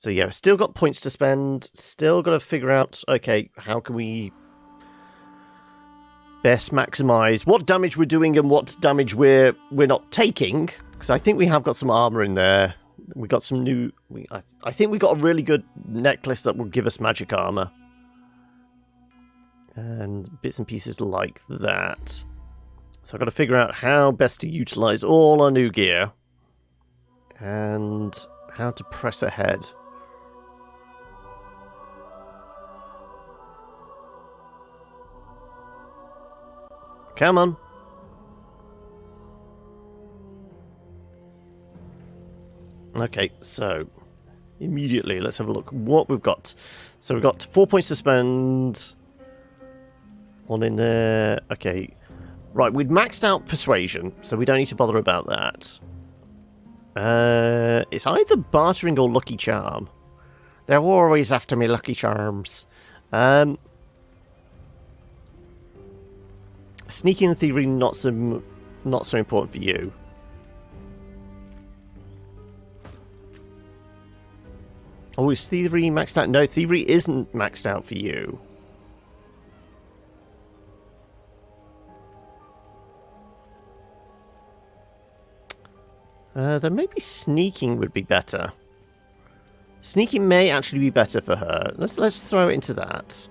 So yeah, still got points to spend. Still got to figure out, okay, how can we best maximize what damage we're doing and what damage we're not taking. Because I think we have got some armor in there. We got some new... I think we got a really good necklace that will give us magic armor. And bits and pieces like that. So I've got to figure out how best to utilize all our new gear. And how to press ahead. Come on. Okay, so immediately let's have a look what we've got. So we've got 4 points to spend. One in there. Okay. Right, we'd maxed out Persuasion, so we don't need to bother about that. It's either Bartering or Lucky Charm. They're always after me, Lucky Charms. Sneaking and Thievery not so important for you. Oh, is Thievery maxed out? No, Thievery isn't maxed out for you. Then maybe Sneaking would be better. Sneaking may actually be better for her. Let's throw it into that.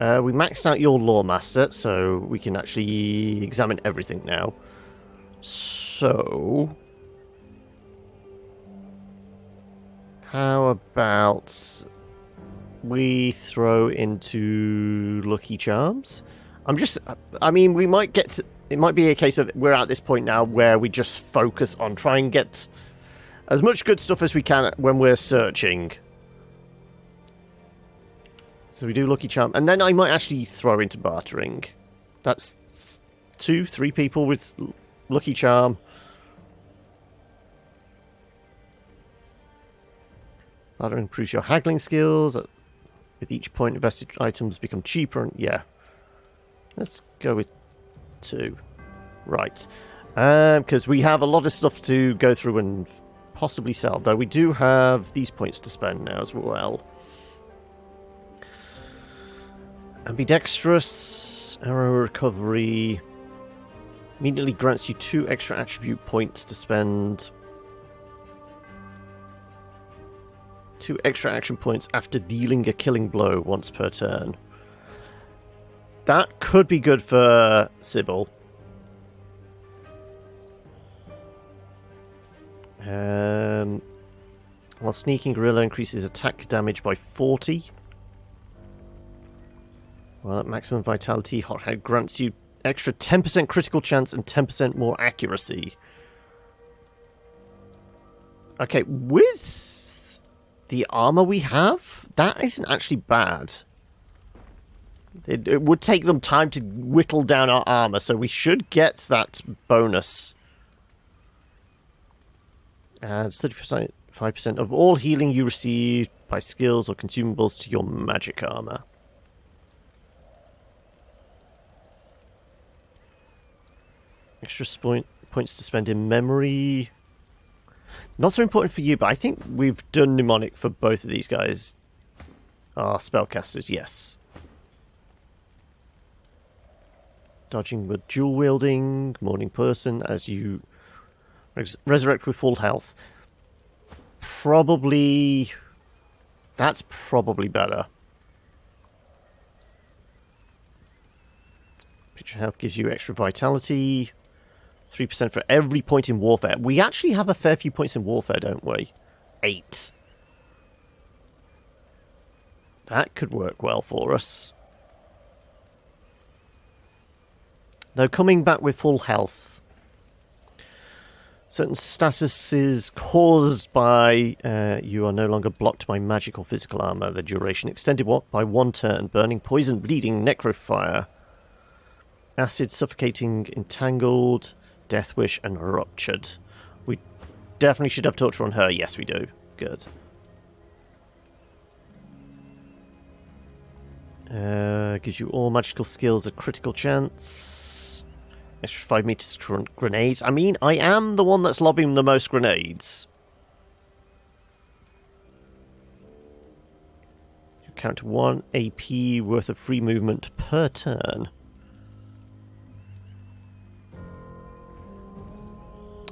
We maxed out your Lore Master, so we can actually examine everything now. So... how about we throw into Lucky Charms? I mean, we might get to... it might be a case of we're at this point now where we just focus on trying to get as much good stuff as we can when we're searching. So we do Lucky Charm. And then I might actually throw into Bartering. That's 2-3 people with Lucky Charm. Bartering improves your haggling skills. With each point, invested items become cheaper. And yeah. Let's go with 2. Right. Because we have a lot of stuff to go through and possibly sell. Though we do have these points to spend now as well. Ambidextrous, arrow recovery. Immediately grants you 2 extra attribute points to spend. 2 extra action points after dealing a killing blow once per turn. That could be good for Sybil. While Sneaking Gorilla increases attack damage by 40. Well, maximum vitality, Hothead grants you extra 10% critical chance and 10% more accuracy. Okay, with the armor we have, that isn't actually bad. It would take them time to whittle down our armor, so we should get that bonus. Adds 35% of all healing you receive by skills or consumables to your magic armor. Extra points to spend in memory. Not so important for you, but I think we've done mnemonic for both of these guys. Our spellcasters, yes. Dodging with dual wielding, morning person as you resurrect with full health. Probably... that's probably better. Picture health gives you extra vitality. 3% for every point in warfare. We actually have a fair few points in warfare, don't we? 8. That could work well for us. Though coming back with full health. Certain statuses caused by you are no longer blocked by magic or physical armor. The duration extended by 1 turn. Burning, poison, bleeding, necrofire. Acid, suffocating, entangled, death wish, and ruptured. We definitely should have torture on her. Yes, we do. Good. Gives you all magical skills a critical chance. Extra 5 meters grenades. I mean, I am the one that's lobbing the most grenades. You count 1 AP worth of free movement per turn.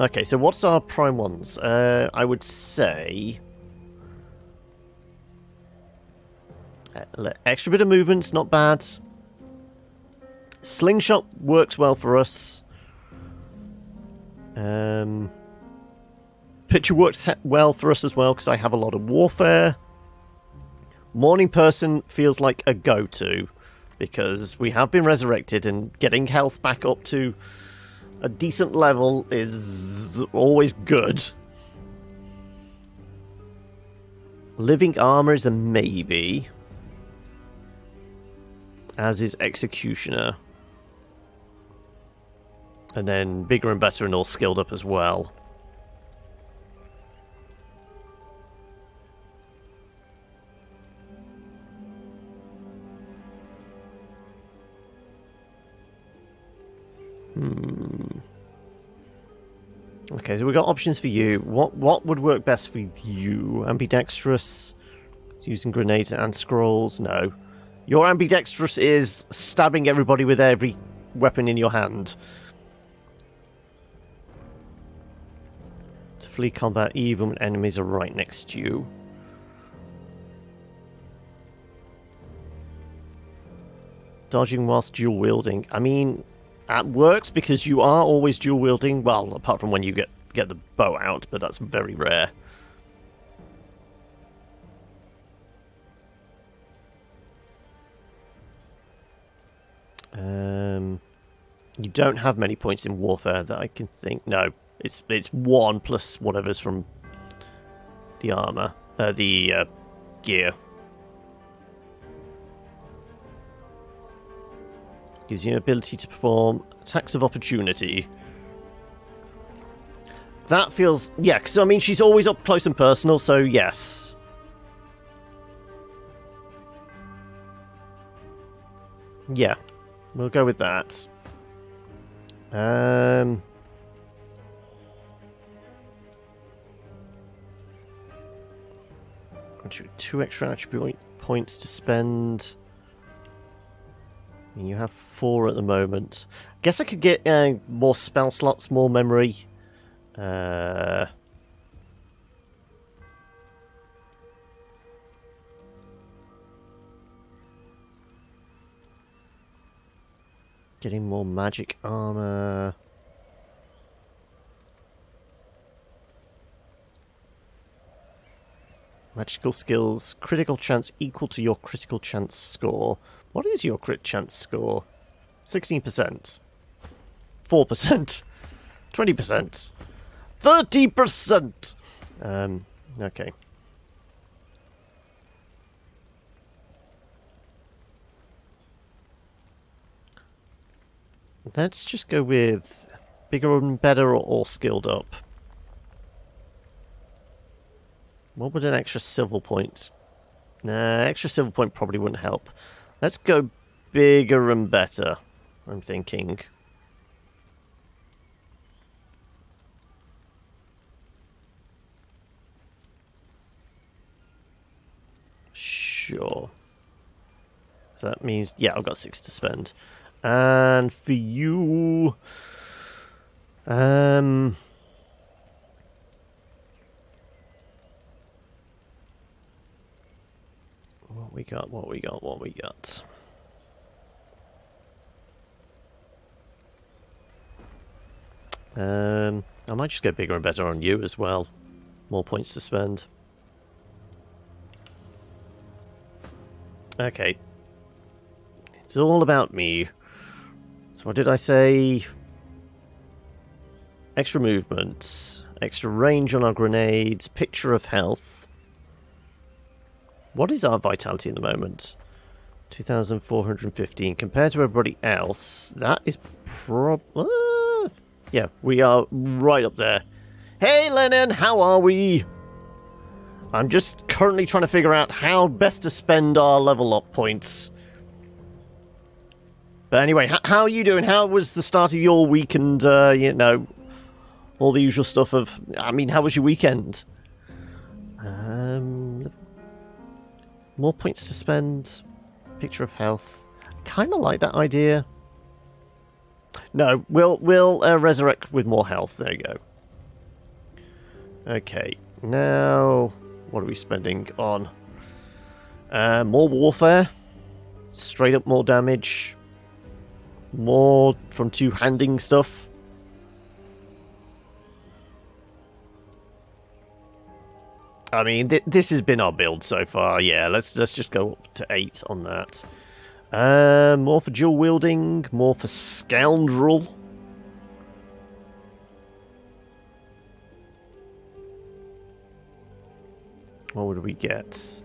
Okay, so what's our prime ones? I would say... extra bit of movement's not bad. Slingshot works well for us. Picture works well for us as well, because I have a lot of warfare. Morning Person feels like a go-to, because we have been resurrected, and getting health back up to a decent level is always good. Living Armor is a maybe. As is Executioner. And then Bigger and Better and all skilled up as well. Okay, so we've got options for you. What would work best for you? Ambidextrous? Using grenades and scrolls? No. Your ambidextrous is stabbing everybody with every weapon in your hand. To flee combat even when enemies are right next to you. Dodging whilst dual wielding. I mean, that works because you are always dual wielding. Well, apart from when you get the bow out, but that's very rare. You don't have many points in warfare that I can think. No, it's 1 plus whatever's from the armor, the gear. Gives you an ability to perform attacks of opportunity. That feels... yeah, because I mean, she's always up close and personal, so yes. Yeah, we'll go with that. 2 extra attribute points to spend. You have 4 at the moment. Guess I could get more spell slots, more memory. Getting more magic armor. Magical skills. Critical chance equal to your critical chance score. What is your crit chance score? 16%. 4%. 20%. 30%! Okay. Let's just go with bigger and better or all skilled up. What would an extra silver point? Nah, extra silver point probably wouldn't help. Let's go bigger and better, I'm thinking. Sure. So that means, yeah, I've got 6 to spend. And for you... What we got. I might just get bigger and better on you as well. More points to spend. Okay. It's all about me. So what did I say? Extra movement. Extra range on our grenades. Picture of health. What is our vitality at the moment? 2,415. Compared to everybody else, that is yeah, we are right up there. Hey, Lennon, how are we? I'm just currently trying to figure out how best to spend our level up points. But anyway, how are you doing? How was the start of your week and, you know, all the usual stuff of... I mean, how was your weekend? More points to spend. Picture of health. Kind of like that idea. No, we'll resurrect with more health. There you go. Okay, now what are we spending on? More warfare. Straight up more damage. More from two-handing stuff. I mean, this has been our build so far. Yeah, let's just go up to 8 on that. More for dual wielding, more for scoundrel. What would we get?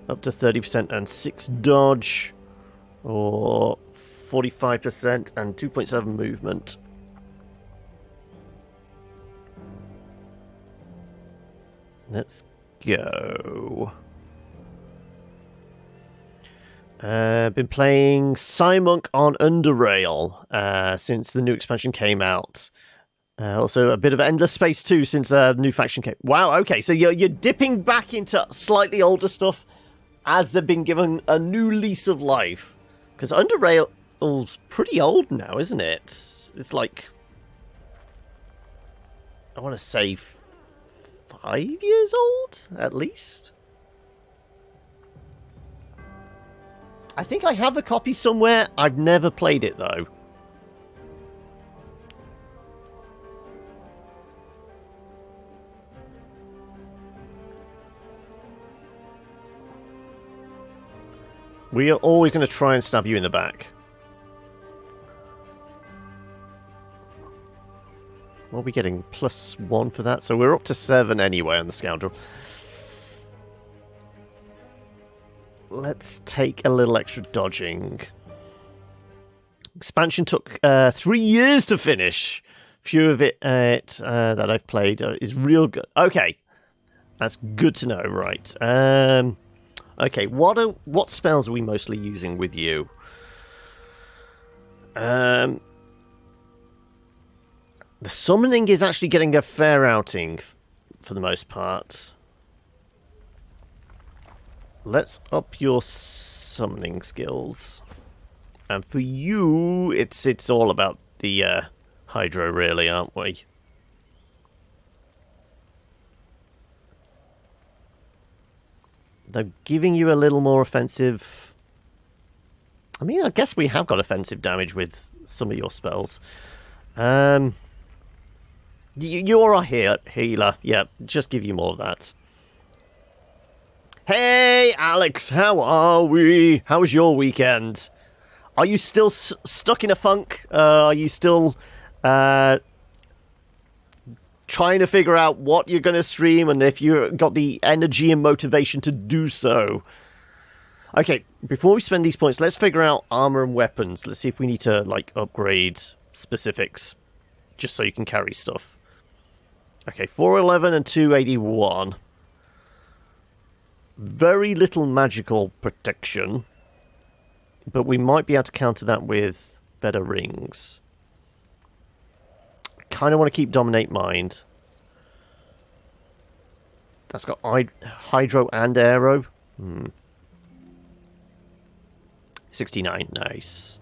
Up to 30% and 6 dodge, or 45% and 2.7 movement. Let's go. Been playing Cymonk on Underrail since the new expansion came out. Also, a bit of Endless Space 2 since the new faction came. Wow, okay, so you're dipping back into slightly older stuff as they've been given a new lease of life. Because Underrail's pretty old now, isn't it? It's like, I want to say 5 years old, at least. I think I have a copy somewhere. I've never played it, though. We are always going to try and stab you in the back. What are we getting? +1 for that? So we're up to 7 anyway on the Scoundrel. Let's take a little extra dodging. Expansion took 3 years to finish. Few of it that I've played is real good. Okay. That's good to know, right. Okay, what spells are we mostly using with you? The summoning is actually getting a fair outing for the most part. Let's up your summoning skills. And for you, it's all about the Hydro, really, aren't we? Though giving you a little more offensive... I mean, I guess we have got offensive damage with some of your spells. You're a healer. Yeah, just give you more of that. Hey, Alex, how are we? How was your weekend? Are you still stuck in a funk? Are you still trying to figure out what you're going to stream and if you've got the energy and motivation to do so? Okay, before we spend these points, let's figure out armor and weapons. Let's see if we need to, like, upgrade specifics just so you can carry stuff. Okay, 411 and 281. Very little magical protection, but we might be able to counter that with better rings. Kind of want to keep Dominate Mind. That's got Hydro and Aero. 69, nice.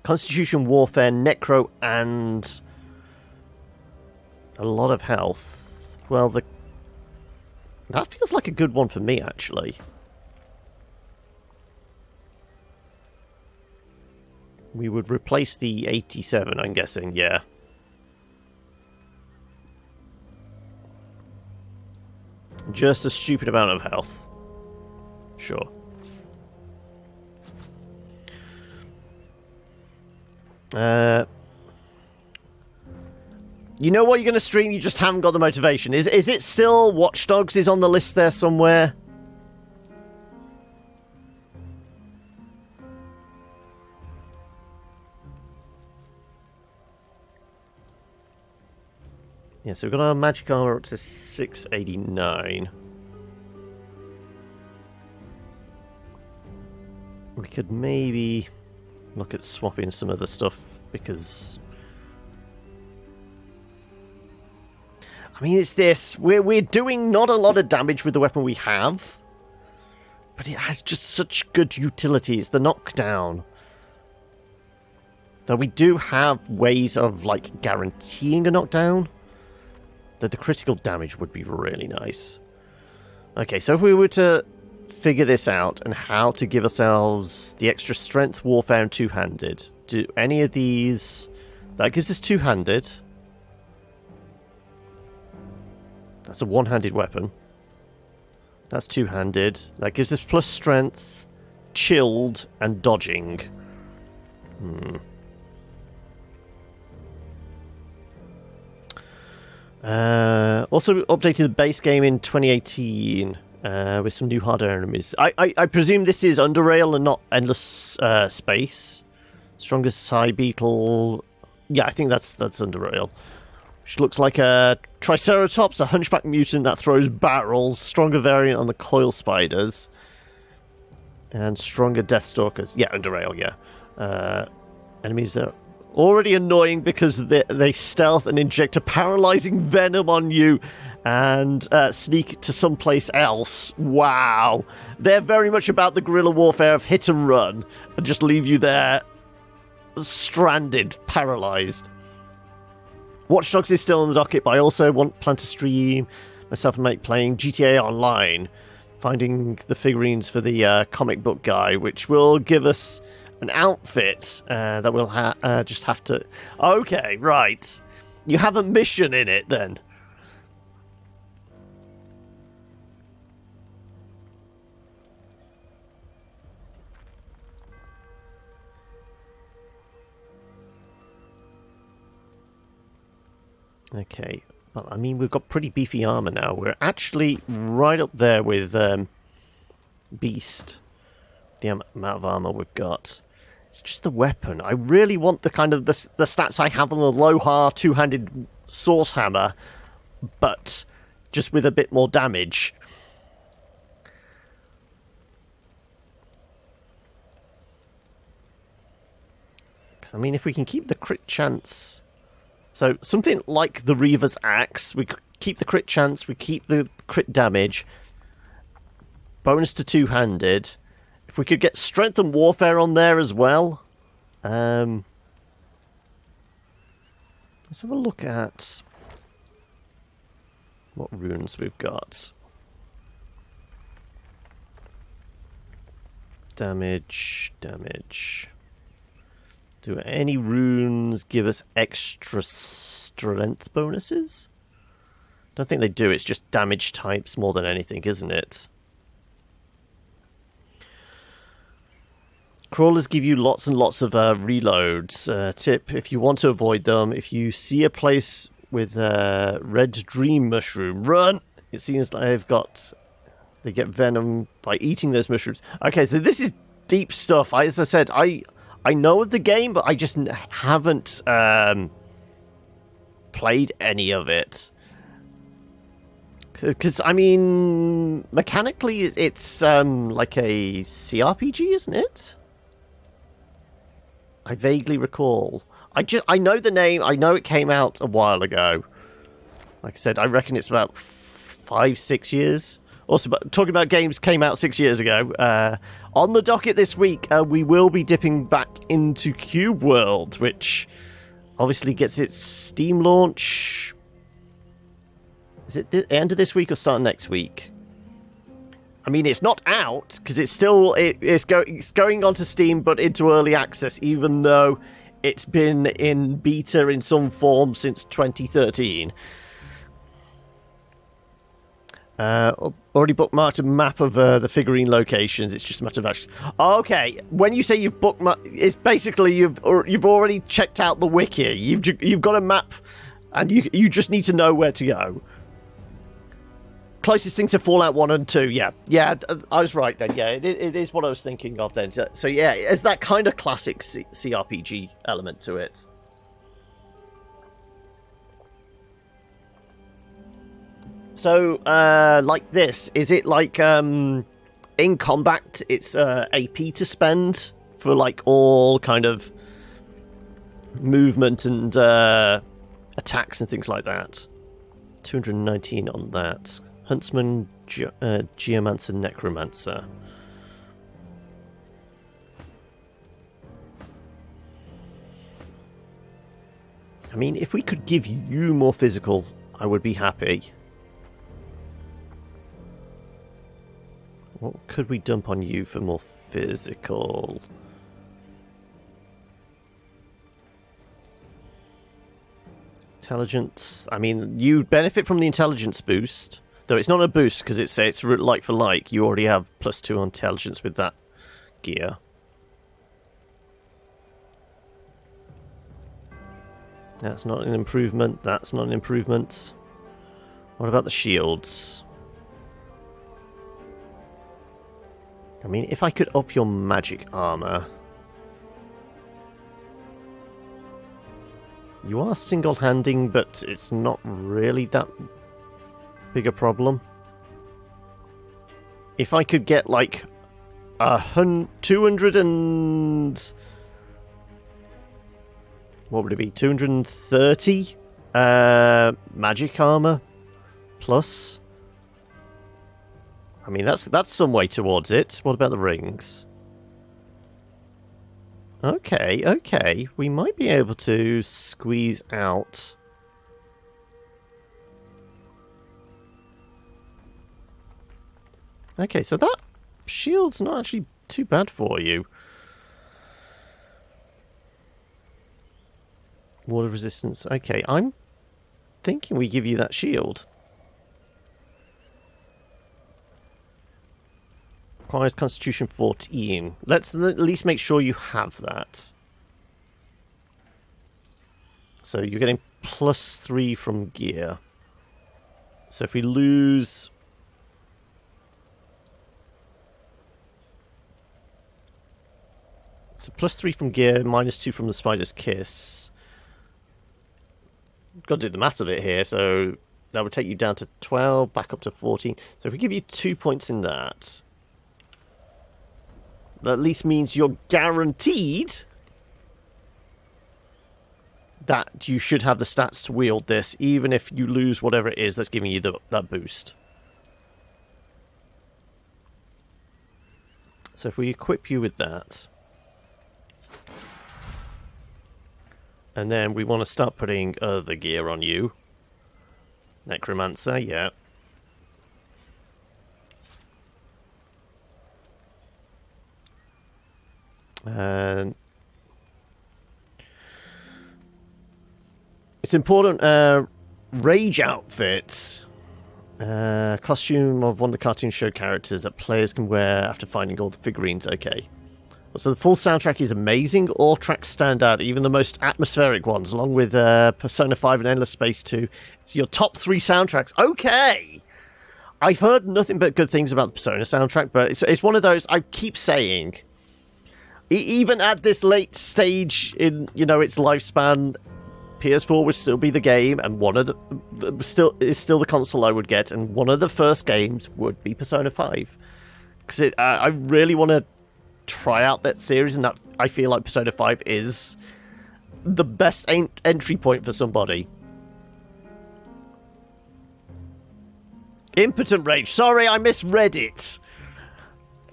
Constitution, Warfare, Necro, and a lot of health. Well, that feels like a good one for me, actually. We would replace the 87, I'm guessing, yeah. Just a stupid amount of health. Sure. You know what you're going to stream, you just haven't got the motivation. Is it still Watch Dogs is on the list there somewhere? Yeah, so we've got our magic armor up to 689. we could maybe look at swapping some of the stuff, because I mean, it's this. We're doing not a lot of damage with the weapon we have, but it has just such good utility. It's the knockdown. Though we do have ways of, like, guaranteeing a knockdown, that the critical damage would be really nice. Okay, so if we were to figure this out and how to give ourselves the extra strength, warfare, and two-handed, do any of these... That gives us two-handed. That's a one-handed weapon. That's two-handed. That gives us plus strength, chilled, and dodging. Also updated the base game in 2018 with some new harder enemies. I presume this is Underrail and not Endless Space. Strongest High Beetle. Yeah, I think that's Underrail. Which looks like a Triceratops, a hunchback mutant that throws barrels, stronger variant on the coil spiders, and stronger Deathstalkers. Yeah, Underrail, yeah. Enemies are already annoying because they stealth and inject a paralyzing venom on you and sneak to someplace else. Wow. They're very much about the guerrilla warfare of hit and run and just leave you there stranded, paralyzed. Watch Dogs is still on the docket, but I also plan to stream myself and mate playing GTA Online, finding the figurines for the comic book guy, which will give us an outfit that we'll just have to... Okay, right. You have a mission in it, then. Okay, well, I mean, we've got pretty beefy armor now. We're actually right up there with Beast, the amount of armor we've got. It's just the weapon. I really want the kind of the stats I have on the Lohar two-handed source hammer, but just with a bit more damage. I mean, if we can keep the crit chance... So, something like the Reaver's Axe, we keep the crit chance, we keep the crit damage, bonus to two-handed. If we could get strength and warfare on there as well. Let's have a look at what runes we've got. Damage. Do any runes give us extra strength bonuses? Don't think they do. It's just damage types more than anything, isn't it? Crawlers give you lots and lots of reloads. Tip, if you want to avoid them, if you see a place with red dream mushroom, run! It seems like they get venom by eating those mushrooms. Okay, so this is deep stuff. As I said, I know of the game, but I just haven't played any of it. Because, I mean, mechanically, it's like a CRPG, isn't it? I vaguely recall. I know the name. I know it came out a while ago. Like I said, I reckon it's about 5-6 years. Also, talking about games came out 6 years ago. On the docket this week, we will be dipping back into Cube World, which obviously gets its Steam launch. Is it the end of this week or start next week? I mean, it's not out because it's still it's going onto Steam, but into early access, even though it's been in beta in some form since 2013. Already bookmarked a map of the figurine locations. It's just a matter of actually... Okay, when you say you've bookmarked, it's basically you've already checked out the wiki. You've got a map, and you just need to know where to go. Closest thing to Fallout 1 and 2, yeah, I was right then. Yeah, it is what I was thinking of then. So yeah, it's that kind of classic CRPG element to it. So, like this, is it like in combat, it's AP to spend for like all kind of movement and attacks and things like that. 219 on that. Huntsman, Geomancer, Necromancer. I mean, if we could give you more physical, I would be happy. What could we dump on you for more physical? Intelligence. I mean, you benefit from the intelligence boost. Though it's not a boost because it's like for like. You already have +2 on intelligence with that gear. That's not an improvement. That's not an improvement. What about the shields? I mean, if I could up your magic armor. You are single-handing, but it's not really that big a problem. If I could get like 200 and... what would it be? 230 magic armor plus. I mean, that's some way towards it. What about the rings? Okay. We might be able to squeeze out. Okay, so that shield's not actually too bad for you. Water resistance. Okay, I'm thinking we give you that shield. Requires Constitution 14. Let's at least make sure you have that. So you're getting +3 from gear. So if we lose... so +3 from gear, -2 from the Spider's Kiss. Got to do the maths of it here, so that would take you down to 12, back up to 14. So if we give you 2 points in that, that at least means you're guaranteed that you should have the stats to wield this, even if you lose whatever it is that's giving you that boost. So if we equip you with that, and then we want to start putting other gear on you. Necromancer, yeah. And it's important. Rage outfits. Costume of one of the cartoon show characters that players can wear after finding all the figurines. Okay. So the full soundtrack is amazing. All tracks stand out, even the most atmospheric ones, along with Persona 5 and Endless Space 2. It's your top 3 soundtracks. Okay! I've heard nothing but good things about the Persona soundtrack, but it's one of those I keep saying. Even at this late stage in, its lifespan, PS4 would still be the game, and one of is still the console I would get, and one of the first games would be Persona 5. Because I really want to try out that series, and that I feel like Persona 5 is the best entry point for somebody. Impotent Rage. Sorry, I misread it.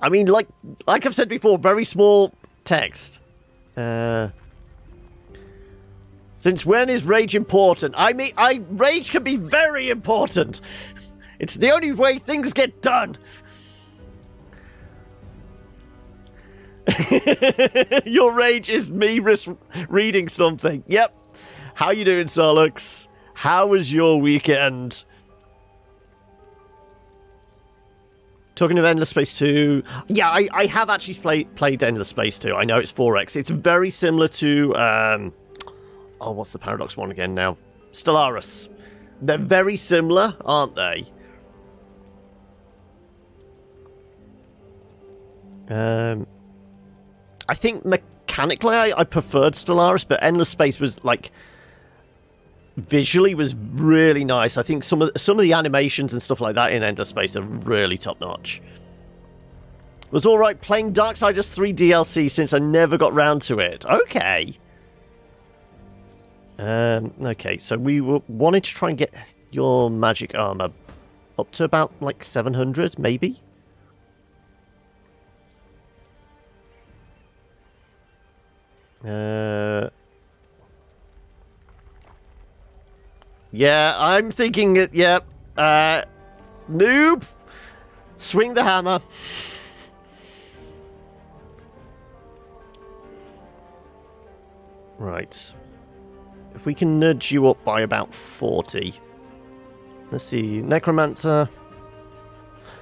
I mean, like I've said before, very small text. Since when is rage important? I mean, rage can be very important. It's the only way things get done. Your rage is me reading something. Yep. How you doing, Solux? How was your weekend? Talking of Endless Space 2, yeah, I have actually played Endless Space 2. I know it's 4X. It's very similar to, what's the Paradox one again now? Stellaris. They're very similar, aren't they? I think mechanically I preferred Stellaris, but Endless Space was like visually was really nice. I think some of the animations and stuff like that in Endless Space are really top notch. Was alright playing Darksiders 3 DLC since I never got round to it. Okay. Okay, so we wanted to try and get your magic armor up to about, like, 700, maybe? Yeah, I'm thinking it, yep. Noob! Swing the hammer. Right. If we can nudge you up by about 40. Let's see, Necromancer.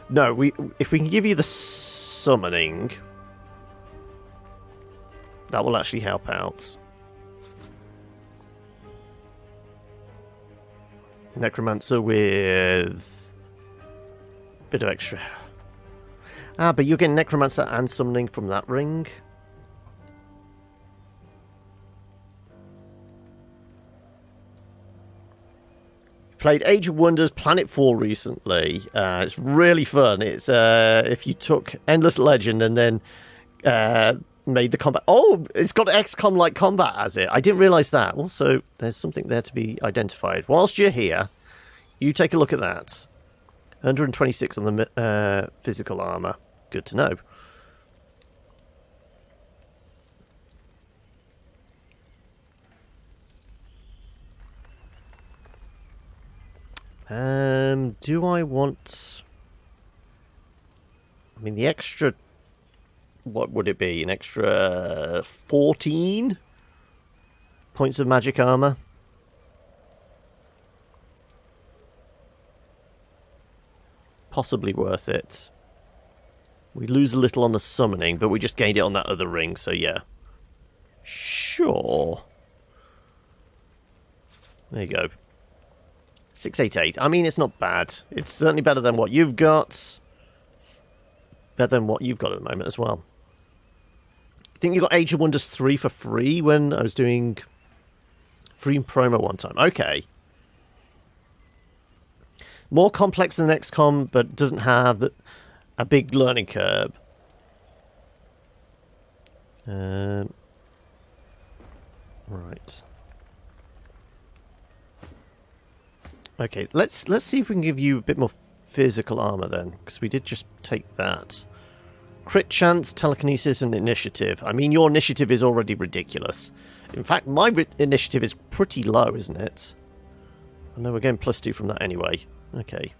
No, if we can give you the summoning, that will actually help out. Necromancer with a bit of extra. Ah, but you're getting Necromancer and summoning from that ring. Played Age of Wonders Planet 4 recently. It's really fun. It's if you took Endless Legend and then made the combat... Oh, it's got XCOM-like combat as it. I didn't realise that. Also, there's something there to be identified. Whilst you're here, you take a look at that. 126 on the physical armour. Good to know. Do I want... I mean, the extra... What would it be? An extra 14 points of magic armor? Possibly worth it. We lose a little on the summoning, but we just gained it on that other ring, so yeah. Sure. There you go. 688. I mean, it's not bad. It's certainly better than what you've got. Better than what you've got at the moment as well. I think you got Age of Wonders 3 for free when I was doing free promo one time. Okay. More complex than XCOM, but doesn't have a big learning curve. Right. Okay, let's see if we can give you a bit more physical armor then, because we did just take that. Crit chance, telekinesis, and initiative. I mean, your initiative is already ridiculous. In fact, my initiative is pretty low, isn't it? I know we're getting +2 from that anyway. Okay.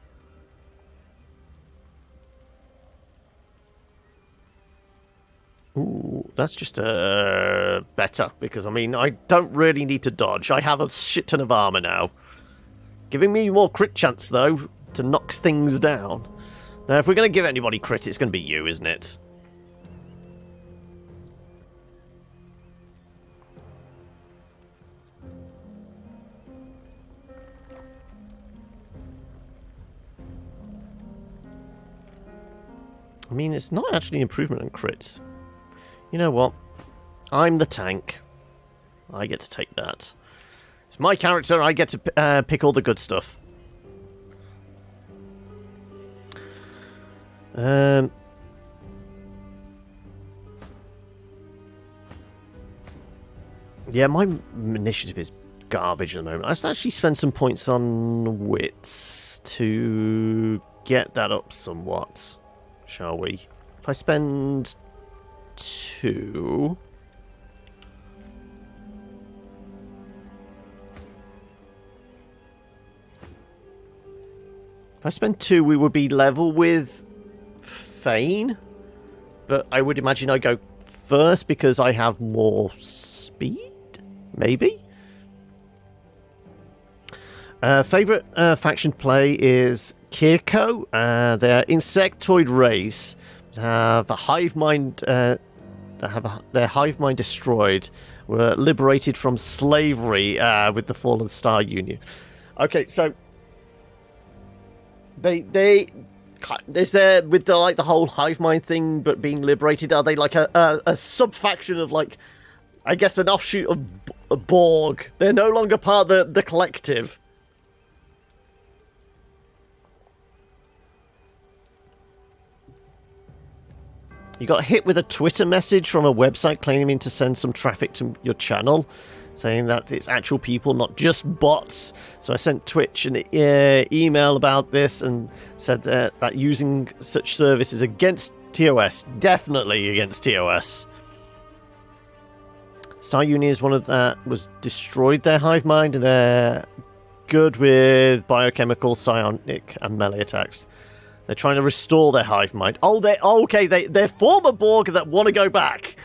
Ooh, that's just better, because, I mean, I don't really need to dodge. I have a shit ton of armor now. Giving me more crit chance, though, to knock things down. Now, if we're going to give anybody crit, it's going to be you, isn't it? I mean, it's not actually an improvement on crit. You know what? I'm the tank. I get to take that. It's my character, I get to pick all the good stuff. Yeah, my initiative is garbage at the moment. Let's actually spend some points on wits to get that up somewhat, shall we? If I spend 2... If I spend 2, we would be level with Fane. But I would imagine I go first because I have more speed? Maybe? Favourite faction play is Kirko. They're insectoid race. They have a hive mind. They have their hive mind destroyed. Were liberated from slavery with the fall of the Star Union. Okay, so is there with the like the whole hive mind thing, but being liberated? Are they like a sub faction of like, I guess, an offshoot of Borg? They're no longer part of the collective. You got hit with a Twitter message from a website claiming to send some traffic to your channel, saying that it's actual people, not just bots. So I sent Twitch an email about this and said that using such service is against TOS. Definitely against TOS. Star Union is one of that was destroyed their hive mind, and they're good with biochemical, psionic, and melee attacks. They're trying to restore their hive mind. Oh, they're former Borg that want to go back.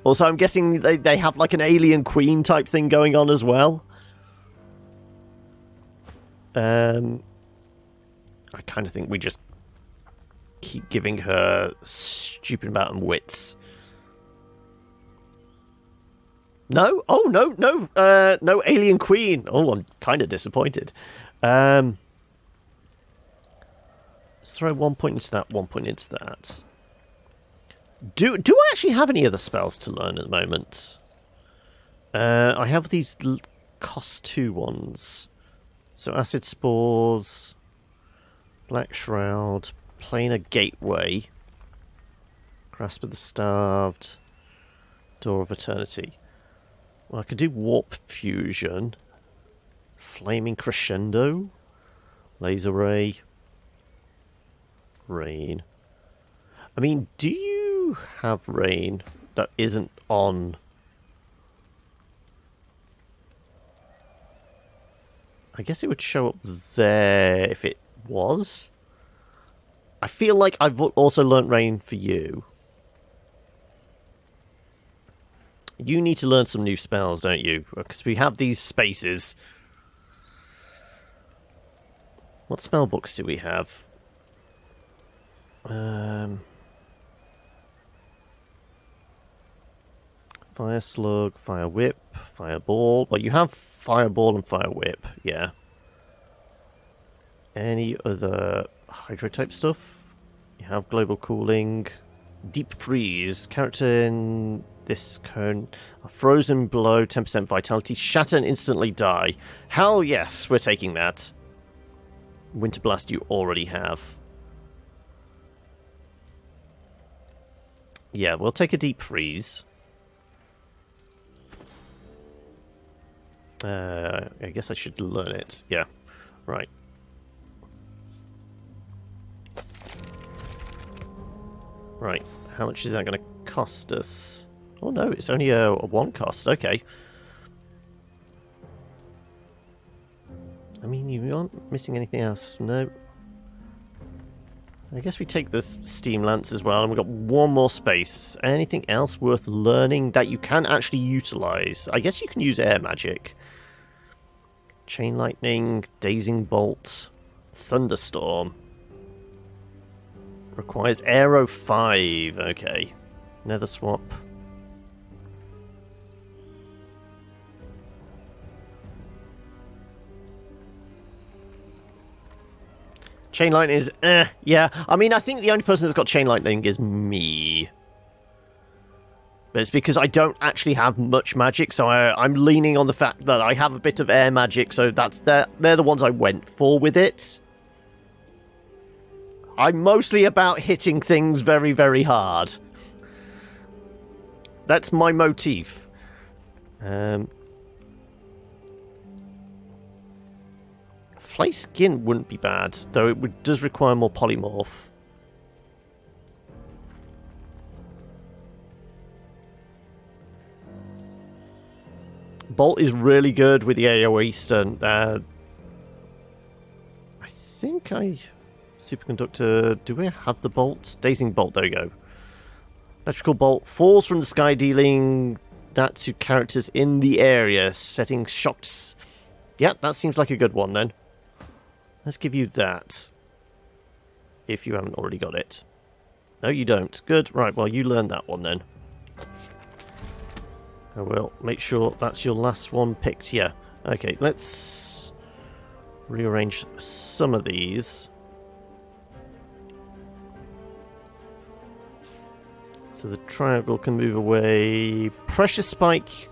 Also, I'm guessing they have like an alien queen type thing going on as well. I kind of think we just keep giving her stupid amount of wits. No? Oh, no alien queen. Oh, I'm kind of disappointed. Let's throw 1 point into that, 1 point into that. Do I actually have any other spells to learn at the moment? I have these cost 2 ones. So Acid Spores, Black Shroud, Planar Gateway, Grasp of the Starved, Door of Eternity. Well, I could do Warp Fusion, Flaming Crescendo, Laser Ray, Rain. I mean, do you have Rain that isn't on? I guess it would show up there if it was. I feel like I've also learnt Rain for you. You need to learn some new spells, don't you? Because we have these spaces. What spell books do we have? Fire Slug, Fire Whip, Fireball. Well, you have Fireball and Fire Whip, yeah. Any other Hydro type stuff? You have Global Cooling, Deep Freeze, character in this cone, a Frozen Blow, 10% Vitality, Shatter and instantly die. Hell yes, we're taking that. Winter Blast you already have. Yeah, we'll take a Deep Freeze. I guess I should learn it. Yeah, right. Right, how much is that going to cost us? Oh no, it's only a 1 cost, okay. I mean, you aren't missing anything else, no. I guess we take the Steam Lance as well, and we've got 1 more space. Anything else worth learning that you can actually utilise? I guess you can use Air Magic. Chain Lightning, Dazing Bolt, Thunderstorm. Requires Aero 5, okay. Nether Swap. Chain Lightning is, yeah. I mean, I think the only person that's got Chain Lightning is me. But it's because I don't actually have much magic, so I'm leaning on the fact that I have a bit of air magic, so they're the ones I went for with it. I'm mostly about hitting things very, very hard. That's my motif. Flay Skin wouldn't be bad, though it does require more polymorph. Bolt is really good with the AoE stun. I think Superconductor... Do we have the bolt? Dazing Bolt, there we go. Electrical Bolt falls from the sky, dealing that to characters in the area, setting shocks. Yeah, that seems like a good one then. Let's give you that. If you haven't already got it. No, you don't. Good. Right, well, you learn that one then. I will make sure that's your last one picked. Yeah. Okay, let's rearrange some of these. So the triangle can move away. Pressure Spike,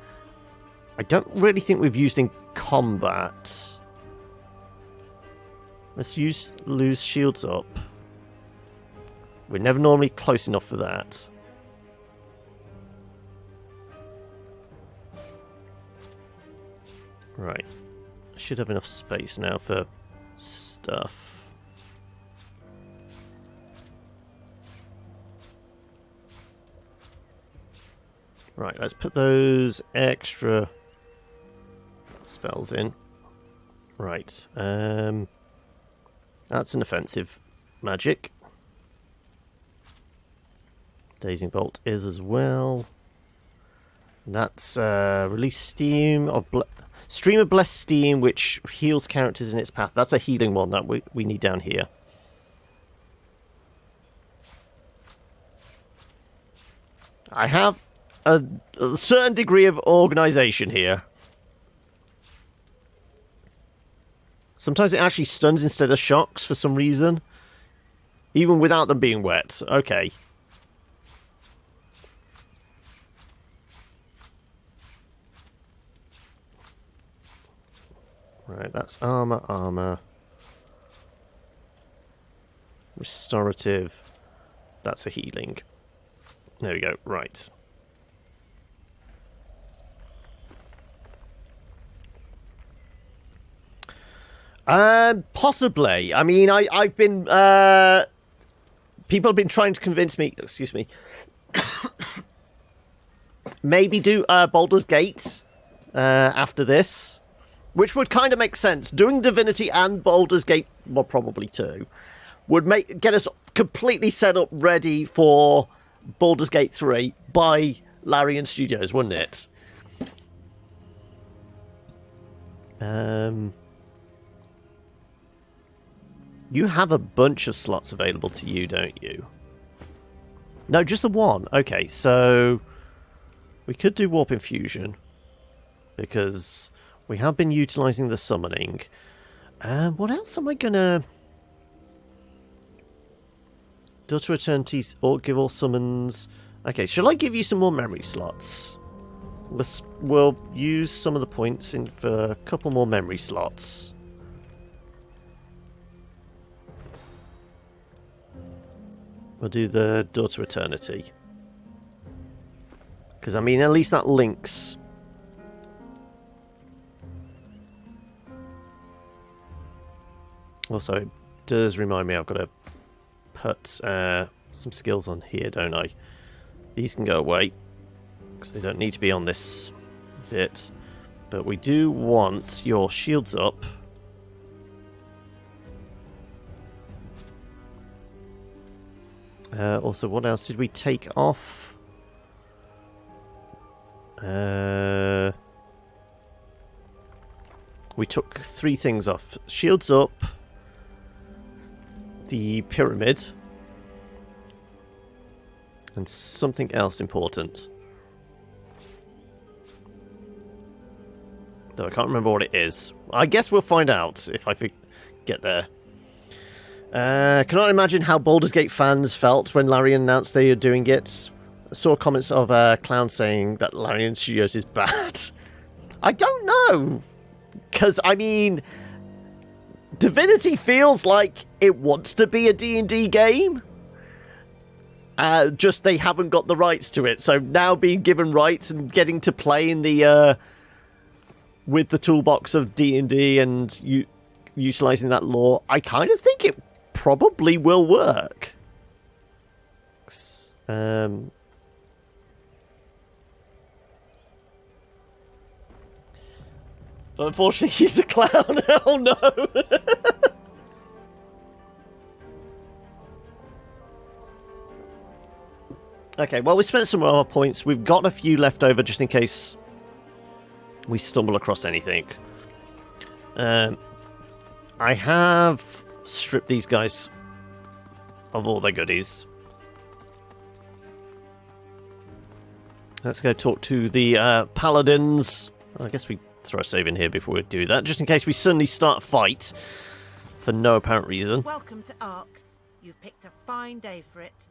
I don't really think we've used in combat. Let's lose shields up. We're never normally close enough for that. Right. Should have enough space now for stuff. Right, let's put those extra spells in. Right. That's an offensive magic. Dazing Bolt is as well. That's release stream of blessed steam, which heals characters in its path. That's a healing one that we need down here. I have a certain degree of organization here. Sometimes it actually stuns instead of shocks for some reason, even without them being wet. Okay. Right, that's armor. Restorative. That's a healing. There we go, right. Possibly. I mean, I've been, people have been trying to convince me, excuse me, maybe do, Baldur's Gate, after this. Which would kind of make sense. Doing Divinity and Baldur's Gate, well, probably too, would get us completely set up ready for Baldur's Gate 3 by Larian Studios, wouldn't it? You have a bunch of slots available to you, don't you? No, just the one. Okay, so we could do Warp Infusion because we have been utilising the summoning. What else am I gonna do to Eternities or give all summons? Okay, shall I give you some more memory slots? We'll use some of the points in for a couple more memory slots. We'll do the Door to Eternity. Because, I mean, at least that links. Also, it does remind me I've got to put some skills on here, don't I? These can go away, because they don't need to be on this bit. But we do want your shields up. Also, what else did we take off? We took 3 things off. Shields up. The pyramid, and something else important. Though I can't remember what it is. I guess we'll find out if I get there. Cannot imagine how Baldur's Gate fans felt when Larian announced they were doing it. I saw comments of Clown saying that Larian Studios is bad. I don't know, because I mean, Divinity feels like it wants to be a D&D game. Just they haven't got the rights to it. So now being given rights and getting to play in the with the toolbox of D&D and utilizing that lore, I kind of think it probably will work. But unfortunately, he's a clown. Oh no! Okay, well, we spent some of our points. We've got a few left over just in case we stumble across anything. I have stripped these guys of all their goodies. Let's go talk to the paladins. I guess we throw a save in here before we do that, just in case we suddenly start a fight for no apparent reason. Welcome to Arx. You've picked a fine day for it.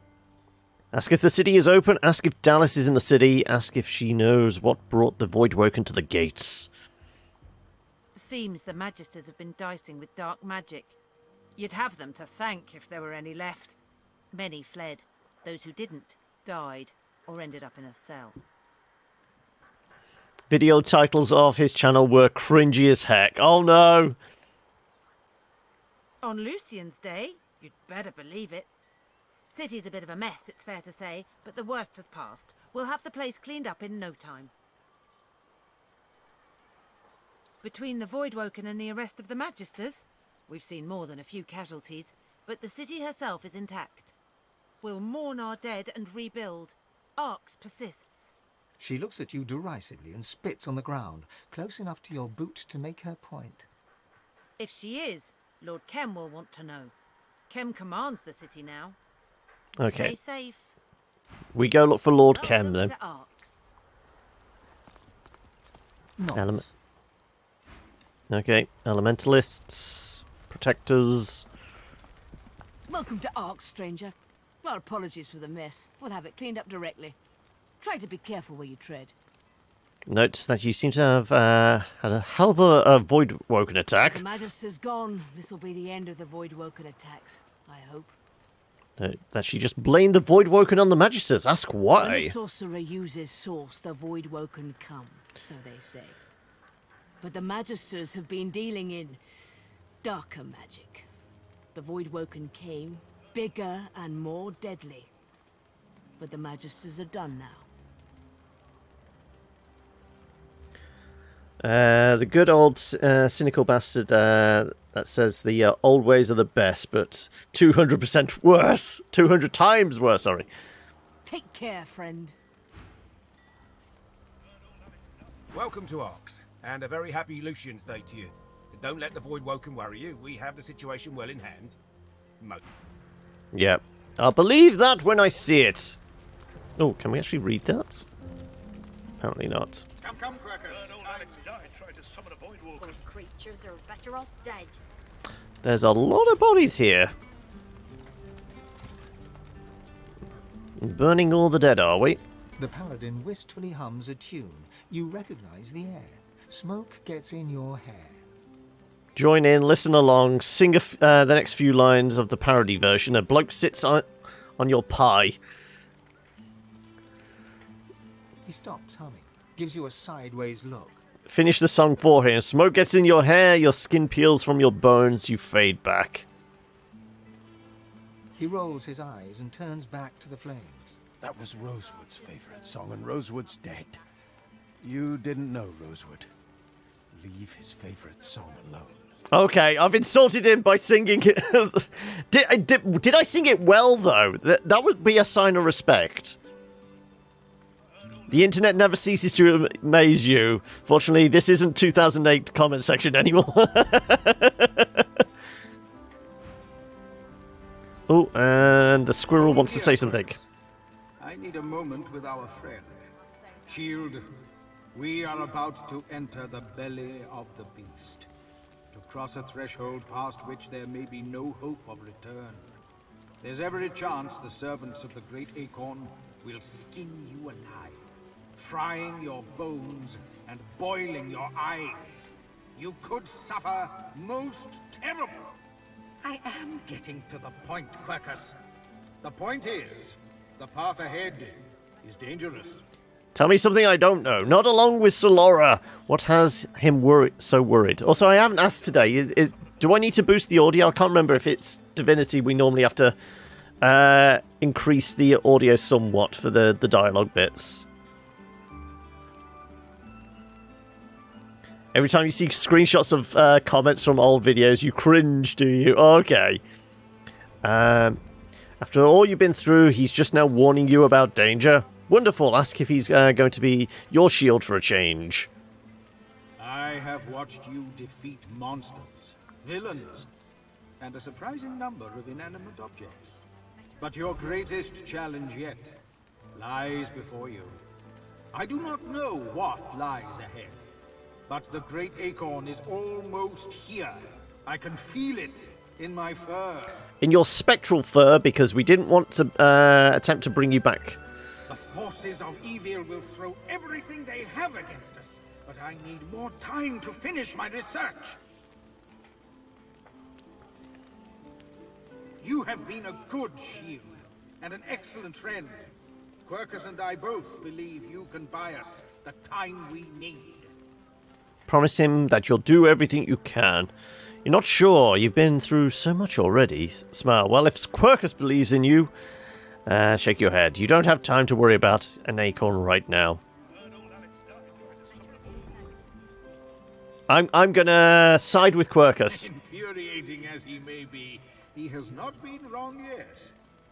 Ask if the city is open, ask if Dallas is in the city, ask if she knows what brought the Voidwoken to the gates. Seems the Magisters have been dicing with dark magic. You'd have them to thank if there were any left. Many fled. Those who didn't died or ended up in a cell. Video titles of his channel were cringy as heck. Oh no! On Lucian's day, you'd better believe it. City's a bit of a mess, it's fair to say, but the worst has passed. We'll have the place cleaned up in no time. Between the Voidwoken and the arrest of the Magisters, we've seen more than a few casualties, but the city herself is intact. We'll mourn our dead and rebuild. Arx persists. She looks at you derisively and spits on the ground, close enough to your boot to make her point. If she is, Lord Kem will want to know. Kem commands the city now. Okay. Stay safe. We go look for Lord Kem, Welcome then. to Arx. Not. Okay. Elementalists. Protectors. Welcome to Arx, stranger. Our apologies for the mess. We'll have it cleaned up directly. Try to be careful where you tread. Note that you seem to have had a hell of a Voidwoken attack. The Magister's gone. This will be the end of the Voidwoken attacks, I hope. Note that she just blamed the Voidwoken on the Magisters. Ask When why. a sorcerer uses Source, the Voidwoken come, so they say. But the Magisters have been dealing in darker magic. The Voidwoken came, bigger and more deadly. But the Magisters are done now. The good old cynical bastard that says the old ways are the best, but 200% worse. 200 times worse, sorry. Take care, friend. Welcome to Arx, and a very happy Lucian's Day to you. Don't let the Voidwoken worry you. We have the situation well in hand. Yeah. I'll believe that when I see it. Oh, can we actually read that? Apparently not. Come, crackers. Died trying to summon a Voidwalker. Good creatures are better off dead. There's a lot of bodies here. Burning all the dead, are we? The paladin wistfully hums a tune. You recognize the air. Smoke gets in your hair. Join in, listen along, sing the next few lines of the parody version. A bloke sits on your pie. He stops humming, gives you a sideways look. Finish the song for him. Smoke gets in your hair, your skin peels from your bones, you fade back. He rolls his eyes and turns back to the flames. That was Rosewood's favorite song, and Rosewood's dead. You didn't know Rosewood. Leave his favorite song alone. Okay, I've insulted him by singing it. Did I sing it well, though? That would be a sign of respect. The internet never ceases to amaze you. Fortunately, this isn't 2008 comment section anymore. Oh, and the squirrel wants to say something. I need a moment with our friend. Shield, we are about to enter the belly of the beast. To cross a threshold past which there may be no hope of return. There's every chance the servants of the great Acorn will skin you alive, frying your bones and boiling your eyes. You could suffer most terrible. I am getting to the point, Quercus. The point is, the path ahead is dangerous. Tell me something I don't know. Not along with Solora. What has him so worried? Also, I haven't asked today. Do I need to boost the audio? I can't remember if it's Divinity. We normally have to increase the audio somewhat for the dialogue bits. Every time you see screenshots of comments from old videos, you cringe, do you? Okay. After all you've been through, he's just now warning you about danger. Wonderful. Ask if he's going to be your shield for a change. I have watched you defeat monsters, villains, and a surprising number of inanimate objects. But your greatest challenge yet lies before you. I do not know what lies ahead, but the great Acorn is almost here. I can feel it in my fur. In your spectral fur, because we didn't want to attempt to bring you back. The forces of evil will throw everything they have against us, but I need more time to finish my research. You have been a good shield, and an excellent friend. Quercus and I both believe you can buy us the time we need. Promise him that you'll do everything you can. You're not sure. You've been through so much already. Smile. Well, if Quercus believes in you, shake your head. You don't have time to worry about an acorn right now. I'm gonna side with Quercus. Infuriating as he may be, he has not been wrong yet.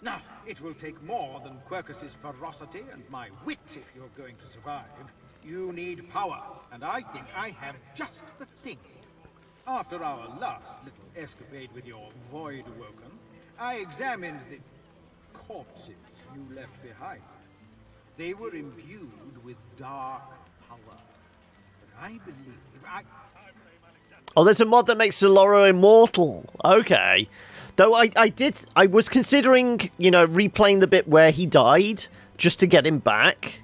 Now, it will take more than Quercus's ferocity and my wit if you're going to survive. You need power, and I think I have just the thing. After our last little escapade with your Void Woken, I examined the corpses you left behind. They were imbued with dark power. But I believe Oh, there's a mod that makes Soloro immortal. Okay. Though I was considering, replaying the bit where he died, just to get him back.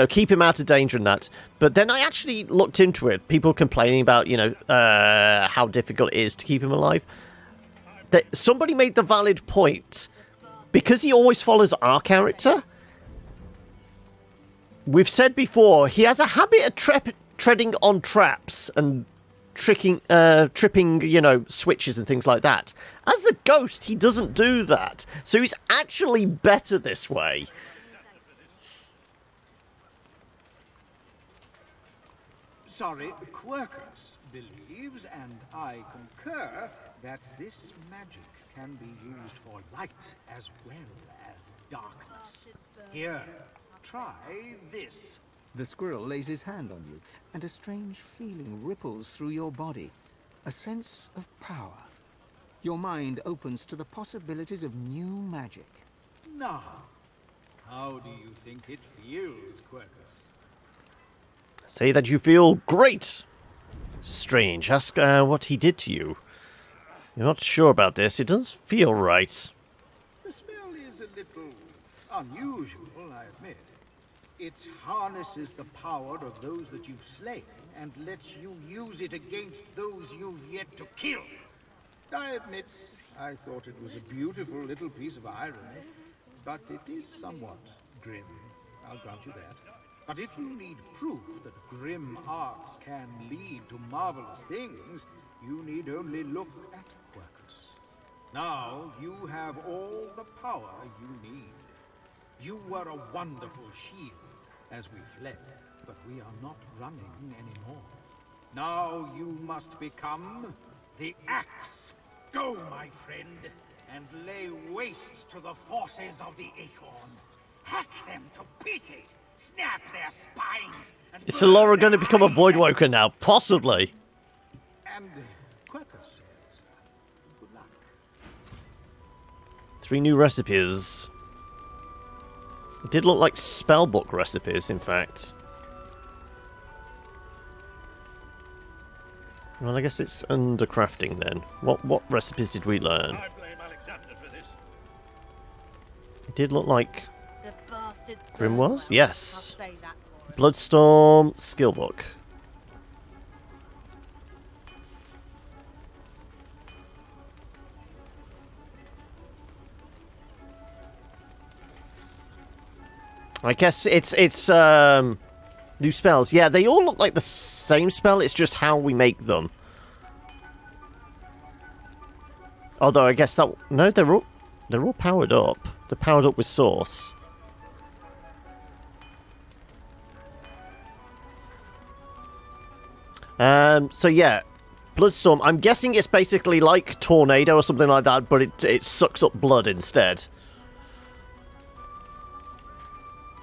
Keep him out of danger and that. But then I actually looked into it. People complaining about, how difficult it is to keep him alive. Somebody made the valid point. Because he always follows our character, we've said before, he has a habit of treading on traps and tripping, switches and things like that. As a ghost, he doesn't do that. So he's actually better this way. sorry, Quercus believes, and I concur, that this magic can be used for light as well as darkness. Here, try this. The squirrel lays his hand on you, and a strange feeling ripples through your body. A sense of power. Your mind opens to the possibilities of new magic. Now, how do you think it feels, Quercus? Say that you feel great. Strange. Ask what he did to you. You're not sure about this. It doesn't feel right. The smell is a little unusual, I admit. It harnesses the power of those that you've slain and lets you use it against those you've yet to kill. I admit, I thought it was a beautiful little piece of irony, but it is somewhat grim. I'll grant you that. But if you need proof that grim arts can lead to marvelous things, you need only look at Quercus. Now you have all the power you need. You were a wonderful shield as we fled, but we are not running anymore. Now you must become the Axe. Go, my friend, and lay waste to the forces of the Acorn. Hack them to pieces, snap their spines, and Is Laura going to become a Voidwalker now? Possibly. And Quercus says, good luck. 3 new recipes. It did look like spellbook recipes, in fact. Well, I guess it's under crafting then. What recipes did we learn? I blame Alexander for this. It did look like The bastard. Grimoires? Yes. I'll say that for him. Bloodstorm skillbook. I guess it's new spells. Yeah, they all look like the same spell, it's just how we make them. Although I guess that no, they're all powered up. They're powered up with source. So yeah, Bloodstorm. I'm guessing it's basically like Tornado or something like that, but it sucks up blood instead.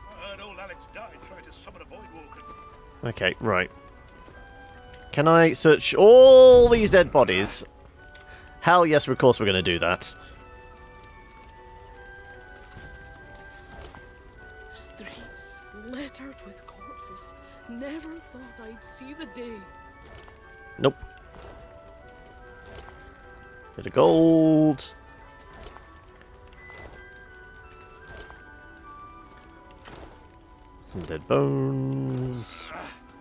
I heard old Alex died trying to summon a Voidwalker. Okay, right. Can I search all these dead bodies? Hell yes, of course we're going to do that. Streets littered with corpses. Never thought I'd see the day. Nope. Bit of gold. Some dead bones.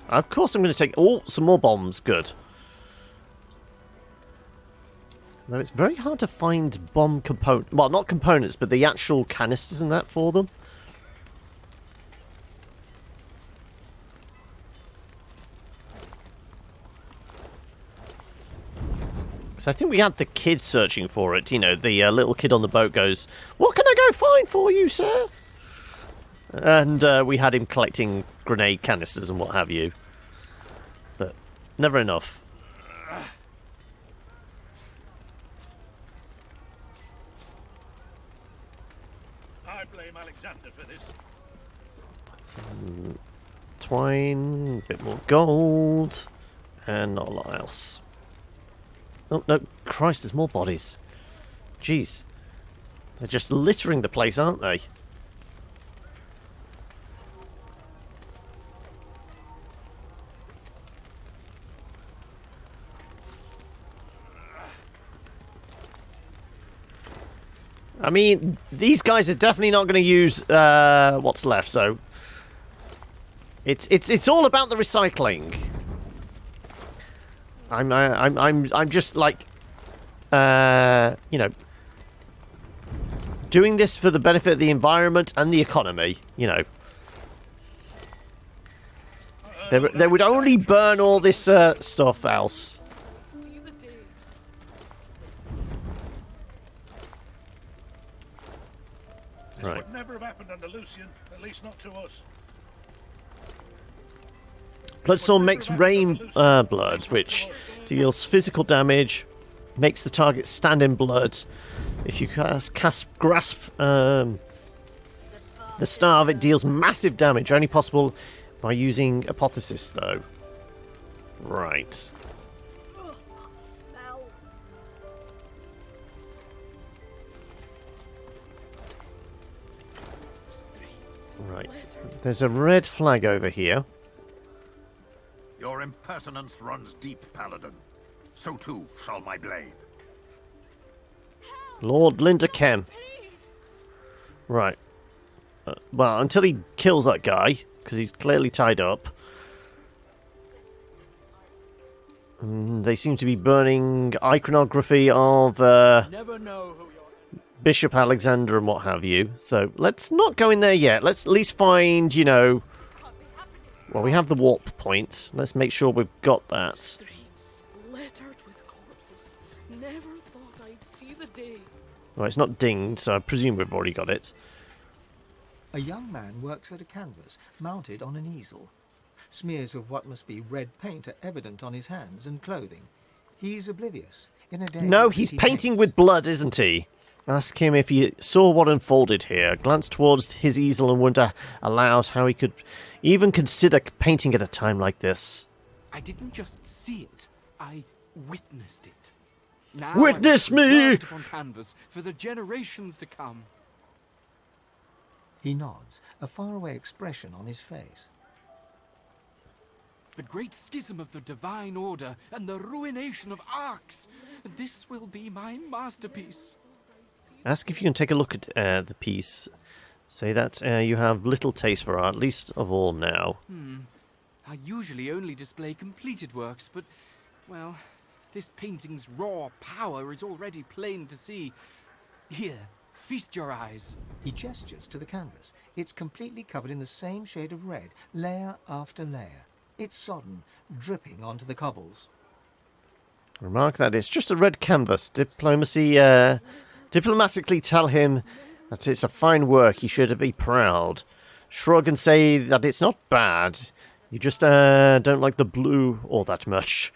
Of course I'm going to take... Oh, some more bombs. Good. Though it's very hard to find bomb component. Well, not components, but the actual canisters and that for them. So I think we had the kid searching for it. You know, the little kid on the boat goes, "What can I go find for you, sir?" And we had him collecting grenade canisters and what have you. But never enough. I blame Alexander for this. Some twine, a bit more gold, and not a lot else. Oh, no, Christ, there's more bodies. Jeez. They're just littering the place, aren't they? I mean, these guys are definitely not going to use what's left, so it's all about the recycling. I'm just like you know, doing this for the benefit of the environment and the economy. You know, they would only burn all this stuff else. This Right. would never have happened under Lucian, at least not to us. Bloodstorm makes rain blood, which deals physical damage, makes the target stand in blood. If you grasp the starve, it deals massive damage, only possible by using apotheosis, though. Right. Ugh, that smell. Right. There's a red flag over here. Your impertinence runs deep, Paladin. So too shall my blade. Lord Linda Kem. Right. Well, until he kills that guy, because he's clearly tied up. They seem to be burning iconography of Bishop Alexander and what have you. So let's not go in there yet. Let's at least find, you know... Well, we have the warp point. Let's make sure we've got that. Streets littered with corpses. Never thought I'd see the day. Well, it's not dinged, so I presume we've already got it. A young man works at a canvas, mounted on an easel. Smears of what must be red paint are evident on his hands and clothing. He's oblivious. In a day, No, he's painting with blood, isn't he? Ask him if he saw what unfolded here. Glance towards his easel and wonder aloud how he could even consider painting at a time like this. I didn't just see it, I witnessed it. Now Witness I must me! preserve it on canvas for the generations to come. He nods, a faraway expression on his face. The great schism of the divine order and the ruination of arcs. This will be my masterpiece. Ask if you can take a look at the piece. Say that you have little taste for art, least of all now. I usually only display completed works, but, well, this painting's raw power is already plain to see. Here, feast your eyes. He gestures to the canvas. It's completely covered in the same shade of red, layer after layer. It's sodden, dripping onto the cobbles. Remark that it's just a red canvas. Diplomatically tell him that it's a fine work. He should be proud. Shrug and say that it's not bad. You just don't like the blue all that much.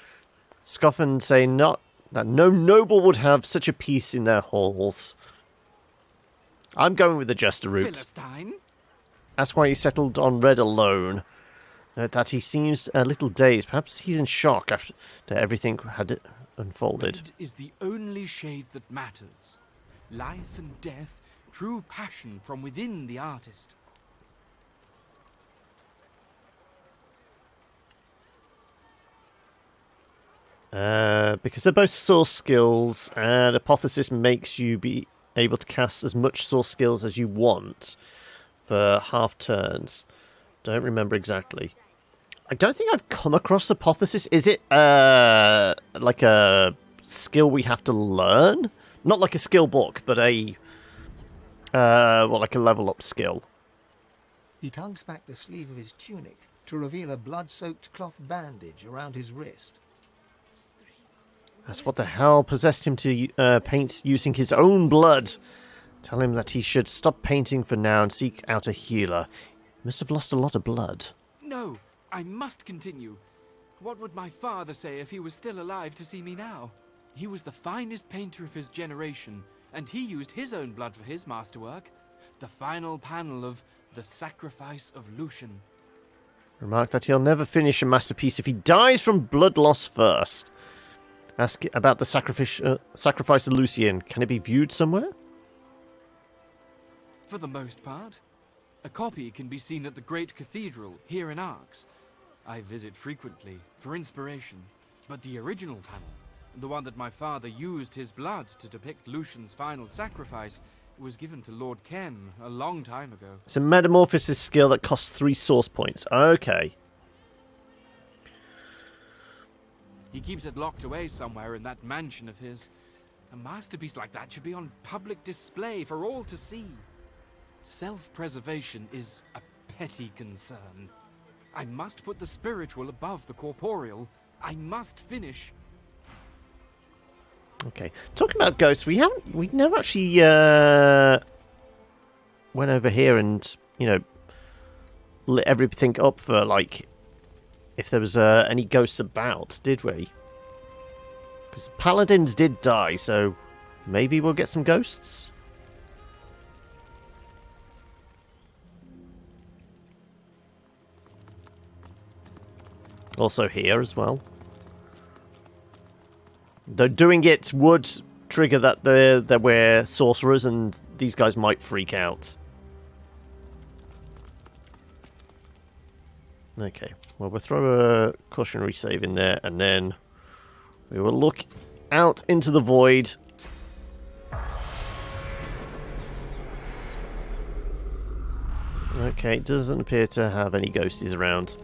Scoff and say not that no noble would have such a piece in their halls. I'm going with the jester route. Philistine? That's why he settled on red alone. That he seems a little dazed. Perhaps he's in shock after everything had unfolded. Red is the only shade that matters. Life and death, true passion from within the artist. Because they're both source skills, and Apotheosis makes you be able to cast as much source skills as you want for half turns. Don't remember exactly. I don't think I've come across Apotheosis. Is it like a skill we have to learn? Not like a skill book, but a like a level up skill. He tugs back the sleeve of his tunic to reveal a blood-soaked cloth bandage around his wrist. That's what the hell possessed him to paint using his own blood. Tell him that he should stop painting for now and seek out a healer. He must have lost a lot of blood. No, I must continue. What would my father say if he was still alive to see me now? He was the finest painter of his generation, and he used his own blood for his masterwork. The final panel of The Sacrifice of Lucian. Remark that he'll never finish a masterpiece if he dies from blood loss first. Ask about the sacrifice of Lucian. Can it be viewed somewhere? For the most part. A copy can be seen at the Great Cathedral here in Arx. I visit frequently for inspiration, but the original panel, the one that my father used his blood to depict Lucian's final sacrifice, was given to Lord Kem a long time ago. It's a metamorphosis skill that costs 3 source points. Okay. He keeps it locked away somewhere in that mansion of his. A masterpiece like that should be on public display for all to see. Self-preservation is a petty concern. I must put the spiritual above the corporeal. I must finish. Okay. Talking about ghosts, we never actually went over here and, lit everything up for, like, if there was any ghosts about, did we? Because paladins did die, so maybe we'll get some ghosts? Also here as well. Though doing it would trigger that there were sorcerers and these guys might freak out. Okay, well we'll throw a cautionary save in there and then we will look out into the void. Okay, doesn't appear to have any ghosties around.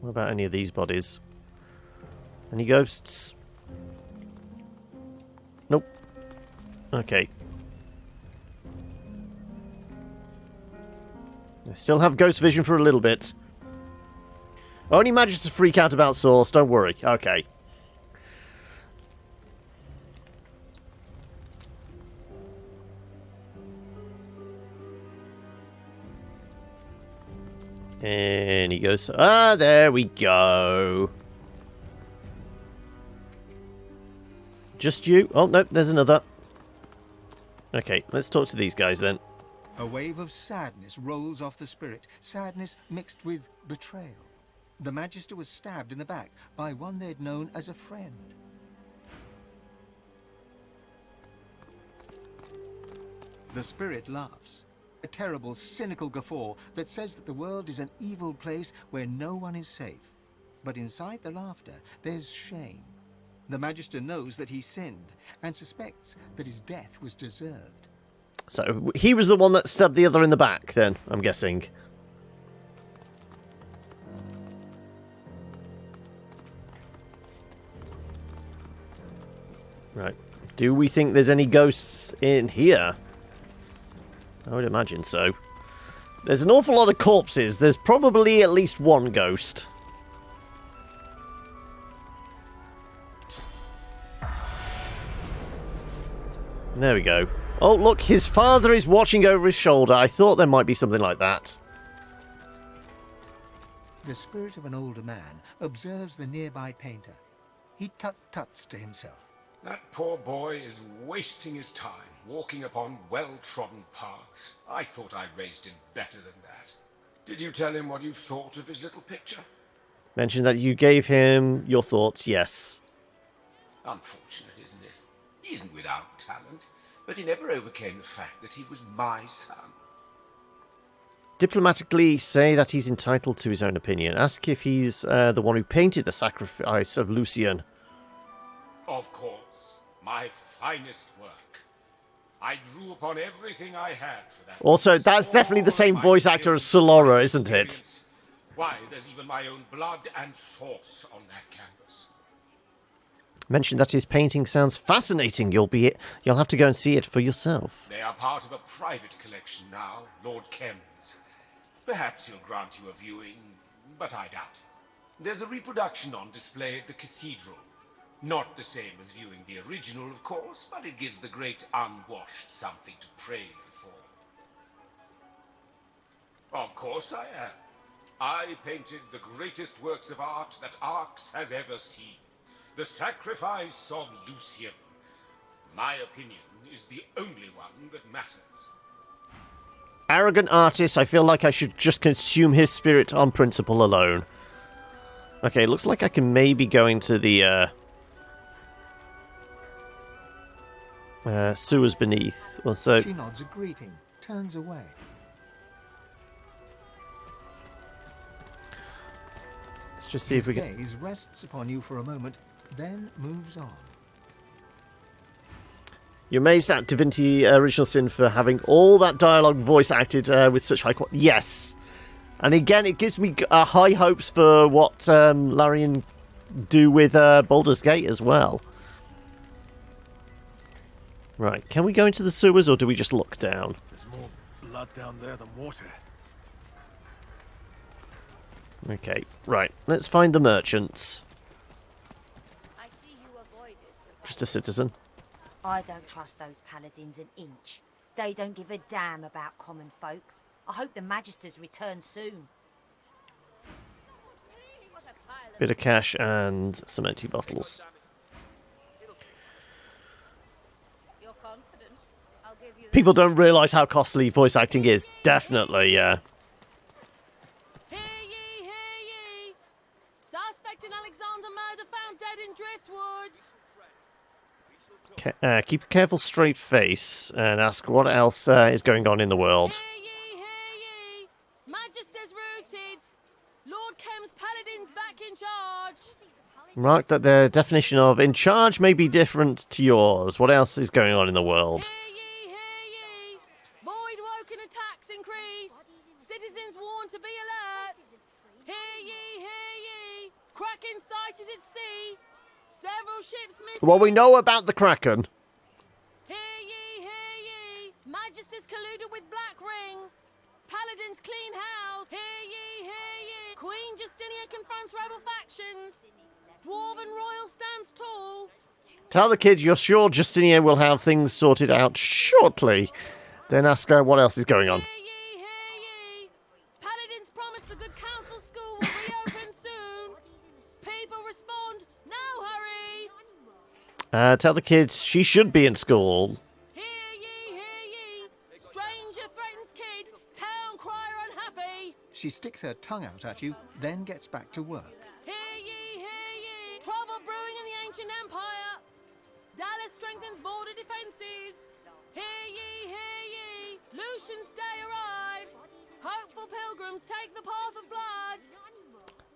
What about any of these bodies? Any ghosts? Nope. Okay. I still have ghost vision for a little bit. Only managed to freak out about Source, don't worry. Okay. And he goes, ah, there we go. Just you? Oh, no, there's another. Okay, let's talk to these guys then. A wave of sadness rolls off the spirit, sadness mixed with betrayal. The Magister was stabbed in the back by one they'd known as a friend. The spirit laughs. A terrible, cynical guffaw that says that the world is an evil place where no one is safe. But inside the laughter, there's shame. The Magister knows that he sinned, and suspects that his death was deserved. So, he was the one that stabbed the other in the back, then, I'm guessing. Right. Do we think there's any ghosts in here? I would imagine so. There's an awful lot of corpses. There's probably at least one ghost. There we go. Oh, look, his father is watching over his shoulder. I thought there might be something like that. The spirit of an older man observes the nearby painter. He tut-tuts to himself. That poor boy is wasting his time, walking upon well-trodden paths. I thought I raised him better than that. Did you tell him what you thought of his little picture? Mention that you gave him your thoughts, yes. Unfortunate, isn't it? He isn't without talent, but he never overcame the fact that he was my son. Diplomatically say that he's entitled to his own opinion. Ask if he's the one who painted the sacrifice of Lucian. Of course, my finest work. I drew upon everything I had for that. Also, that's definitely the same voice actor as Solora, isn't it? Why, there's even my own blood and sauce on that canvas. Mentioned that his painting sounds fascinating. You'll have to go and see it for yourself. They are part of a private collection now, Lord Kem's. Perhaps he'll grant you a viewing, but I doubt it. There's a reproduction on display at the cathedral. Not the same as viewing the original, of course, but it gives the great unwashed something to pray before. Of course I am. I painted the greatest works of art that Arx has ever seen. The Sacrifice of Lucian. My opinion is the only one that matters. Arrogant artist, I feel like I should just consume his spirit on principle alone. Okay, looks like I can maybe go into the sewers beneath. Well, so She nods a greeting, turns away. let's just see if we can. His gaze rests upon you for a moment, then moves on. You're amazed at Divinity Original Sin for having all that dialogue voice acted with such high quality. Yes. And again, it gives me high hopes for what Larian do with Baldur's Gate as well. Right, can we go into the sewers or do we just look down? There's more blood down there than water. Okay, right, let's find the merchants. Just a citizen. I don't trust those paladins an inch. They don't give a damn about common folk. I hope the Magisters return soon. Bit of cash and some empty bottles. People don't realise how costly voice acting is. Definitely, yeah. Hear ye, hear ye! Suspect in Alexander murder found dead in Driftwood. Keep a careful, straight face and ask what else is going on in the world. Hear ye, hear ye! Magisters rooted. Lord Kem's paladins back in charge. Remark that their definition of in charge may be different to yours. What else is going on in the world? Hear ye, hear ye! Void woken attacks increase. Citizens warned to be alert. Hear ye, hear ye! Kraken sighted at sea. Several ships missing. What we know about the Kraken. Hear ye, hear ye! Magisters colluded with Black Ring. Paladins clean house. Hear ye, hear ye! Queen Justinia confronts rebel factions. Dwarven royal stands tall. Tell the kid you're sure Justinia will have things sorted out shortly. Then ask her what else is going on. Hear ye, hear ye! Paladins promise the good council school will reopen soon. People respond, no hurry. Tell the kid she should be in school. Hear ye, hear ye! Stranger threatens kid. Town crier unhappy. She sticks her tongue out at you, then gets back to work. Hear ye, hear ye! Trouble brewing in the ancient empire. Dallas strengthens border defences. Hear ye, hear ye! Lucian's day arrives. Hopeful pilgrims take the path of blood.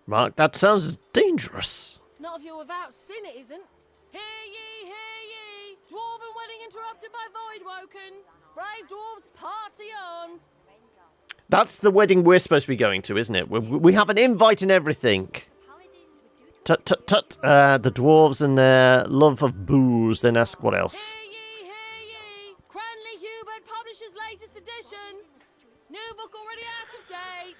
Mark, that sounds dangerous. Not if you're without sin, it isn't. Hear ye, hear ye! Dwarven wedding interrupted by Voidwoken. Brave dwarves party on. That's the wedding we're supposed to be going to, isn't it? We have an invite and everything. Tut, tut, tut. The dwarves and their love of booze. Then ask what else. Hear ye, hear ye! Cranley Hubert publishes latest edition. New book already out of date.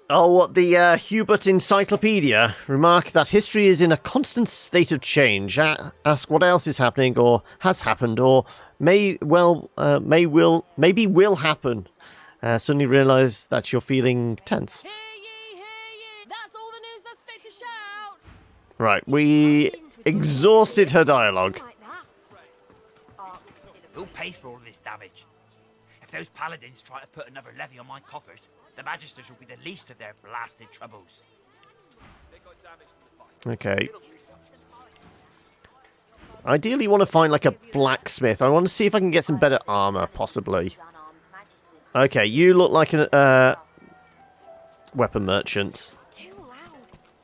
Oh, what, the Hubert Encyclopedia? Remark that history is in a constant state of change. Ask what else is happening, or has happened, or maybe will happen. Suddenly realise that you're feeling tense. Hear ye, hear ye! That's all the news that's fit to shout. Right, we exhausted her dialogue. Who'll pay for all this damage? If those paladins try to put another levy on my coffers, the Magisters will be the least of their blasted troubles. Okay. Ideally, you want to find like a blacksmith. I want to see if I can get some better armor, possibly. Okay, you look like a weapon merchant.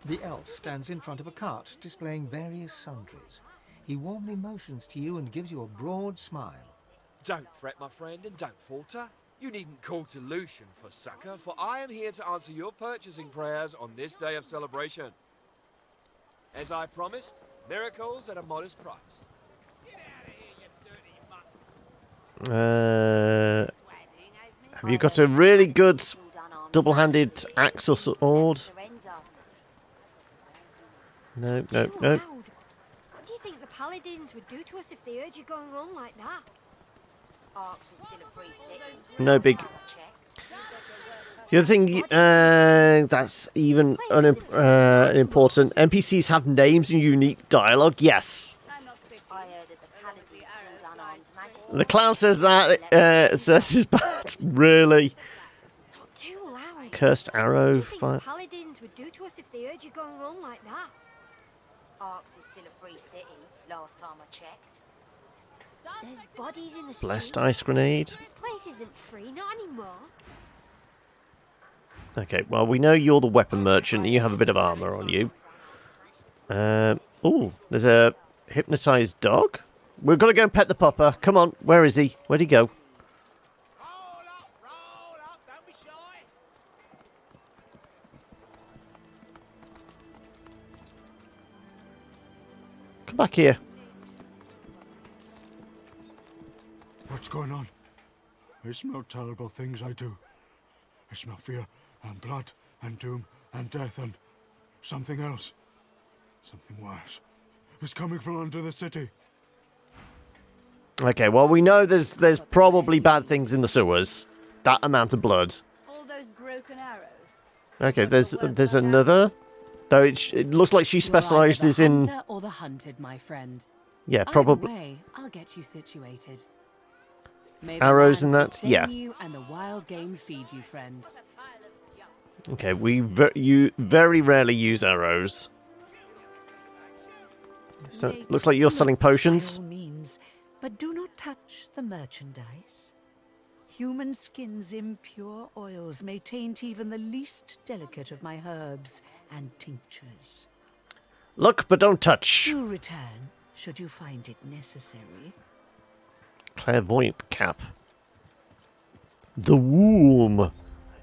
The elf stands in front of a cart, displaying various sundries. He warmly motions to you and gives you a broad smile. Don't fret, my friend, and don't falter. You needn't call to Lucian for succor, for I am here to answer your purchasing prayers on this day of celebration. As I promised, miracles at a modest price. Have you got a really good double-handed axe or sword? No, no, no. What do you think the paladins would do to us if they heard you going on like that? Arx is still a free city. No big... The other thing that's even important, NPCs have names and unique dialogue. Yes. I heard that the paladins killed unarmed magistrates. The clown says that. Says is bad. Really. Not too loud. Cursed arrow. What do you think the paladins would do to us if they heard you going on like that? Arx is still a free city, last time I checked. There's bodies in the Blessed street. ice grenade. This place isn't free, not anymore. Okay, well, we know you're the weapon merchant and you have a bit of armor on you. Oh, there's a hypnotized dog? We've got to go and pet the pupper. Come on, where is he? Where'd he go? Come back here. What's going on? I smell terrible things, I do. I smell fear and blood and doom and death and something else. Something worse. It's coming from under the city. Okay, well, we know there's probably bad things in the sewers. That amount of blood. All those broken arrows. Okay, there's another. Though it looks like she specializes in... Hunter or the hunted, my friend. Yeah, Either probably... way, I'll get you situated. May Arrows the and land that, sustain yeah. you and the wild game feed you, friend. Okay, you very rarely use arrows. So, looks like you're selling potions. By all means, but do not touch the merchandise. Human skin's impure oils may taint even the least delicate of my herbs and tinctures. Look, but don't touch. Do return, should you find it necessary. Clairvoyant cap. The Womb.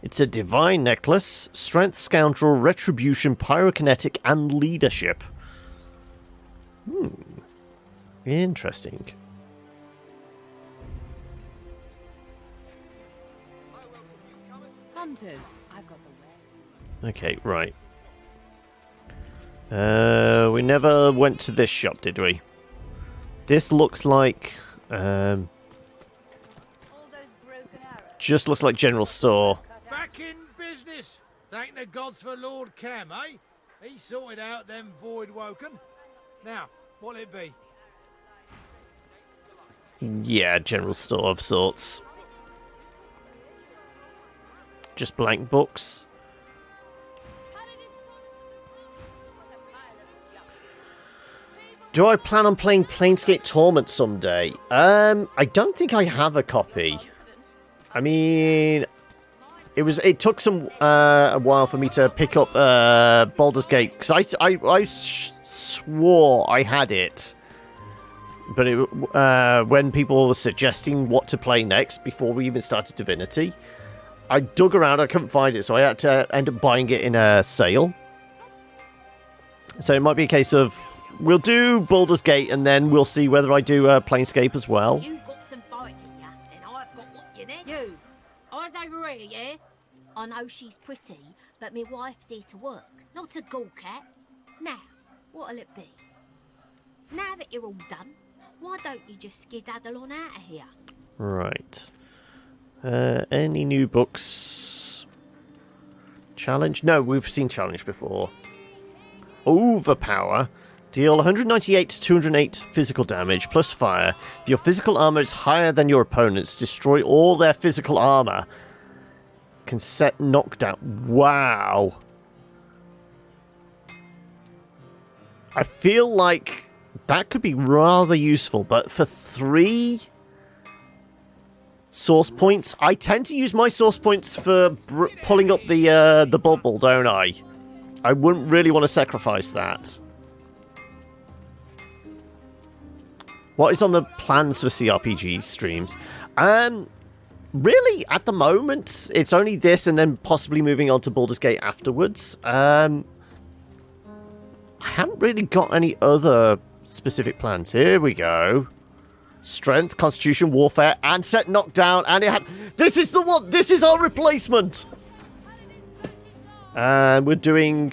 It's a divine necklace. Strength, scoundrel, retribution, pyrokinetic, and leadership. Interesting. Hunters, I've got the way. Okay, right. We never went to this shop, did we? This looks like... just looks like general store. Back in business. Thank the gods for Lord Cam, eh? He sorted out them void woken. Now, what'll it be? Yeah, general store of sorts. Just blank books. Do I plan on playing Planescape Torment someday? I don't think I have a copy. I mean, it took a while for me to pick up Baldur's Gate because I swore I had it, but when people were suggesting what to play next before we even started Divinity, I dug around, I couldn't find it, so I had to end up buying it in a sale. So it might be a case of we'll do Baldur's Gate and then we'll see whether I do Planescape as well. You've got some fight in ya, and I've got what you need. You, eyes over here, yeah? I know she's pretty, but my wife's here to work, not a ghoul cat. Now, what'll it be? Now that you're all done, why don't you just skedaddle on out of here? Right. Any new books? Challenge? No, we've seen Challenge before. Overpower. Deal 198 to 208 physical damage, plus fire. If your physical armor is higher than your opponent's, destroy all their physical armor. Can set knockdown. Wow. I feel like that could be rather useful, but for 3 source points, I tend to use my source points for pulling up the bubble, don't I? I wouldn't really want to sacrifice that. What is on the plans for CRPG streams? really, at the moment, it's only this and then possibly moving on to Baldur's Gate afterwards. I haven't really got any other specific plans. Here we go. Strength, Constitution, Warfare, and set knockdown, and it had... This is the one! This is our replacement! And we're doing...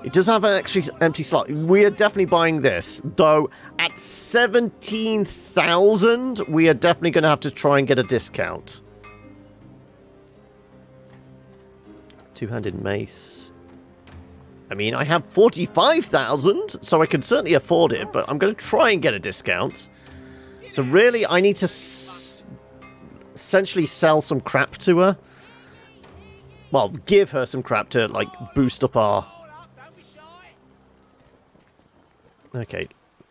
It does have an extra empty slot. We are definitely buying this, though at 17,000, we are definitely going to have to try and get a discount. Two-handed mace. I mean, I have 45,000, so I can certainly afford it, but I'm going to try and get a discount. So really, I need to essentially sell some crap to her. Well, give her some crap to, like, boost up our... Okay,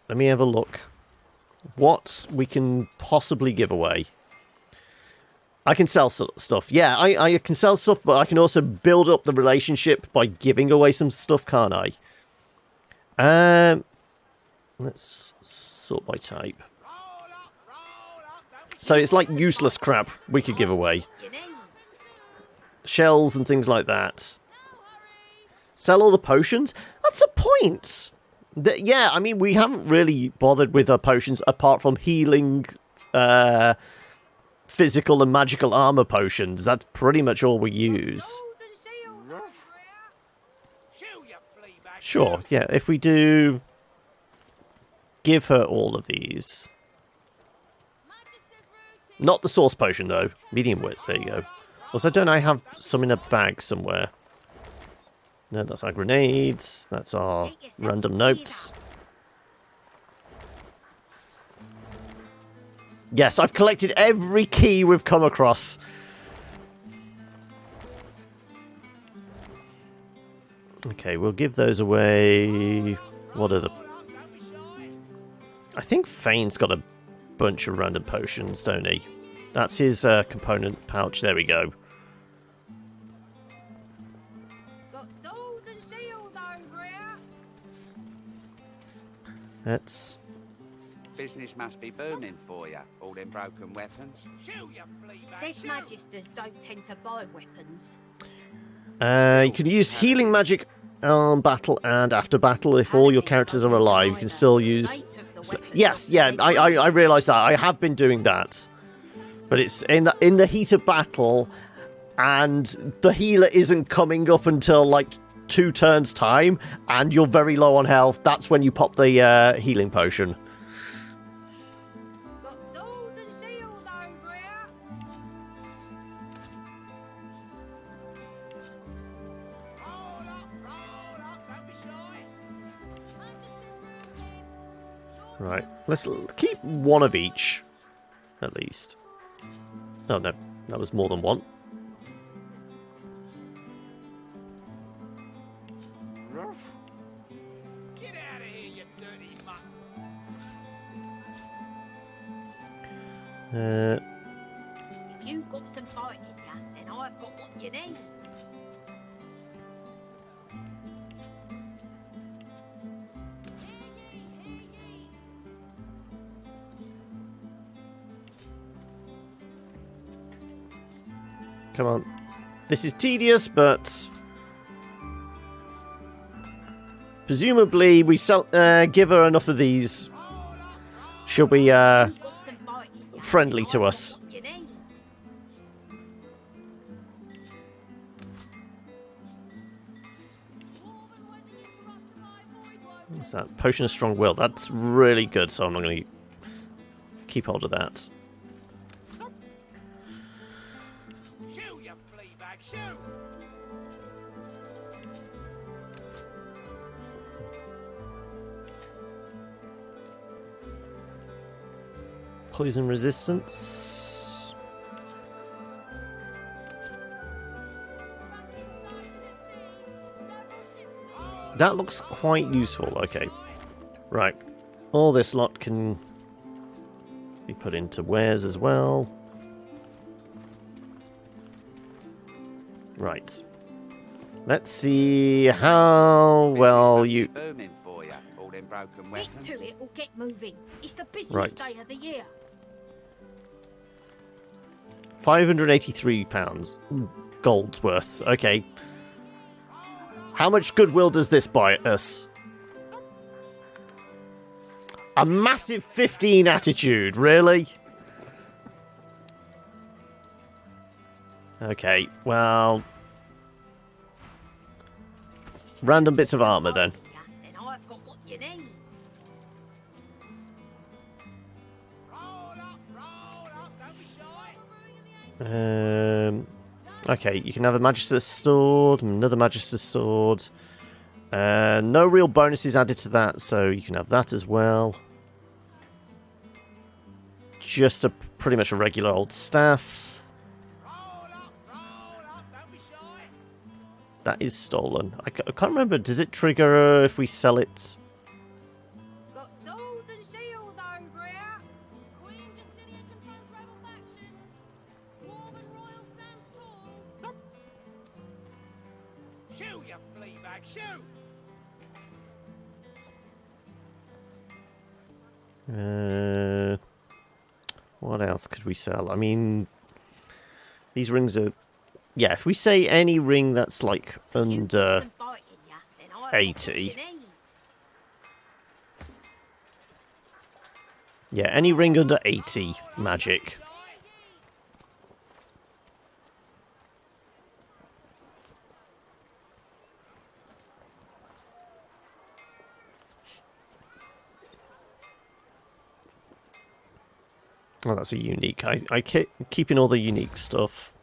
let me have a look. What we can possibly give away. I can sell stuff. Yeah, I can sell stuff, but I can also build up the relationship by giving away some stuff, can't I? Let's sort by type. So it's like useless crap we could give away. Shells and things like that. Sell all the potions? That's a point! Yeah, I mean, we haven't really bothered with our potions apart from healing physical and magical armor potions. That's pretty much all we use. Sure, yeah, if we do give her all of these. Not the source potion, though. Medium wits, there you go. Also, don't I have some in a bag somewhere? No, that's our grenades. That's our random notes. Yes, I've collected every key we've come across. Okay, we'll give those away. What are the... I think Fane's got a bunch of random potions, don't he? That's his component pouch. There we go. That's... Business must be booming for you, all them broken weapons. Dead magisters don't tend to buy weapons. You can use healing magic on battle and after battle. If all your characters are alive, you can still use... Yes, yeah, I realise that. I have been doing that. But it's in the heat of battle, and the healer isn't coming up until, like, 2 turns' time, and you're very low on health. That's when you pop the healing potion. Right, let's keep one of each, at least. Oh no, that was more than one. Get out of here, you dirty mutt. If you've got some fight in you, then I've got what you need. Come on. This is tedious, but... presumably, we give her enough of these. She'll be friendly to us. What's that? Potion of Strong Will. That's really good, so I'm not going to keep hold of that. Poison resistance. That looks quite useful. Okay. Right. All this lot can be put into wares as well. Right. Let's see how well you... booming for you, all them broken weapons. Get to it or get moving. It's the busiest Right. day of the year. £583 gold's worth. Okay. How much goodwill does this buy us? A massive 15 attitude, really? Okay, well... Random bits of armour, then. Then I've got what you need. Okay, you can have a Magister's Sword, another Magister's Sword. No real bonuses added to that, so you can have that as well. Just a pretty much a regular old staff. That is stolen. I can't remember. Does it trigger if we sell it? Got swords and shields over here. Shoo, you flea bag, shoo! What else could we sell? I mean, these rings are... Yeah, if we say any ring that's like under 80... Yeah, any ring under 80 magic. Oh, that's a unique. I keep keeping all the unique stuff.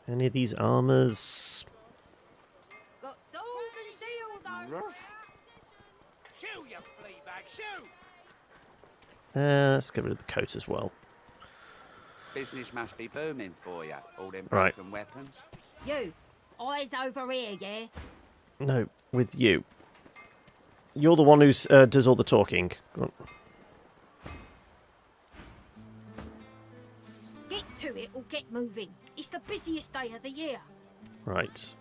Any of these armors? Got swords and shields over. Shoo, you flea bag, shoo! Let's get rid of the coat as well. Business must be booming for you, all them Right. broken weapons. You, eyes over here, yeah? No, with you. You're the one who does all the talking. Go on. Get to it or get moving. It's the busiest day of the year. Right.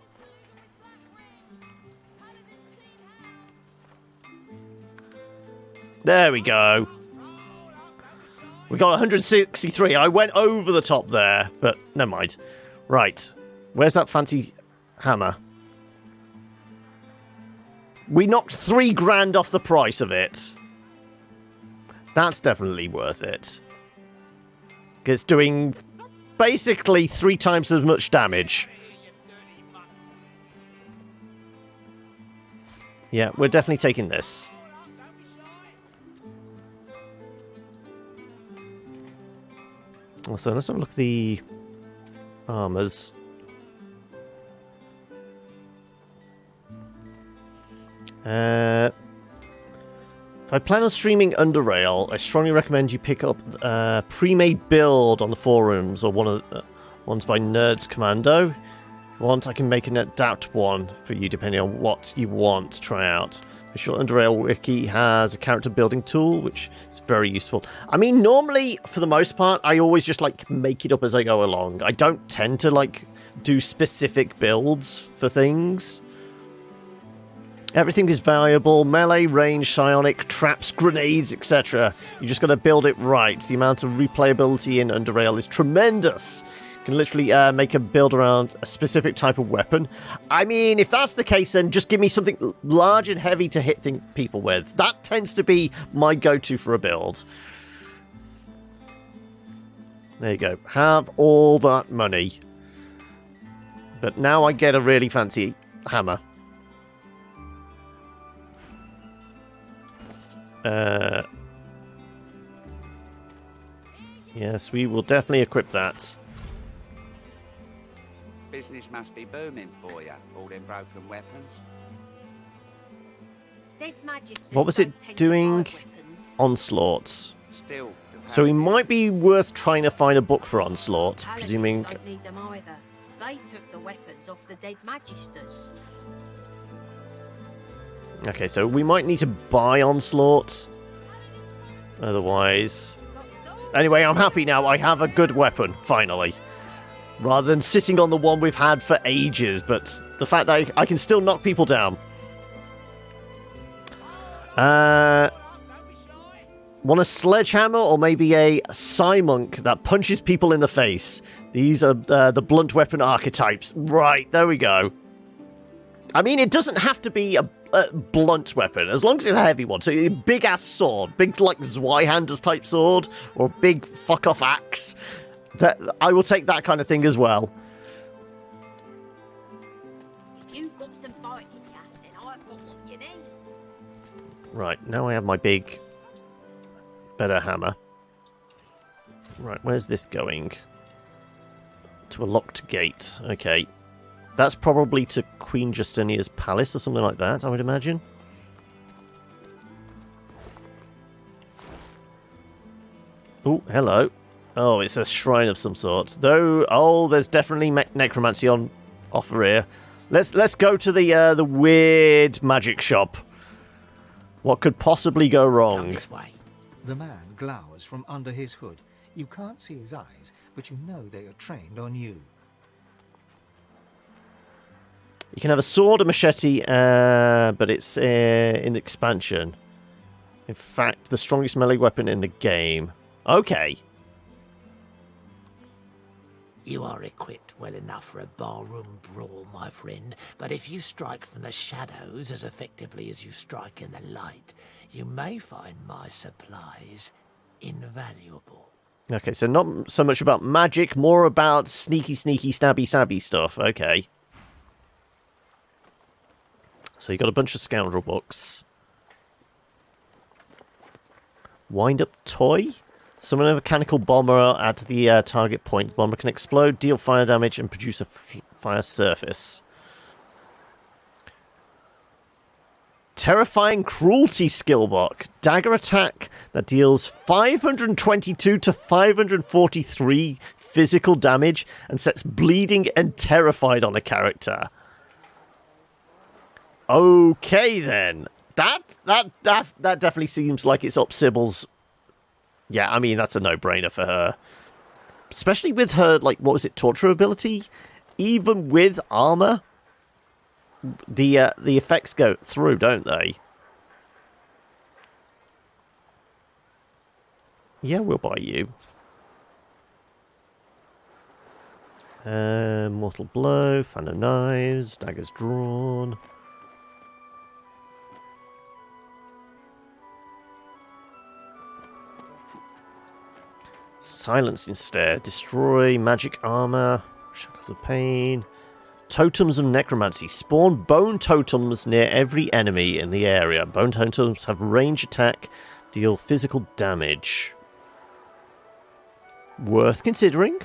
There we go. We got 163. I went over the top there, but never mind. Right. Where's that fancy hammer? We knocked $3,000 off the price of it. That's definitely worth it. It's doing basically 3 times as much damage. Yeah, we're definitely taking this. Also, let's have a look at the armors. If I plan on streaming Underrail, I strongly recommend you pick up a pre-made build on the forums or one of the ones by Nerds Commando. If you want, I can make an adapt one for you depending on what you want to try out. Official Underrail wiki has a character building tool, which is very useful. I mean, normally, for the most part, I always just, like, make it up as I go along. I don't tend to, like, do specific builds for things. Everything is valuable. Melee, range, psionic, traps, grenades, etc. You just got to build it right. The amount of replayability in Underrail is tremendous. You can literally make a build around a specific type of weapon. I mean, if that's the case, then just give me something large and heavy to hit people with. That tends to be my go-to for a build. There you go. Have all that money. But now I get a really fancy hammer. Yes, we will definitely equip that. Business must be booming for you, all them broken weapons. Dead Magisters What was don't it tend to doing? buy weapons. Onslaught. Still, So it might be worth trying to find a book for Onslaught, Paladins presuming... don't need them either. They took the weapons off the Dead Magisters. Okay, so we might need to buy Onslaught. Otherwise... Anyway, I'm happy now. I have a good weapon, finally. Rather than sitting on the one we've had for ages, but the fact that I can still knock people down. Want a sledgehammer or maybe a Psymonk that punches people in the face? These are the blunt weapon archetypes. Right, there we go. I mean, it doesn't have to be a blunt weapon, as long as it's a heavy one. So a big-ass sword, big, like, Zweihanders type sword, or big fuck-off axe. I will take that kind of thing as well. If you've got some fight in you, then I've got what you need. Right, now I have my big, better hammer. Right, where's this going? To a locked gate. Okay. That's probably to Queen Justinia's palace or something like that, I would imagine. Oh, hello. Oh, it's a shrine of some sort. Though, oh, there's definitely necromancy on offer here. Let's go to the weird magic shop. What could possibly go wrong? This way. The man glowers from under his hood. You can't see his eyes, but you know they are trained on you. You can have a sword, a machete, but it's in the expansion. In fact, the strongest melee weapon in the game. Okay. You are equipped well enough for a barroom brawl, my friend, but if you strike from the shadows as effectively as you strike in the light, you may find my supplies invaluable. Okay, so not so much about magic, more about sneaky, stabby stuff. Okay. So you got a bunch of scoundrel books. Wind-up toy? Summon a mechanical bomber at the target point. The bomber can explode, deal fire damage, and produce a fire surface. Terrifying Cruelty skill book. Dagger attack that deals 522 to 543 physical damage and sets bleeding and terrified on a character. Okay, then. That definitely seems like it's up Sybil's. Yeah, I mean, that's a no-brainer for her. Especially with her, like, what was it, torture ability? Even with armor, the effects go through, don't they? Yeah, we'll buy you. Mortal Blow, Fan of Knives, Daggers Drawn. Silencing Stare. Destroy magic armor. Shackles of Pain. Totems of Necromancy. Spawn bone totems near every enemy in the area. Bone totems have range attack. Deal physical damage. Worth considering.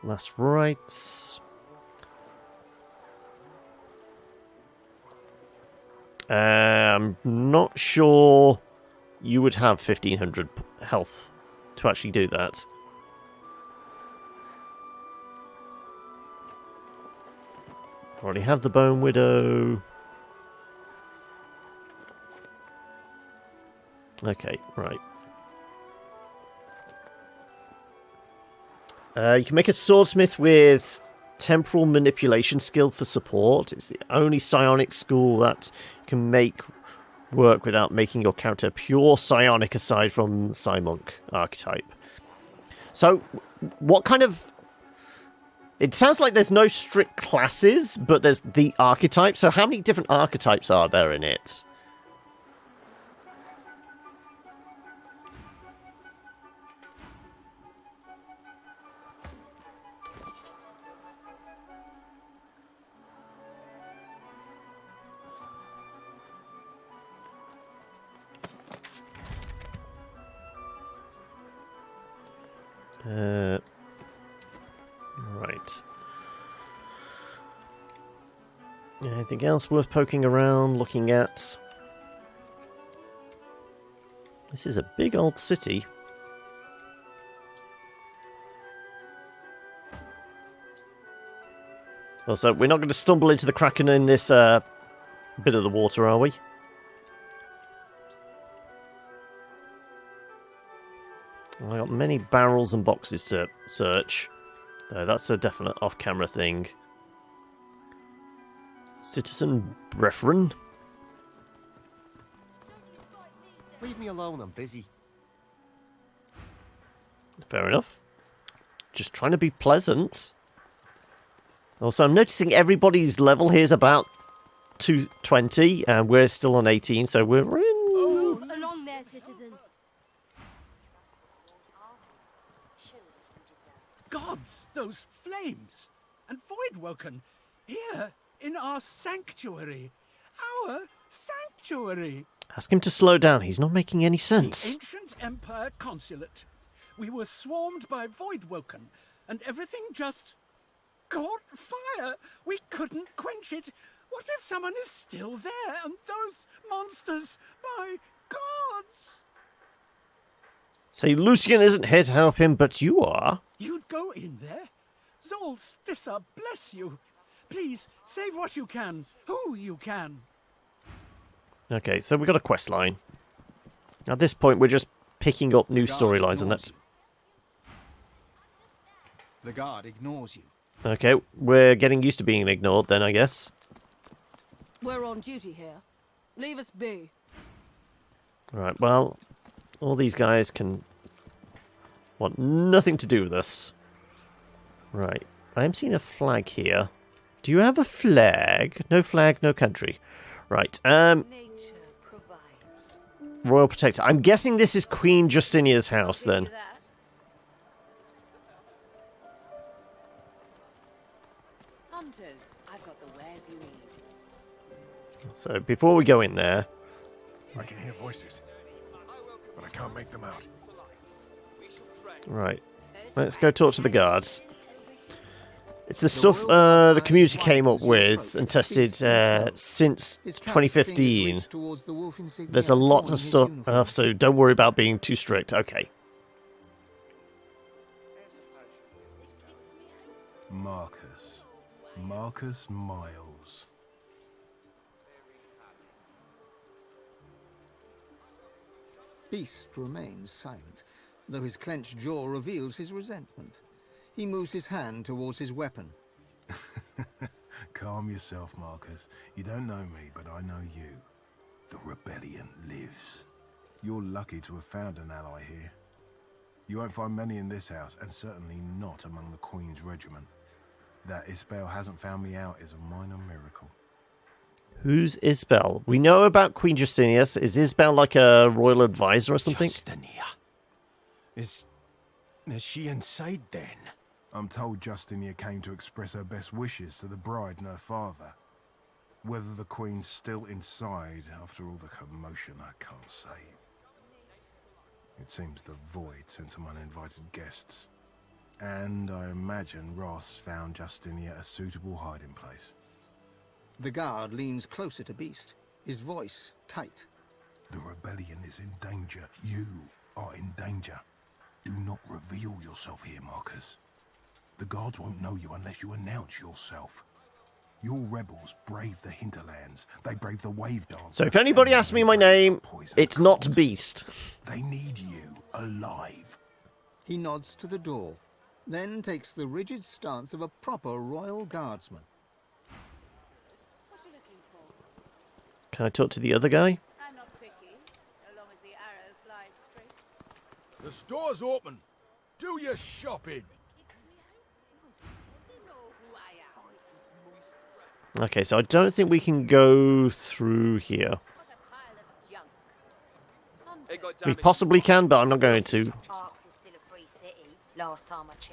Last rites. I'm not sure you would have 1500 health to actually do that. Already have the Bone Widow. Okay, right. You can make a swordsmith with temporal manipulation skill for support. It's the only psionic school that can make work without making your character pure psionic aside from Psymonk archetype. So, what kind of... It sounds like there's no strict classes, but there's the archetype. So how many different archetypes are there in it? Right. Anything else worth poking around, looking at? This is a big old city. Also, we're not going to stumble into the Kraken in this bit of the water, are we? I got many barrels and boxes to search. That's a definite off-camera thing. Citizen Brefren. Leave me alone, I'm busy. Fair enough. Just trying to be pleasant. Also, I'm noticing everybody's level here is about 220, and we're still on 18, so we're in... Move along there, citizen. Gods, those flames! And Voidwoken, here in our sanctuary. Our sanctuary! Ask him to slow down, he's not making any The sense. ancient Empire consulate. We were swarmed by Voidwoken, and everything just caught fire. We couldn't quench it. What if someone is still there, and those monsters, my gods! Say, Lucian isn't here to help him, but you are. You'd go in there? Zol Stissa, bless you. Please, save what you can, who you can. Okay, so we got a quest line. At this point, we're just picking up new storylines, and that's... The guard ignores you. Okay, we're getting used to being ignored then, I guess. We're on duty here. Leave us be. Right, well, all these guys can want nothing to do with us. Right, I'm seeing a flag here. Do you have a flag? No flag, no country. Right, Royal Protector. I'm guessing this is Queen Justinia's house then. Hunters, I've got the wares you need. So before we go in there... I can hear voices, but I can't make them out. Right, let's go talk to the guards. It's the stuff the community came up with and tested since 2015. There's a lot of stuff, so don't worry about being too strict. Okay. Marcus Miles. Beast remains silent, though his clenched jaw reveals his resentment. He moves his hand towards his weapon. Calm yourself, Marcus. You don't know me, but I know you. The rebellion lives. You're lucky to have found an ally here. You won't find many in this house, and certainly not among the Queen's regiment. That Isbel hasn't found me out is a minor miracle. Who's Isbel? We know about Queen Justinia. Is Isbel like a royal advisor or something? Justinia. Is she inside then? I'm told Justinia came to express her best wishes to the bride and her father. Whether the Queen's still inside after all the commotion, I can't say. It seems the Void sent some uninvited guests. And I imagine Ross found Justinia a suitable hiding place. The guard leans closer to Beast, his voice tight. The rebellion is in danger. You are in danger. Do not reveal yourself here, Marcus. The guards won't know you unless you announce yourself. Your rebels brave the hinterlands. They brave the wave dance. So if anybody asks me my name, it's not Beast. They need you alive. He nods to the door, then takes the rigid stance of a proper royal guardsman. Can I talk to the other guy? I'm not tricky, so long as the arrow flies straight. The store's open. Do your shopping. Okay, so I don't think we can go through here. We possibly can, but I'm not going to.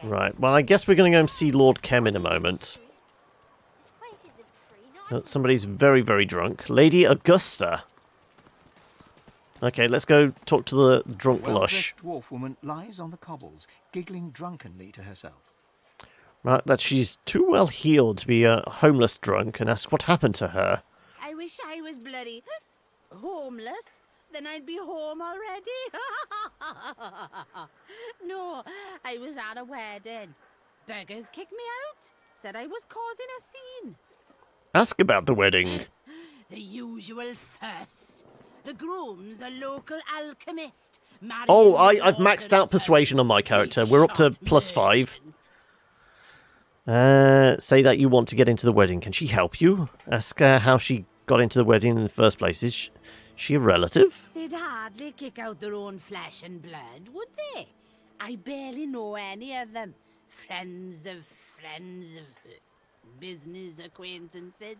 Right, well, I guess we're going to go and see Lord Kem in a moment. Somebody's very, very drunk. Lady Augusta. Okay, let's go talk to the drunk lush. A dwarf woman lies on the cobbles, giggling drunkenly to herself. Right, that she's too well healed to be a homeless drunk, and ask what happened to her. I wish I was bloody homeless. Then I'd be home already. No, I was at a wedding. Beggars kicked me out. Said I was causing a scene. Ask about the wedding. The usual fuss. The groom's a local alchemist. Oh, I've maxed out persuasion on my character. We're up to +5. Say that you want to get into the wedding. Can she help you? Ask her how she got into the wedding in the first place. She a relative? They'd hardly kick out their own flesh and blood, would they? I barely know any of them. Friends of business acquaintances.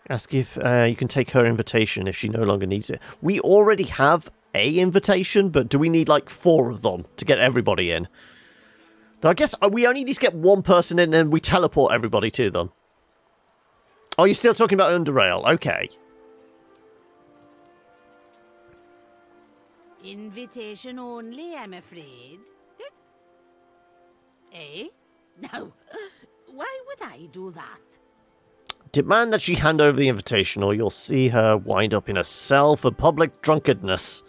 Ask if you can take her invitation if she no longer needs it. We already have a invitation, but do we need like 4 of them to get everybody in? So I guess we only need to get one person in, then we teleport everybody to them. Oh, you're still talking about Underrail? Okay. Invitation only, I'm afraid. Eh? No. Why would I do that? Demand that she hand over the invitation, or you'll see her wind up in a cell for public drunkenness.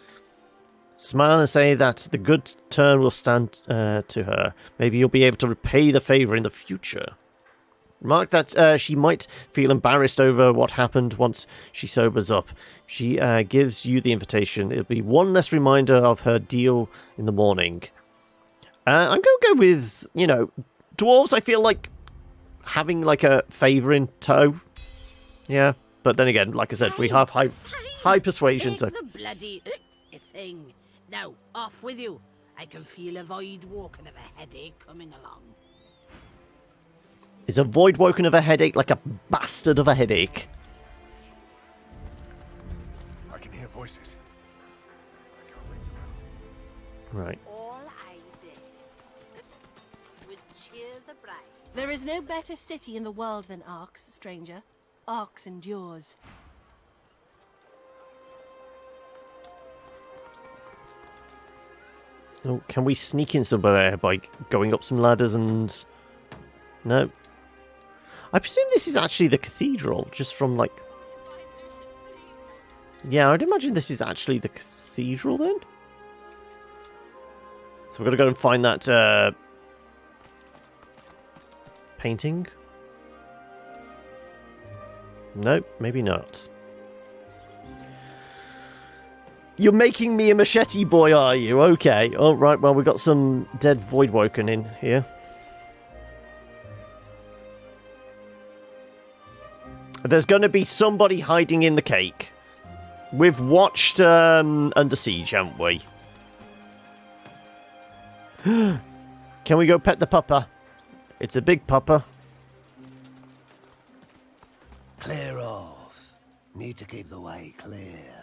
Smile and say that the good turn will stand to her. Maybe you'll be able to repay the favour in the future. Remark that she might feel embarrassed over what happened once she sobers up. She gives you the invitation. It'll be one less reminder of her deal in the morning. I'm going to go with, dwarves. I feel like having like a favour in tow. Yeah, but then again, like I said, we have high persuasion. Take the bloody thing. Now, off with you. I can feel a void walking of a headache coming along. Is a void woken of a headache like a bastard of a headache? I can hear voices. Right. All I did was cheer the bride. There is no better city in the world than Arx, stranger. Arx endures. Oh, can we sneak in somewhere by going up some ladders and... No. I presume this is actually the cathedral, just from, like... Yeah, I'd imagine this is actually the cathedral, then? So we're going to go and find that, painting? Nope, maybe not. You're making me a machete boy, are you? Okay. All right, well, we've got some dead Voidwoken in here. There's going to be somebody hiding in the cake. We've watched Under Siege, haven't we? Can we go pet the pupper? It's a big pupper. Clear off. Need to keep the way clear.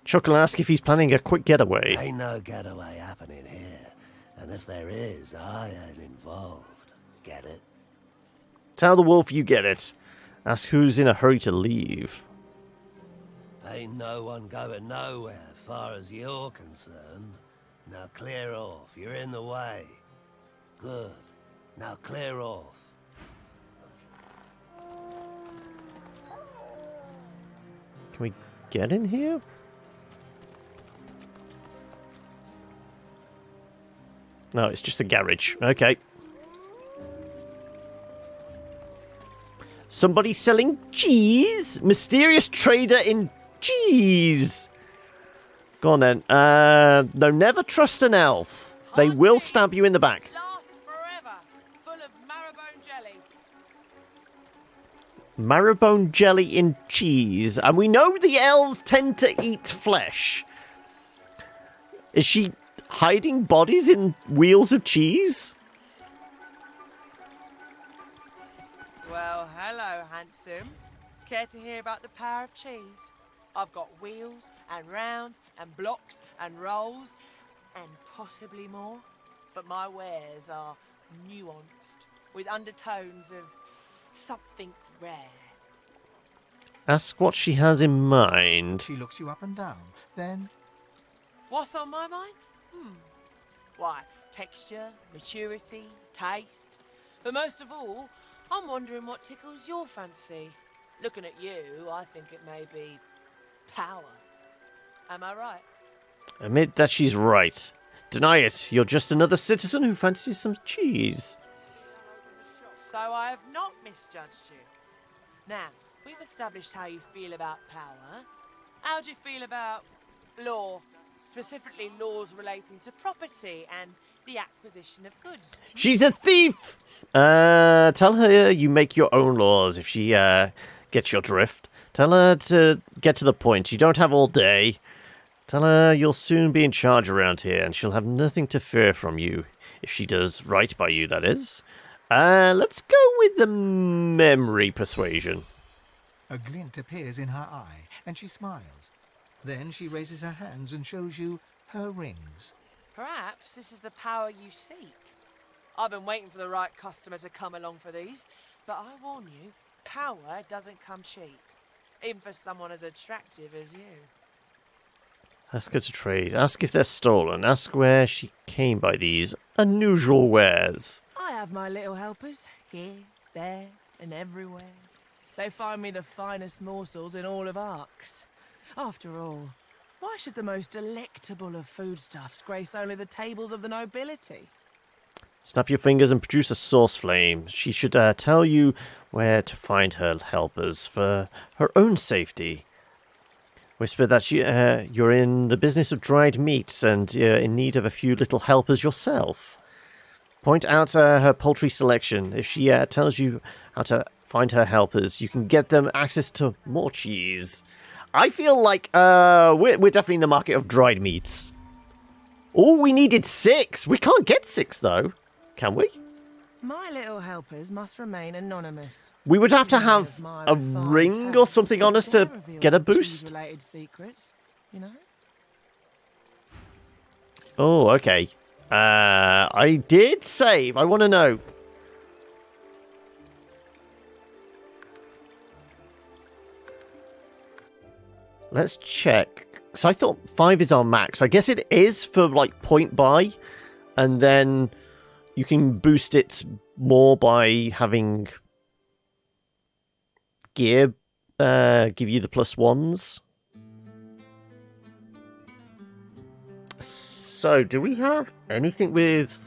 Chuck will ask if he's planning a quick getaway. Ain't no getaway happening here. And if there is, I ain't involved. Get it? Tell the wolf you get it. Ask who's in a hurry to leave. Ain't no one going nowhere, far as you're concerned. Now clear off. You're in the way. Good. Now clear off. Can we get in here? No, it's just a garage. Okay. Somebody selling cheese? Mysterious trader in cheese. Go on then. No, never trust an elf. They will stab you in the back. Last forever, full of marrowbone jelly. Marrowbone jelly in cheese. And we know the elves tend to eat flesh. Is she hiding bodies in wheels of cheese? Well, hello, handsome. Care to hear about the power of cheese? I've got wheels and rounds and blocks and rolls and possibly more. But my wares are nuanced, with undertones of something rare. Ask what she has in mind. She looks you up and down. Then... What's on my mind? Why, texture, maturity, taste. But most of all, I'm wondering what tickles your fancy. Looking at you, I think it may be power. Am I right? Admit that she's right. Deny it. You're just another citizen who fancies some cheese. So I have not misjudged you. Now, we've established how you feel about power. How do you feel about law? Specifically laws relating to property and the acquisition of goods. She's a thief! Tell her you make your own laws if she gets your drift. Tell her to get to the point. You don't have all day. Tell her you'll soon be in charge around here, and she'll have nothing to fear from you. If she does right by you, that is. Let's go with the memory persuasion. A glint appears in her eye, and she smiles. Then she raises her hands and shows you her rings. Perhaps this is the power you seek. I've been waiting for the right customer to come along for these, but I warn you, power doesn't come cheap. Even for someone as attractive as you. Ask her to trade. Ask if they're stolen. Ask where she came by these unusual wares. I have my little helpers, here, there, and everywhere. They find me the finest morsels in all of Arx. After all, why should the most delectable of foodstuffs grace only the tables of the nobility? Snap your fingers and produce a source flame. She should tell you where to find her helpers for her own safety. Whisper that you're in the business of dried meats and you're in need of a few little helpers yourself. Point out her poultry selection. If she tells you how to find her helpers, you can get them access to more cheese. I feel like we're definitely in the market of dried meats. Oh, we needed 6. We can't get 6, though. Can we? My little helpers must remain anonymous. We would have to have a ring or something on us to get a boost. Related secrets, you know? Oh, okay. I did save. I want to know. Let's check. So I thought 5 is our max. I guess it is for like point buy, and then you can boost it more by having gear give you the +1s. So, do we have anything with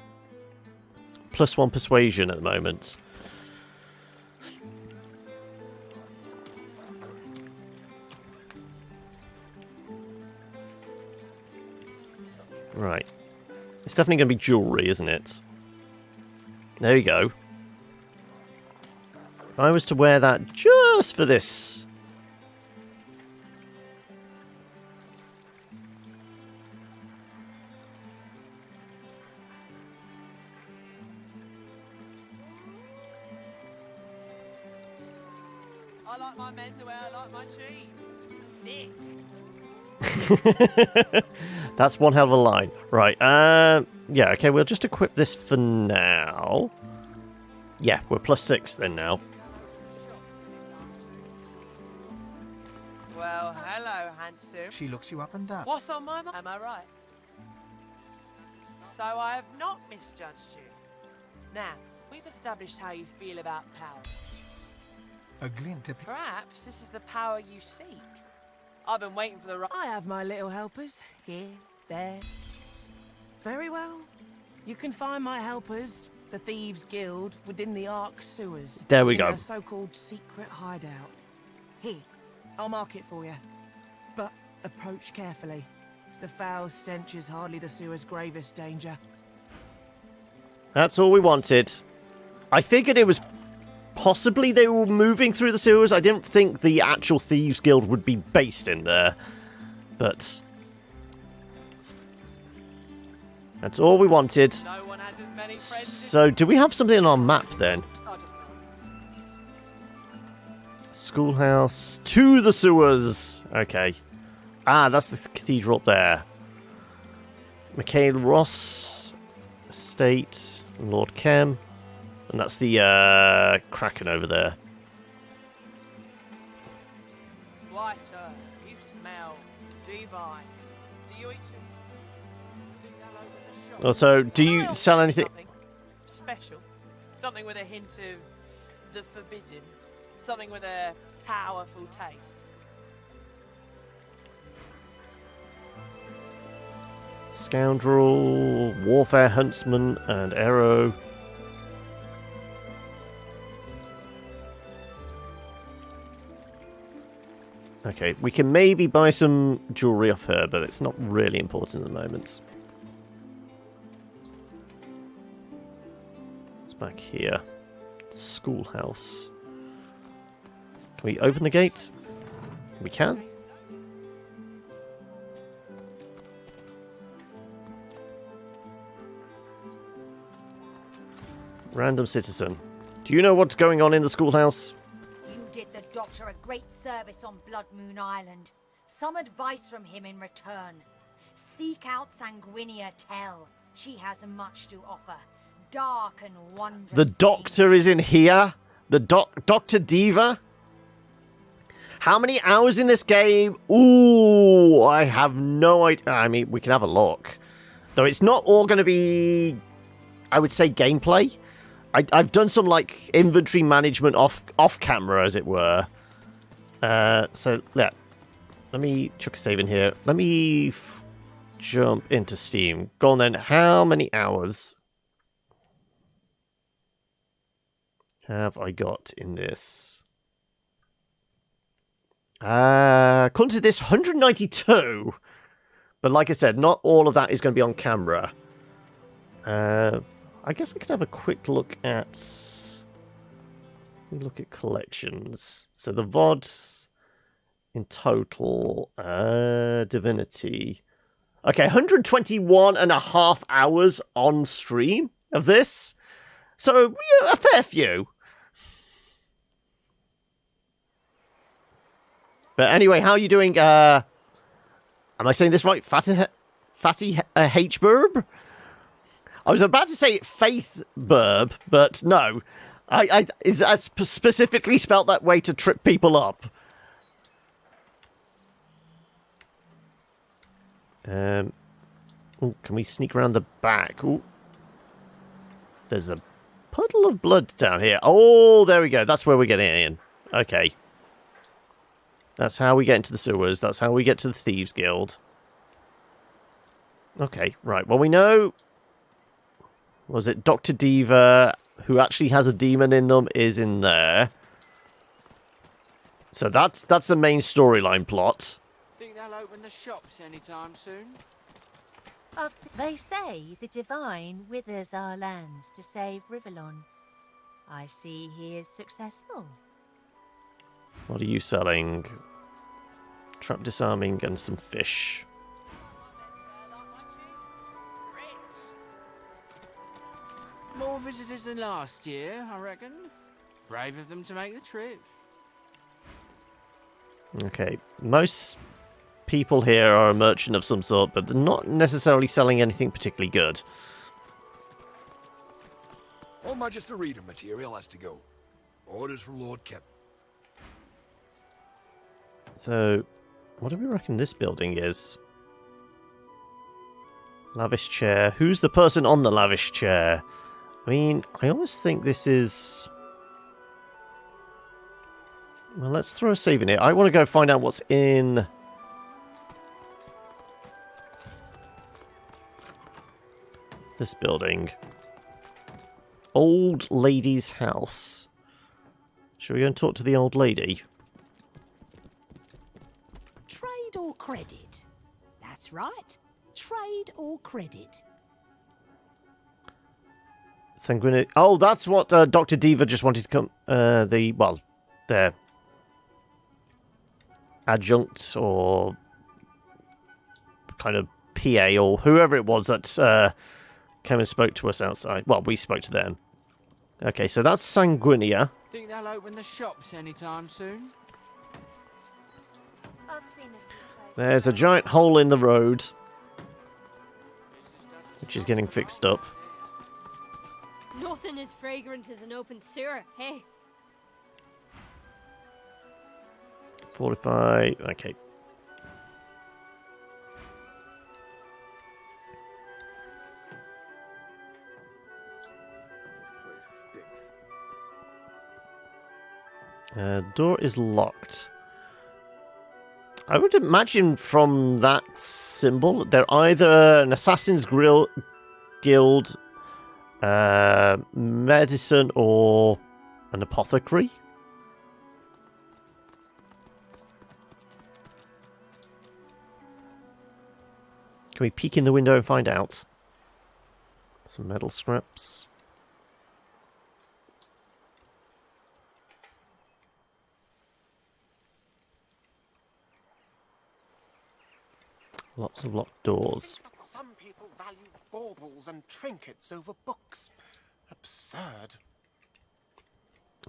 +1 persuasion at the moment? Right. It's definitely going to be jewellery, isn't it? There you go. If I was to wear that just for this. I like my men the way I like my cheese. Nick. That's one hell of a line. Right, yeah, okay, we'll just equip this for now. Yeah, we're +6 then now. Well, hello, handsome. She looks you up and down. What's on my mind? Am I right? So I have not misjudged you. Now, we've established how you feel about power. A glint appears. Perhaps this is the power you seek. I've been waiting for the right. I have my little helpers here, there. Very well. You can find my helpers, the Thieves Guild, within the Ark sewers. There we go. In a so-called secret hideout. Here, I'll mark it for you. But approach carefully. The foul stench is hardly the sewer's gravest danger. That's all we wanted. I figured it was possibly they were moving through the sewers. I didn't think the actual Thieves Guild would be based in there. But that's all we wanted. No one has as many friends. So, do we have something on our map then? Schoolhouse to the sewers. Okay. Ah, that's the cathedral up there. Michael Ross Estate, Lord Kem. And that's the Kraken over there. Why, sir, you smell divine. Do you eat cheese? Also, do you sell anything? Something special. Something with a hint of the forbidden. Something with a powerful taste. Scoundrel, Warfare Huntsman, and Arrow. Okay, we can maybe buy some jewellery off her, but it's not really important at the moment. It's back here. Schoolhouse. Can we open the gate? We can. Random citizen. Do you know what's going on in the schoolhouse? You did the Doctor a great service on Blood Moon Island. Some advice from him in return. Seek out Sanguinia Tell. She has much to offer. Dark and wondrous. The Doctor is in here? The Dr. Diva? How many hours in this game? Ooh, I have no idea. I mean, we can have a look. Though it's not all going to be, I would say, gameplay. I've done some, like, inventory management off camera, as it were. So, yeah. Let me chuck a save in here. Let me jump into Steam. Go on then. How many hours have I got in this? According to this, 192. But like I said, not all of that is going to be on camera. I guess I could have a quick look at... collections. So the VODs in total, Divinity. Okay, 121 and a half hours on stream of this. So, yeah, a fair few. But anyway, how are you doing? Am I saying this right? Fatty H-Burb? I was about to say Faith Burb, but no. I specifically spelt that way to trip people up. Ooh, can we sneak around the back? Ooh. There's a puddle of blood down here. Oh, there we go. That's where we're getting in. Okay. That's how we get into the sewers. That's how we get to the Thieves Guild. Okay, right. Well, we know... Was it Dr. Diva, who actually has a demon in them, is in there. So that's the main storyline plot. Think they'll open the shops anytime soon? They say the Divine withers our lands to save Rivellon. I see he is successful. What are you selling? Trap disarming and some fish. More visitors than last year, I reckon. Brave of them to make the trip. Okay, most people here are a merchant of some sort, but they're not necessarily selling anything particularly good. All Magister reading material has to go. Orders from Lord Kemp. So, what do we reckon this building is? Lavish chair. Who's the person on the lavish chair? I mean, I almost think this is... Well, let's throw a save in here. I want to go find out what's in... this building. Old lady's house. Shall we go and talk to the old lady? Trade or credit? That's right. Trade or credit. Sanguinity. Oh, that's what Dr. Diva just wanted to come... their adjunct or kind of PA or whoever it was that came and spoke to us outside. Well, we spoke to them. Okay, so that's Sanguinia. Think they'll open the shops anytime soon? There's a giant hole in the road, which is getting fixed up. Nothing as fragrant as an open sewer, hey? 45, okay. Door is locked. I would imagine from that symbol, they're either an Assassin's Guild, medicine, or an apothecary. Can we peek in the window and find out? Some metal scraps. Lots of locked doors. Some people value baubles and trinkets over books. Absurd.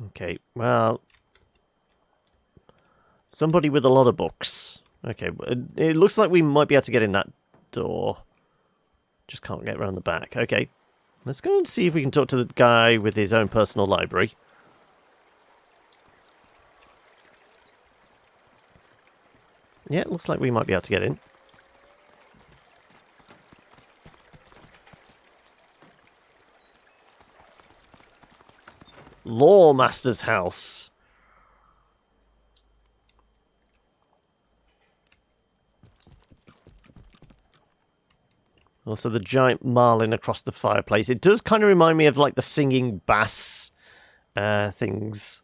Okay, well... Somebody with a lot of books. Okay, it looks like we might be able to get in that door. Just can't get around the back. Okay, let's go and see if we can talk to the guy with his own personal library. Yeah, it looks like we might be able to get in. Lawmaster's house. Also, the giant marlin across the fireplace. It does kind of remind me of, like, the singing bass things.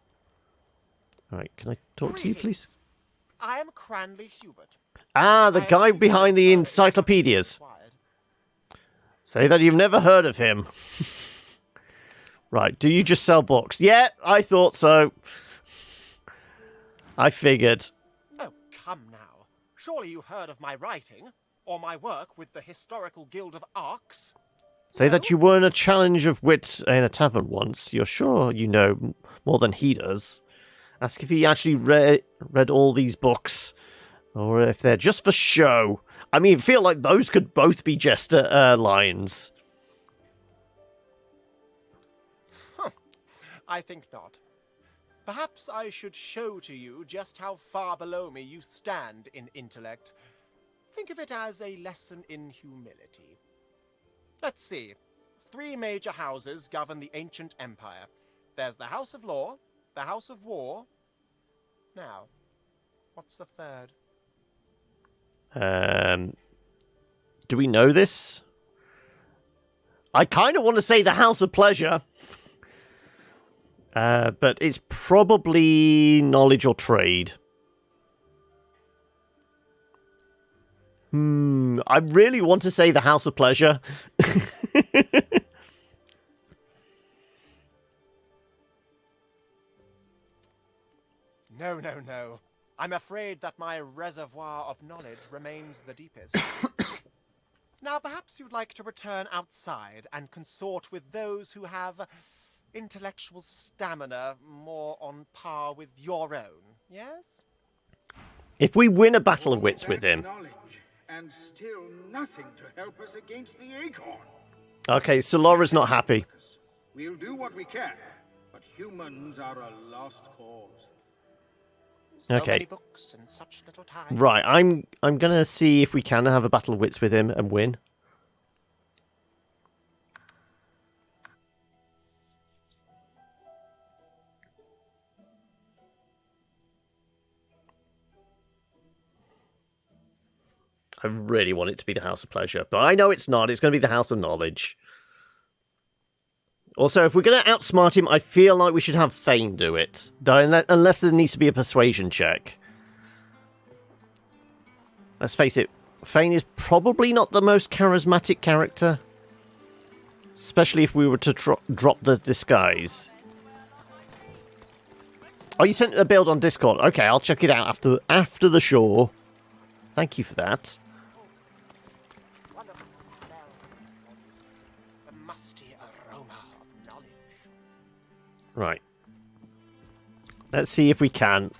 Alright, can I talk to you, please? I am Cranley Hubert. Ah, the guy behind the encyclopedias. Say that you've never heard of him. Right, do you just sell books? Yeah, I thought so. I figured. Oh, come now. Surely you've heard of my writing, or my work with the Historical Guild of Arcs? Say that you won a challenge of wit in a tavern once. You're sure you know more than he does. Ask if he actually read all these books, or if they're just for show. I mean, I feel like those could both be jester lines. I think not. Perhaps I should show to you just how far below me you stand in intellect. Think of it as a lesson in humility. Let's see. 3 major houses govern the ancient empire. There's the House of Law, the House of War. Now, what's the third? Do we know this? I kind of want to say the House of Pleasure. But it's probably knowledge or trade. I really want to say the House of Pleasure. No, no, no. I'm afraid that my reservoir of knowledge remains the deepest. Now, perhaps you'd like to return outside and consort with those who have intellectual stamina more on par with your own, yes? If we win a battle of wits with him... Knowledge, and still nothing to help us against the acorn. Okay, so Laura's not happy. We'll do what we can, but humans are a lost cause. Okay. many books and such little time. Right, I'm gonna see if we can have a battle of wits with him and win. I really want it to be the House of Pleasure, but I know it's not. It's going to be the House of Knowledge. Also, if we're going to outsmart him, I feel like we should have Thane do it. Unless there needs to be a persuasion check. Let's face it, Thane is probably not the most charismatic character. Especially if we were to drop the disguise. Oh, you sent a build on Discord. Okay, I'll check it out after the show. Thank you for that. The musty aroma of knowledge. Right. Let's see if we can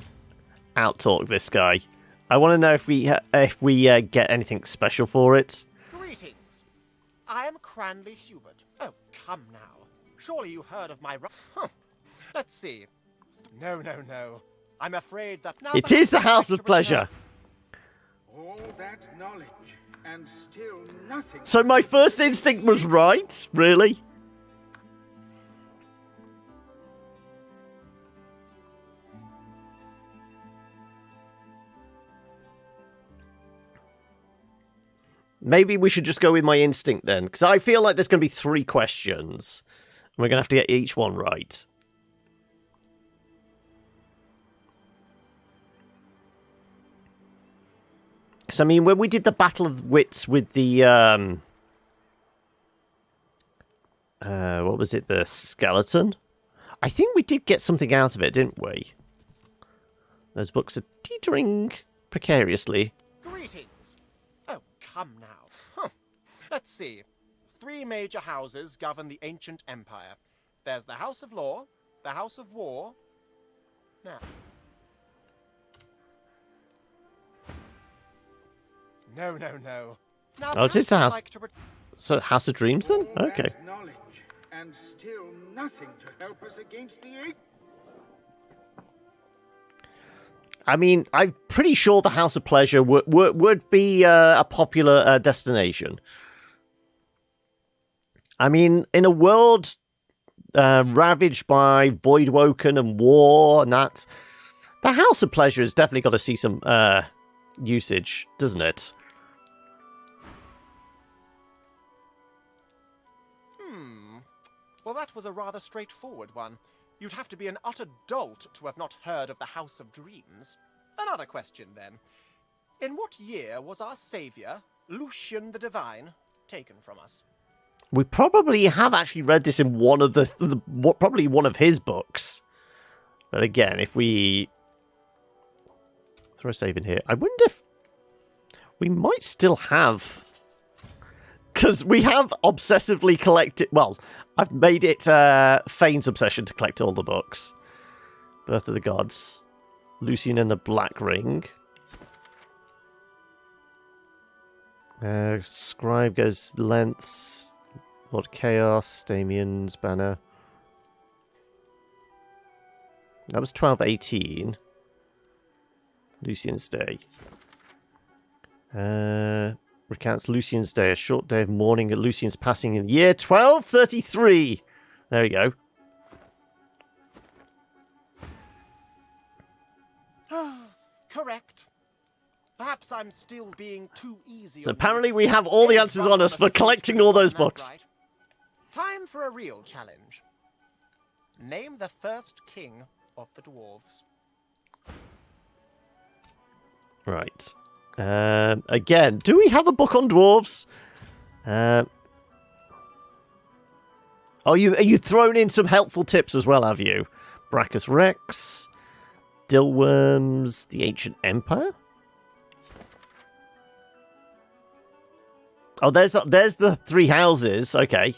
outtalk this guy. I want to know if we get anything special for it. Greetings. I am Cranley Hubert. Oh, come now. Surely you've heard of my... Let's see. No, no, no. I'm afraid that... Now It is the House of Pleasure. All that knowledge, and still nothing... So my first instinct was right? Really? Maybe we should just go with my instinct then, because I feel like there's going to be 3 questions. And we're going to have to get each one right. Because, I mean, when we did the Battle of Wits with the, what was it, the skeleton? I think we did get something out of it, didn't we? Those books are teetering precariously. Greetings. Oh, come now. Let's see. 3 major houses govern the ancient empire. There's the House of Law, the House of War. Now. No. Now, Oh, it's just the house. like to So, House of Dreams then? All Okay. that knowledge, and still nothing to help us against the I mean, I'm pretty sure the House of Pleasure would be a popular destination. I mean, in a world ravaged by Voidwoken and war and that, the House of Pleasure has definitely got to see some usage, doesn't it? Well, that was a rather straightforward one. You'd have to be an utter dolt to have not heard of the House of Dreams. Another question, then. In what year was our saviour, Lucian the Divine, taken from us? We probably have actually read this in one of probably one of his books. But again, if we throw a save in here, I wonder if we might still have, because we have obsessively collected. Well, I've made it Fane's obsession to collect all the books. Birth of the Gods, Lucian and the Black Ring. Scribe goes lengths. Lord Chaos, Damien's Banner. That was 1218. Lucian's Day. Recounts Lucian's Day, a short day of mourning at Lucian's passing in the year 1233. There we go. Correct. Perhaps I'm still being too easy. So apparently we have all the answers on us for collecting all those books. Right? Time for a real challenge. Name the first king of the dwarves. Right. Again, do we have a book on dwarves? Oh, you thrown in some helpful tips as well, have you? Brachus Rex, Dillworms, the Ancient Empire. Oh, there's the 3 houses. Okay.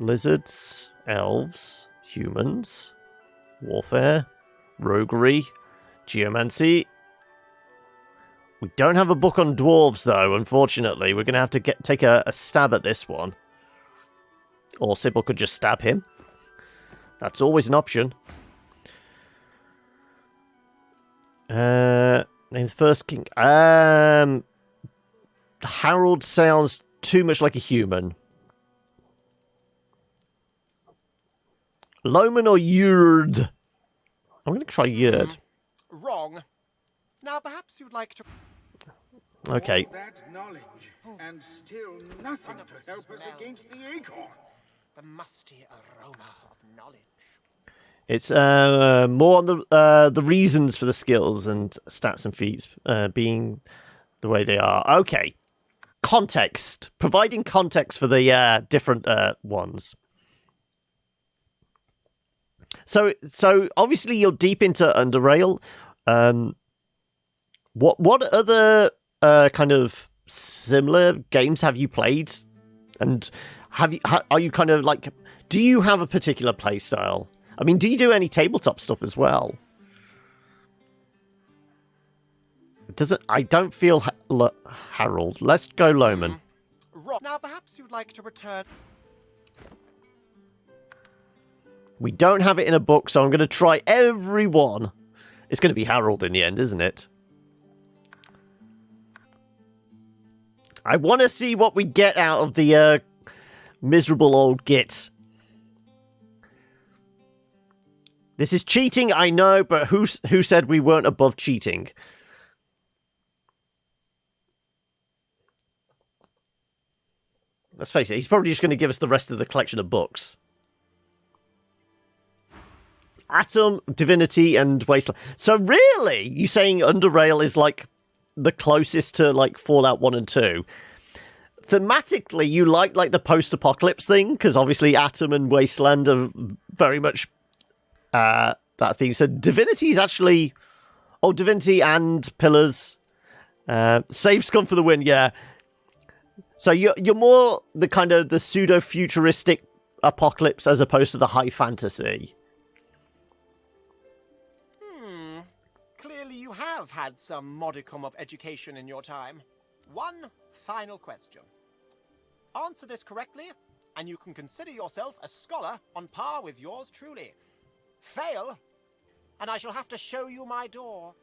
Lizards, elves, humans, warfare, roguery, geomancy. We don't have a book on dwarves, though, unfortunately. We're going to have to take a stab at this one. Or Sybil could just stab him. That's always an option. Name the first king. Harold sounds too much like a human. Loman or Yurd? I'm going to try Yurd. Wrong. Now, perhaps you'd like to... Okay. All that knowledge, and still nothing to help us against the acorn. The musty aroma of knowledge. It's more on the reasons for the skills and stats and feats being the way they are. Okay. Context. Providing context for the different ones. So obviously you're deep into Underrail. What other kind of similar games have you played? And are you kind of like, do you have a particular play style? I mean, do you do any tabletop stuff as well? I don't feel Harold. Let's go Loman. Now, perhaps you'd like to return... We don't have it in a book, so I'm going to try every one. It's going to be Harold in the end, isn't it? I want to see what we get out of the miserable old git. This is cheating, I know, but who said we weren't above cheating? Let's face it, he's probably just going to give us the rest of the collection of books. Atom, Divinity, and Wasteland. So really, you saying Underrail is like the closest to like Fallout 1 and 2? Thematically, you like the post-apocalypse thing, because obviously Atom and Wasteland are very much that theme. So Divinity is actually... Oh, Divinity and Pillars Save scum for the win, yeah. So you're more the kind of the pseudo-futuristic apocalypse as opposed to the high fantasy. Clearly you have had some modicum of education in your time. One final question. Answer this correctly, and you can consider yourself a scholar on par with yours truly. Fail, and I shall have to show you my door.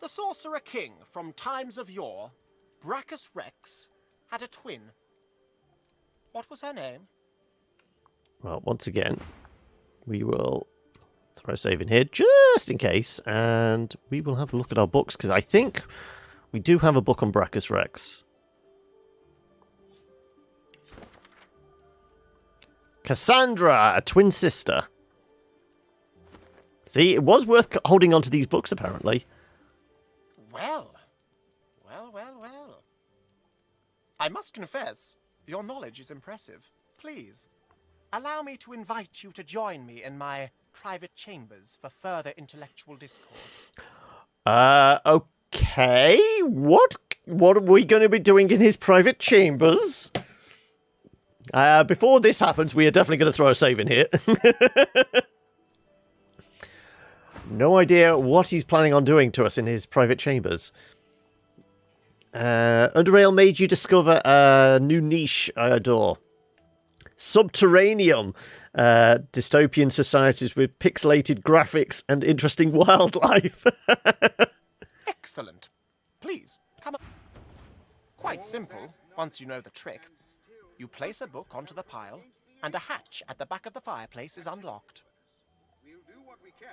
The Sorcerer King from times of yore, Brachus Rex, had a twin. What was her name? Well, once again, we will throw a save in here just in case, and we will have a look at our books, because I think we do have a book on Brachus Rex. Cassandra, a twin sister. See, it was worth holding on to these books, apparently. Well. I must confess, your knowledge is impressive. Please, allow me to invite you to join me in my private chambers for further intellectual discourse. Okay. What are we going to be doing in his private chambers? Before this happens, we are definitely going to throw a save in here. No idea what he's planning on doing to us in his private chambers. Underrail made you discover a new niche I adore. Subterraneum. Dystopian societies with pixelated graphics and interesting wildlife. Excellent. Please, come on. Quite simple, once you know the trick. You place a book onto the pile, and a hatch at the back of the fireplace is unlocked. We'll do what we can,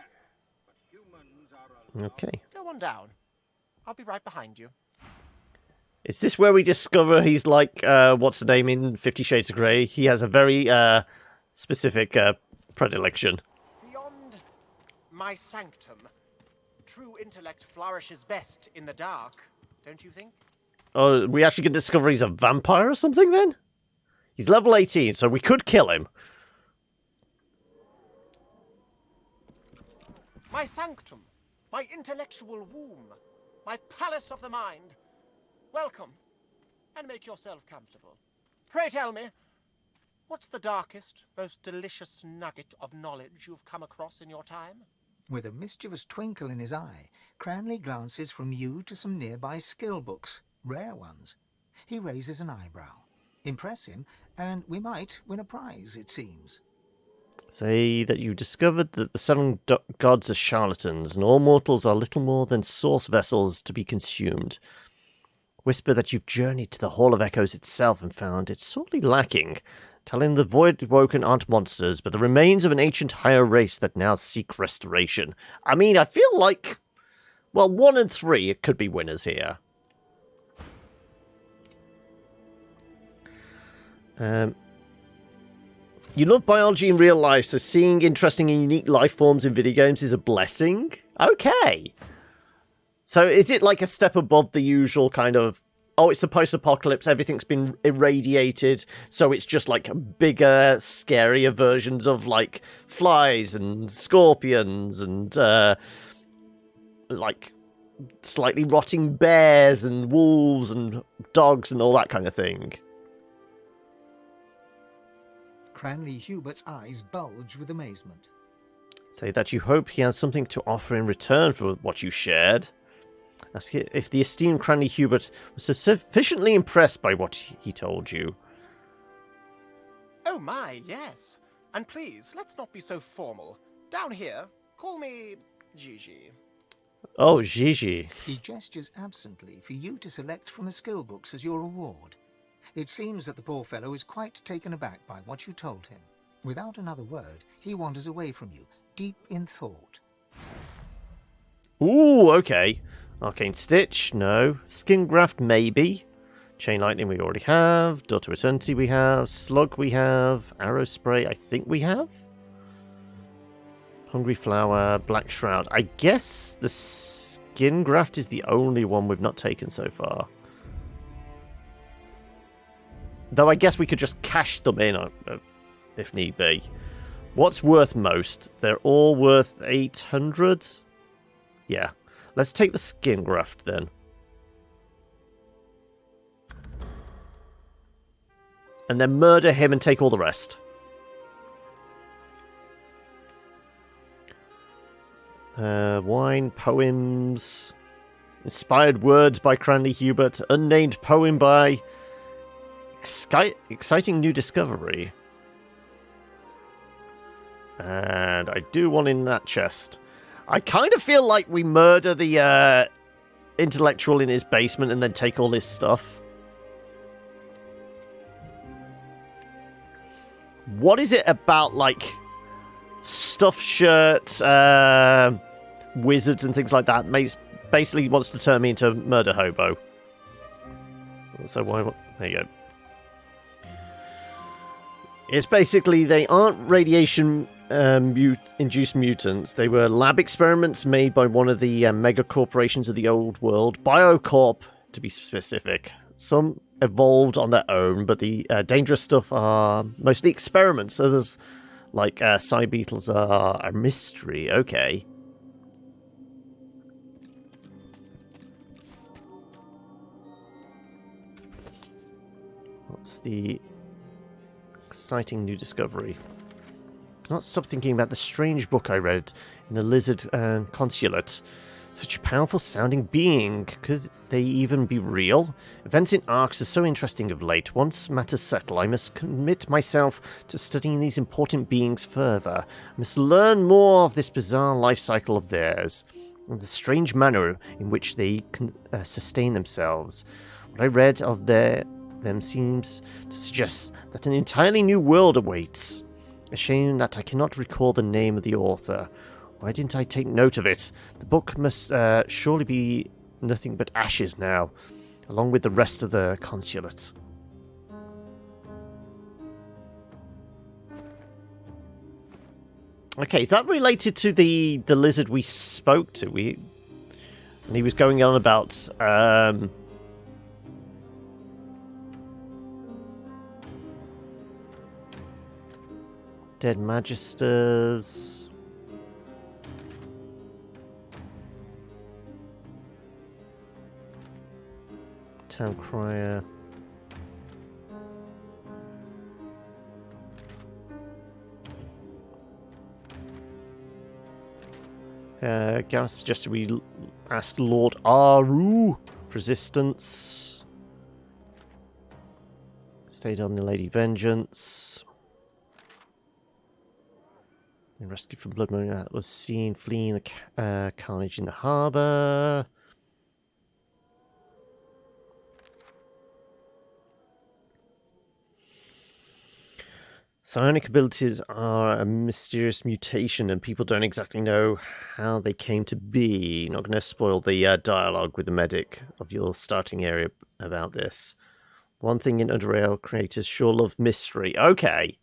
but humans are Okay. Go on down. I'll be right behind you. Is this where we discover he's like, what's the name in 50 Shades of Grey? He has a very specific predilection. Beyond my sanctum, true intellect flourishes best in the dark, don't you think? Oh, we actually can discover he's a vampire or something then? He's level 18, so we could kill him. My sanctum, my intellectual womb, my palace of the mind. Welcome, and make yourself comfortable. Pray tell me, what's the darkest, most delicious nugget of knowledge you've come across in your time? With a mischievous twinkle in his eye, Cranley glances from you to some nearby skill books, rare ones. He raises an eyebrow. Impress him, and we might win a prize, it seems. Say that you discovered that the seven gods are charlatans, and all mortals are little more than source vessels to be consumed. Whisper that you've journeyed to the Hall of Echoes itself and found it sorely lacking. Tell him the Void-Woken aren't monsters, but the remains of an ancient higher race that now seek restoration. I mean, I feel like, well, 1 and 3 it could be winners here. You love biology in real life, so seeing interesting and unique life forms in video games is a blessing? Okay. So is it like a step above the usual kind of, oh, it's the post-apocalypse, everything's been irradiated, so it's just like bigger, scarier versions of like flies and scorpions and like slightly rotting bears and wolves and dogs and all that kind of thing? Cranley Hubert's eyes bulge with amazement. Say that you hope he has something to offer in return for what you shared. Ask if the esteemed Cranley Hubert was sufficiently impressed by what he told you. Oh my, yes. And please, let's not be so formal. Down here, call me Gigi. Oh, Gigi. He gestures absently for you to select from the skill books as your reward. It seems that the poor fellow is quite taken aback by what you told him. Without another word, he wanders away from you, deep in thought. Ooh, okay. Arcane Stitch, no. Skin Graft, maybe. Chain Lightning, we already have. Door to Eternity, we have. Slug, we have. Arrow Spray, I think we have. Hungry Flower, Black Shroud. I guess the Skin Graft is the only one we've not taken so far. Though I guess we could just cash them in if need be. What's worth most? They're all worth 800? Yeah. Let's take the Skin Graft then. and then murder him and take all the rest. Wine, poems, inspired words by Cranley Hubert, unnamed poem by Exciting New Discovery. And I do one in that chest. I kind of feel like we murder the intellectual in his basement and then take all his stuff. What is it about, like, stuffed shirts, wizards and things like that basically wants to turn me into a murder hobo? So why... There you go. It's basically, they aren't radiation induced mutants. They were lab experiments made by one of the mega corporations of the old world, Biocorp to be specific. Some evolved on their own, but the dangerous stuff are mostly experiments. Others, like Psy Beetles, are a mystery. Okay. What's the exciting new discovery? I cannot stop thinking about the strange book I read in the Lizard Consulate. Such a powerful sounding being. Could they even be real? Events in arcs are so interesting of late. Once matters settle, I must commit myself to studying these important beings further. I must learn more of this bizarre life cycle of theirs, and the strange manner in which they can sustain themselves. What I read of them seems to suggest that an entirely new world awaits. A shame that I cannot recall the name of the author. Why didn't I take note of it? The book must surely be nothing but ashes now, along with the rest of the consulate. Okay, is that related to the lizard we spoke to? And he was going on about dead magisters. Town crier. Gareth suggested we ask Lord Aru for resistance. Stayed on the Lady Vengeance. And rescued from Blood Moon that was seen fleeing the carnage in the harbour. Psionic abilities are a mysterious mutation and people don't exactly know how they came to be. Not going to spoil the dialogue with the medic of your starting area about this. One thing in Underrail creators sure love mystery. Okay.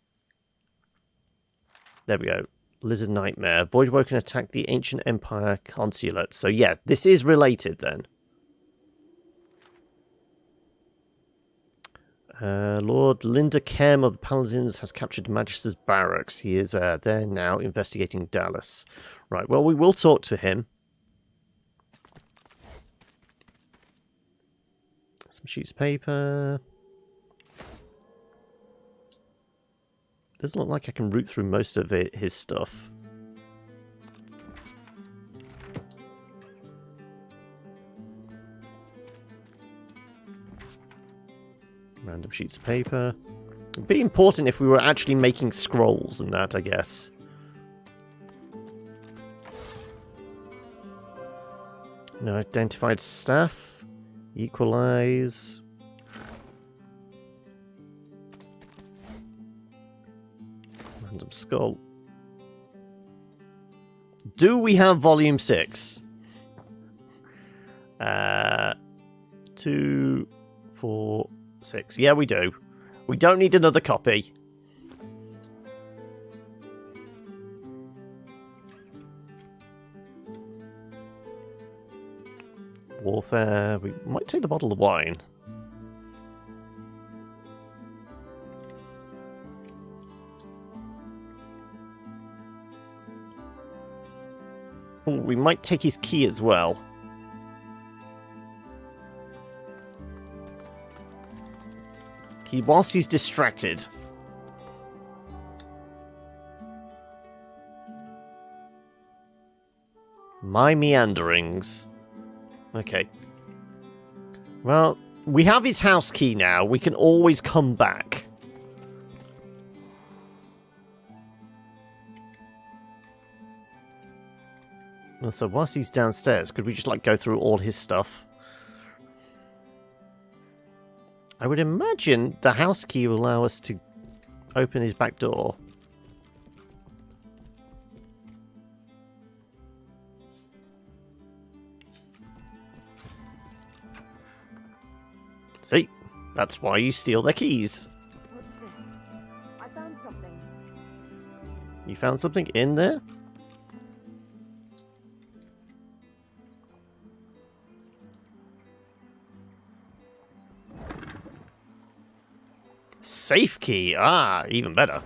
There we go. Lizard Nightmare. Voidwoken attacked the Ancient Empire Consulate. So yeah, this is related then. Lord Linda Kem of the Paladins has captured Magister's barracks. He is there now investigating Dallas. Right, well, we will talk to him. Some sheets of paper. Doesn't look like I can root through most of his stuff. Random sheets of paper. It'd be important if we were actually making scrolls and that, I guess. No identified staff. Equalize. Random skull. Do we have volume 6? 2, 4, 6. Yeah, we do. We don't need another copy. Warfare. We might take the bottle of wine. Oh, we might take his key as well. Whilst he's distracted. My meanderings. Okay. Well, we have his house key now. We can always come back. So whilst he's downstairs, could we just like go through all his stuff? I would imagine the house key will allow us to open his back door. See? That's why you steal their keys. What's this? I found something. You found something in there? Safe key. Ah, even better.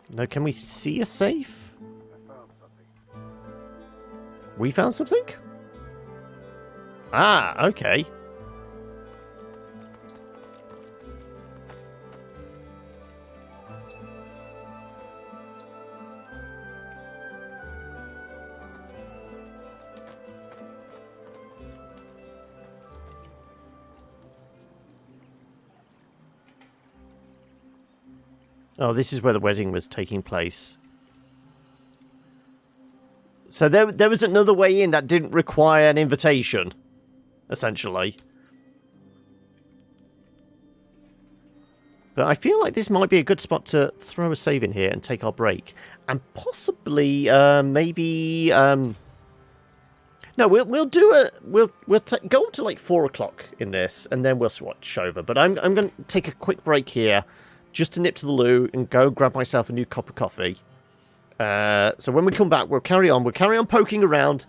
No, can we see a safe? We found something? Ah, okay. Oh, this is where the wedding was taking place. So there was another way in that didn't require an invitation, essentially. But I feel like this might be a good spot to throw a save in here and take our break. And possibly, maybe... No, we'll do a... We'll go up to like 4 o'clock in this, and then we'll switch over. But I'm going to take a quick break here, just to nip to the loo and go grab myself a new cup of coffee. So when we come back, we'll carry on. We'll carry on poking around.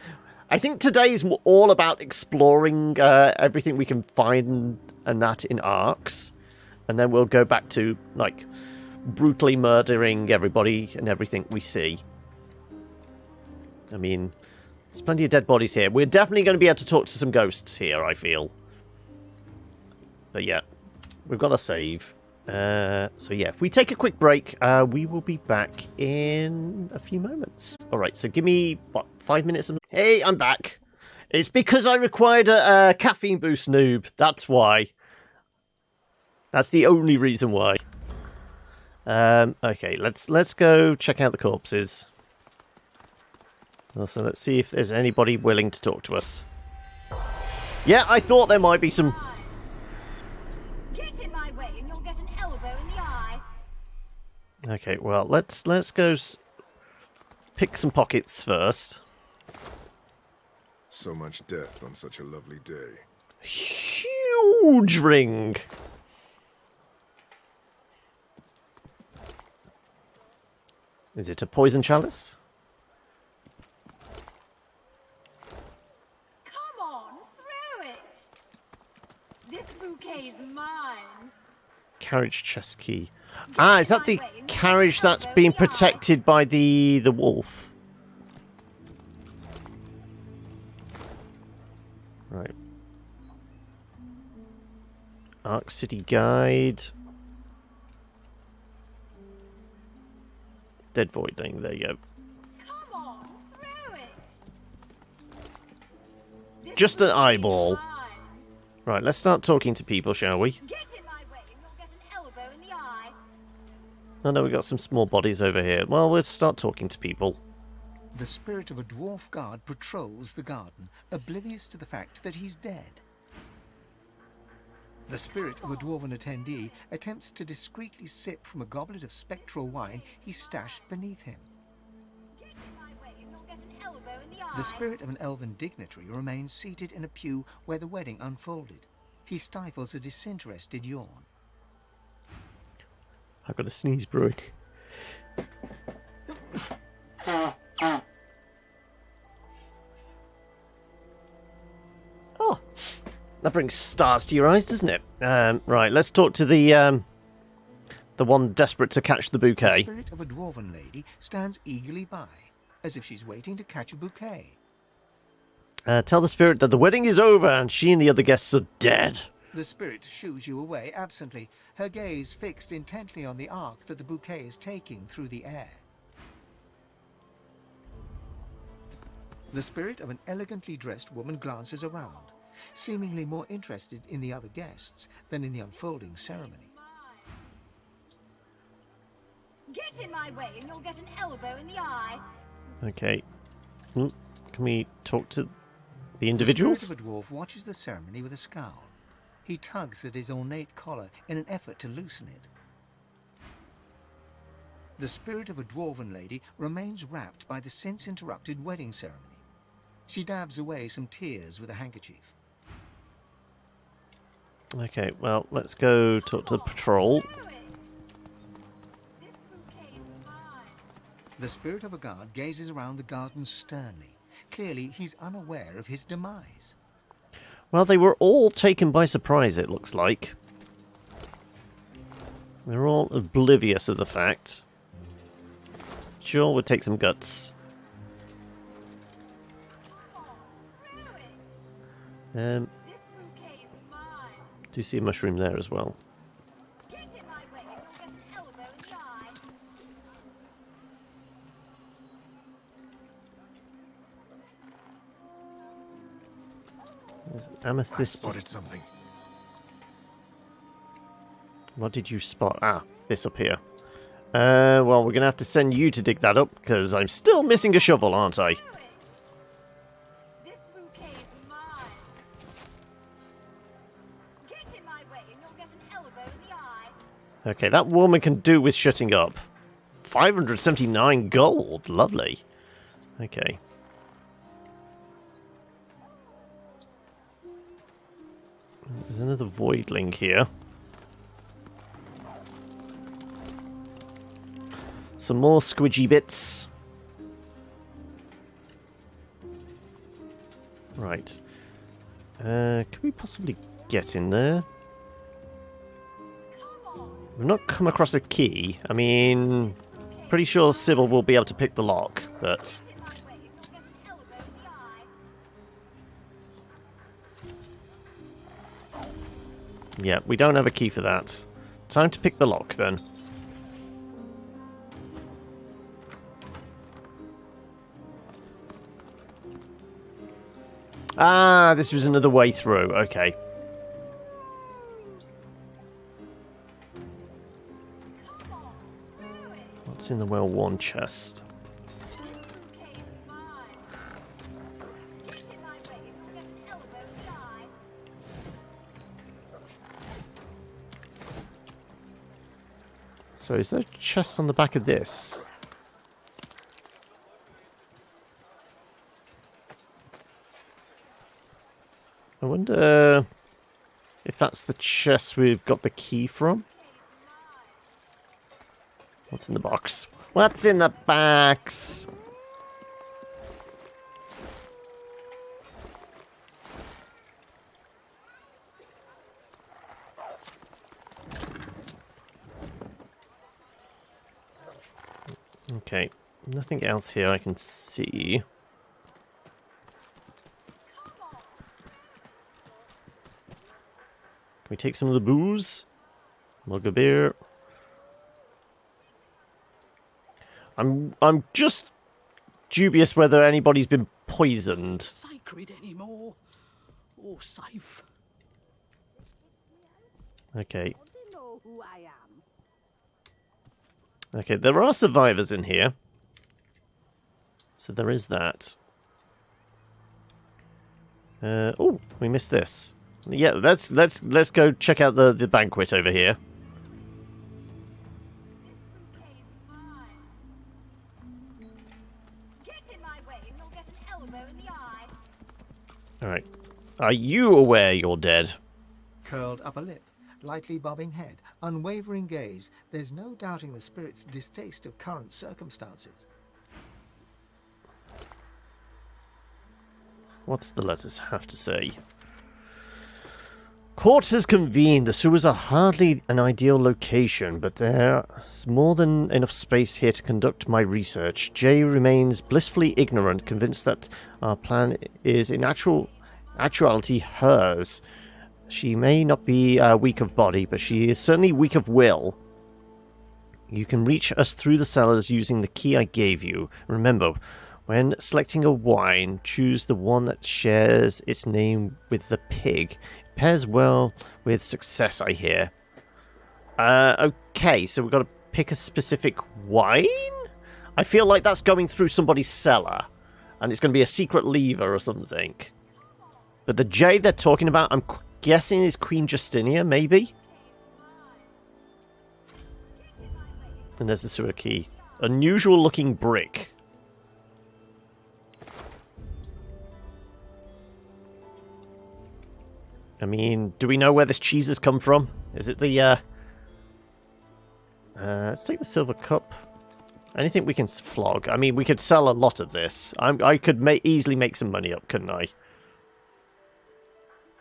I think today is all about exploring everything we can find and that in Arcs. And then we'll go back to, like, brutally murdering everybody and everything we see. I mean, there's plenty of dead bodies here. We're definitely going to be able to talk to some ghosts here, I feel. But yeah, we've got a save. So yeah, if we take a quick break, we will be back in a few moments. Alright, so give me, what, 5 minutes? Hey, I'm back. It's because I required a caffeine boost, noob. That's why. That's the only reason why. Okay, let's go check out the corpses. Also, let's see if there's anybody willing to talk to us. Yeah, I thought there might be some... Okay, well, let's go pick some pockets first. So much death on such a lovely day. Huge ring! Is it a poison chalice? Come on, throw it! This bouquet is mine. Carriage chest key. Ah, is that the carriage that's being protected by the wolf? Right. Arc City Guide. Dead Voiding, there you go. Come on, throw it! Just an eyeball. Right, let's start talking to people, shall we? Oh no, we got some small bodies over here. Well, we'll start talking to people. The spirit of a dwarf guard patrols the garden, oblivious to the fact that he's dead. The spirit of a dwarven attendee attempts to discreetly sip from a goblet of spectral wine he stashed beneath him. The spirit of an elven dignitary remains seated in a pew where the wedding unfolded. He stifles a disinterested yawn. I've got a sneeze brewing. Oh, that brings stars to your eyes, doesn't it? Right, let's talk to the one desperate to catch the bouquet. The spirit of a dwarven lady stands eagerly by, as if she's waiting to catch a bouquet. Tell the spirit that the wedding is over and she and the other guests are dead. The spirit shoos you away absently, her gaze fixed intently on the arc that the bouquet is taking through the air. The spirit of an elegantly dressed woman glances around, seemingly more interested in the other guests than in the unfolding ceremony. Get in my way and you'll get an elbow in the eye. Okay. Can we talk to the individuals? The spirit of a dwarf watches the ceremony with a scowl. He tugs at his ornate collar in an effort to loosen it. The spirit of a dwarven lady remains rapt by the since-interrupted wedding ceremony. She dabs away some tears with a handkerchief. Okay, well, let's go talk to the patrol. The spirit of a guard gazes around the garden sternly. Clearly, he's unaware of his demise. Well, they were all taken by surprise, it looks like. They're all oblivious of the fact. Sure, would take some guts. Do see a mushroom there as well. Amethyst. I spotted something. What did you spot? Ah, this up here. Well, we're going to have to send you to dig that up, because I'm still missing a shovel, aren't I? Okay, that woman can do with shutting up. 579 gold. Lovely. Okay. There's another voidling here. Some more squidgy bits. Right. Can we possibly get in there? We've not come across a key. I mean, pretty sure Sybil will be able to pick the lock, but... yeah, we don't have a key for that. Time to pick the lock, then. Ah, this was another way through. Okay. What's in the well-worn chest? So is there a chest on the back of this? I wonder if that's the chest we've got the key from. What's in the box? What's in the box? Okay, nothing else here I can see. Can we take some of the booze? Mug of beer. I'm just dubious whether anybody's been poisoned. Sacred anymore, or safe. Okay. They know who I am. Okay, there are survivors in here. So there is that. Oh, we missed this. Yeah, let's go check out the banquet over here. Alright. Are you aware you're dead? Curled upper lip, lightly bobbing head, unwavering gaze. There's no doubting the spirit's distaste of current circumstances. What's the letters have to say? Court has convened. The sewers are hardly an ideal location, but there's more than enough space here to conduct my research. Jay remains blissfully ignorant, convinced that our plan is in actuality hers. She may not be weak of body, but she is certainly weak of will. You can reach us through the cellars using the key I gave you. Remember, when selecting a wine, choose the one that shares its name with the pig. It pairs well with success, I hear. Okay, so we've got to pick a specific wine? I feel like that's going through somebody's cellar, and it's going to be a secret lever or something. But the J they're talking about, I'm guessing is Queen Justinia, maybe? And there's the sewer key. Unusual looking brick. I mean, do we know where this cheese has come from? Is it the, let's take the silver cup. Anything we can flog. I mean, we could sell a lot of this. I could easily make some money up, couldn't I?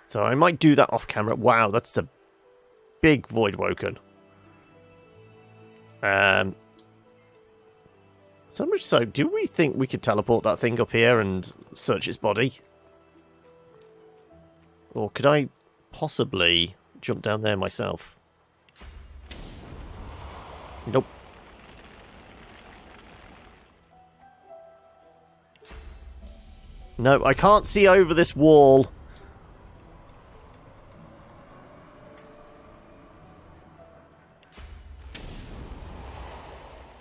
So I might do that off camera. Wow, that's a big void woken. So much so, do we think we could teleport that thing up here and search its body? Or could I possibly jump down there myself? Nope. No, I can't see over this wall.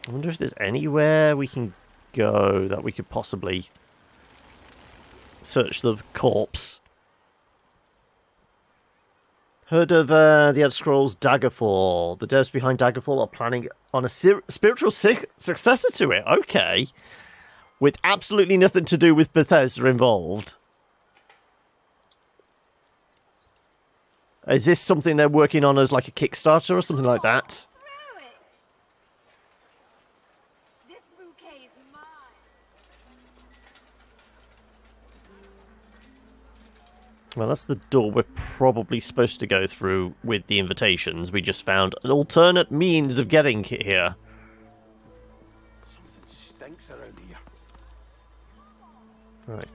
I wonder if there's anywhere we can go that we could possibly search the corpse. Heard of the Elder Scrolls Daggerfall. The devs behind Daggerfall are planning on a spiritual successor to it. Okay. With absolutely nothing to do with Bethesda involved. Is this something they're working on as like a Kickstarter or something like that? Well, that's the door we're probably supposed to go through with the invitations. We just found an alternate means of getting here. Something stinks around here. Right.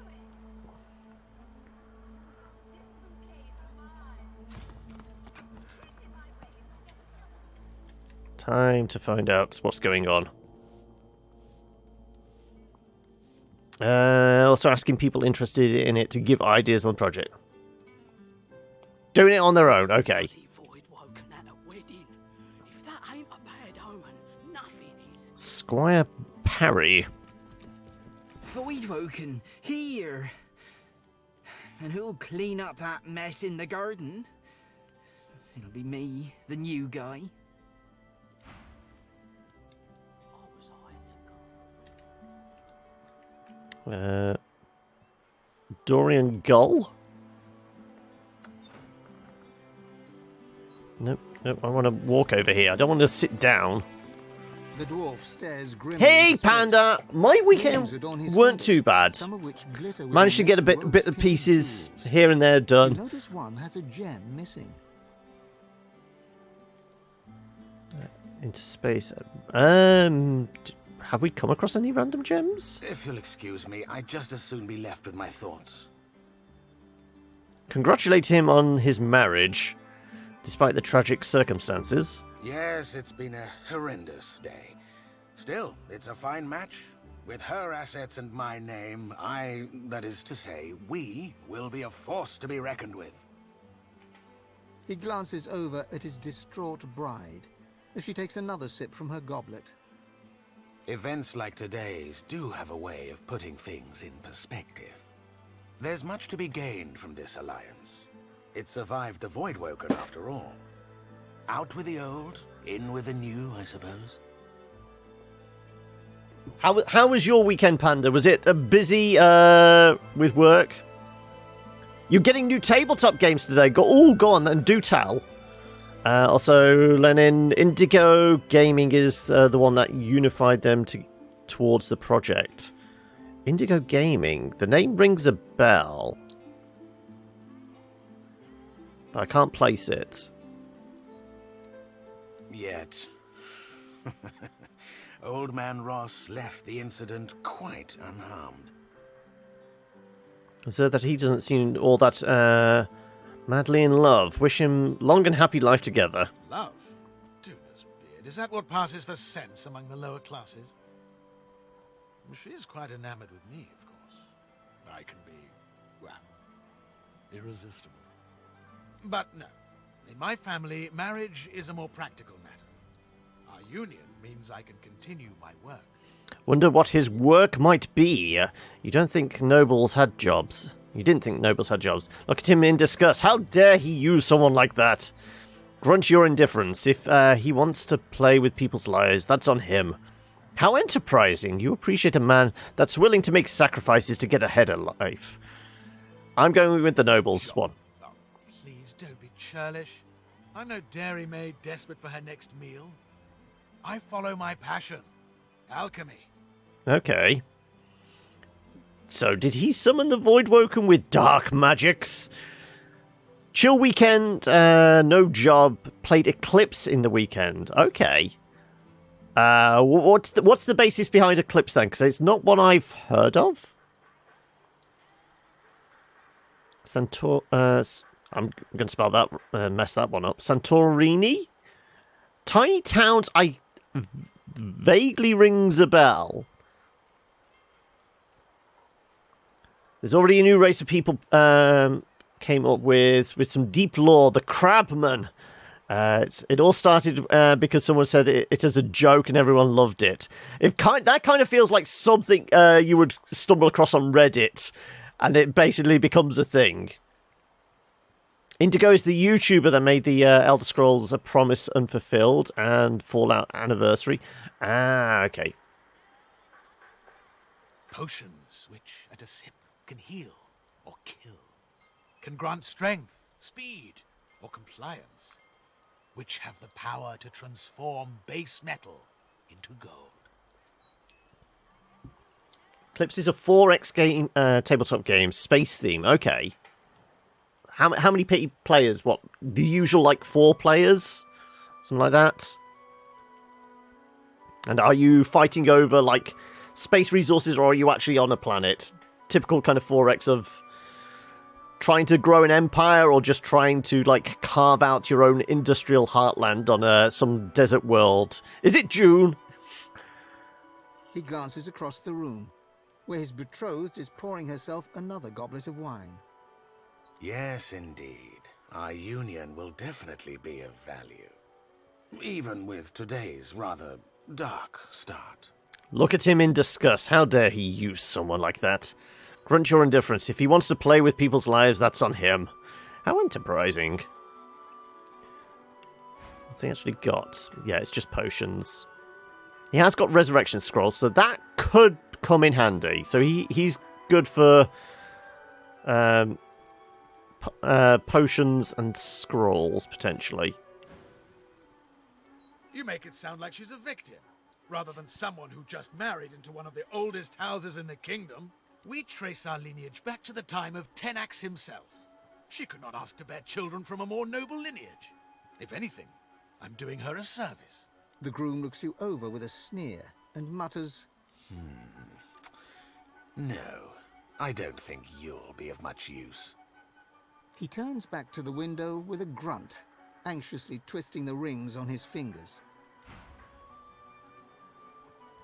Time to find out what's going on. Also asking people interested in it to give ideas on the project. Doing it on their own, okay. Squire Parry. Void woken here. And who'll clean up that mess in the garden? It'll be me, the new guy. Dorian Gull? Nope, nope, I want to walk over here. I don't want to sit down. The dwarf stares grimly. Hey, Panda! My weekend weren't too bad. Managed to get a bit of pieces here and there done. You notice one has a gem missing. Into space. Have we come across any random gems? If you'll excuse me, I'd just as soon be left with my thoughts. Congratulate him on his marriage, despite the tragic circumstances. Yes, it's been a horrendous day. Still, it's a fine match. With her assets and my name, that is to say, we will be a force to be reckoned with. He glances over at his distraught bride as she takes another sip from her goblet. Events like today's do have a way of putting things in perspective. There's much to be gained from this alliance. It survived the Voidwoken after all. Out with the old, in with the new, I suppose. How was your weekend, Panda? Was it busy with work? You're getting new tabletop games today. Go on and do tell. Also, Lenin, Indigo Gaming is the one that unified them towards the project. Indigo Gaming. The name rings a bell. but I can't place it. Yet, Old Man Ross left the incident quite unharmed. So that he doesn't seem all that madly in love. Wish him long and happy life together. Love? Tuna's beard. Is that what passes for sense among the lower classes? She is quite enamored with me, of course. I can be, well, irresistible. But no. In my family, marriage is a more practical matter. Our union means I can continue my work. Wonder what his work might be. You don't think nobles had jobs. You didn't think nobles had jobs. Look at him in disgust. How dare he use someone like that? Grunt your indifference. If he wants to play with people's lives, that's on him. How enterprising. You appreciate a man that's willing to make sacrifices to get ahead in life. I'm going with the nobles one. Oh, please don't be churlish. I'm no dairymaid desperate for her next meal. I follow my passion. Alchemy. Okay. So, did he summon the Voidwoken with dark magics? Chill weekend, no job, played Eclipse in the weekend. Okay. What's the basis behind Eclipse then? Because it's not one I've heard of. I'm going to spell that, mess that one up. Santorini? Tiny towns, vaguely rings a bell. There's already a new race of people came up with some deep lore, the Crabmen. It all started because someone said it as a joke and everyone loved it. That kind of feels like something you would stumble across on Reddit, and it basically becomes a thing. Indigo is the YouTuber that made the Elder Scrolls A Promise Unfulfilled and Fallout Anniversary. Ah, okay. Potions which, at a sip, can heal or kill. Can grant strength, speed, or compliance. Which have the power to transform base metal into gold. Eclipse is a 4X game, tabletop game, space theme. Okay. How many players? What, the usual, like, 4 players? Something like that? And are you fighting over, like, space resources, or are you actually on a planet? Typical kind of 4X of trying to grow an empire, or just trying to, like, carve out your own industrial heartland on some desert world. Is it June? He glances across the room, where his betrothed is pouring herself another goblet of wine. Yes, indeed. Our union will definitely be of value. Even with today's rather dark start. Look at him in disgust. How dare he use someone like that? Grunt your indifference. If he wants to play with people's lives, that's on him. How enterprising. What's he actually got? Yeah, it's just potions. He has got resurrection scrolls, so that could come in handy. So he's good for potions and scrolls, potentially. You make it sound like she's a victim, rather than someone who just married into one of the oldest houses in the kingdom. We trace our lineage back to the time of Tenax himself. She could not ask to bear children from a more noble lineage. If anything, I'm doing her a service. The groom looks you over with a sneer and mutters, No, I don't think you'll be of much use. He turns back to the window with a grunt, anxiously twisting the rings on his fingers.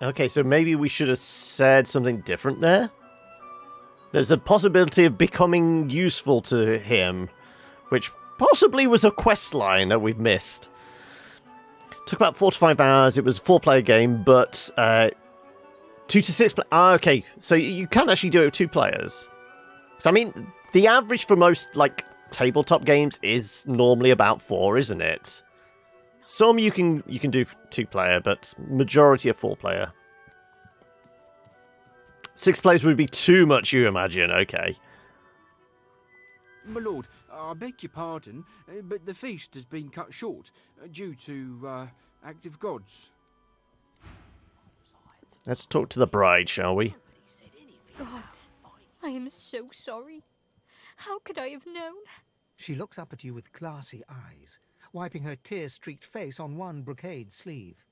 Okay, so maybe we should have said something different there? There's a possibility of becoming useful to him, which possibly was a quest line that we've missed. Took about 4 to 5 hours. It was a 4-player game, but 2 to 6 okay, so you can actually do it with 2 players. So, I mean, the average for most, like, tabletop games is normally about 4, isn't it? Some you can do 2-player, but majority are 4-player. 6 players would be too much, you imagine. Okay. My lord, I beg your pardon, but the feast has been cut short due to active gods. Let's talk to the bride, shall we? Gods, I am so sorry. How could I have known? She looks up at you with glassy eyes, wiping her tear-streaked face on one brocade sleeve.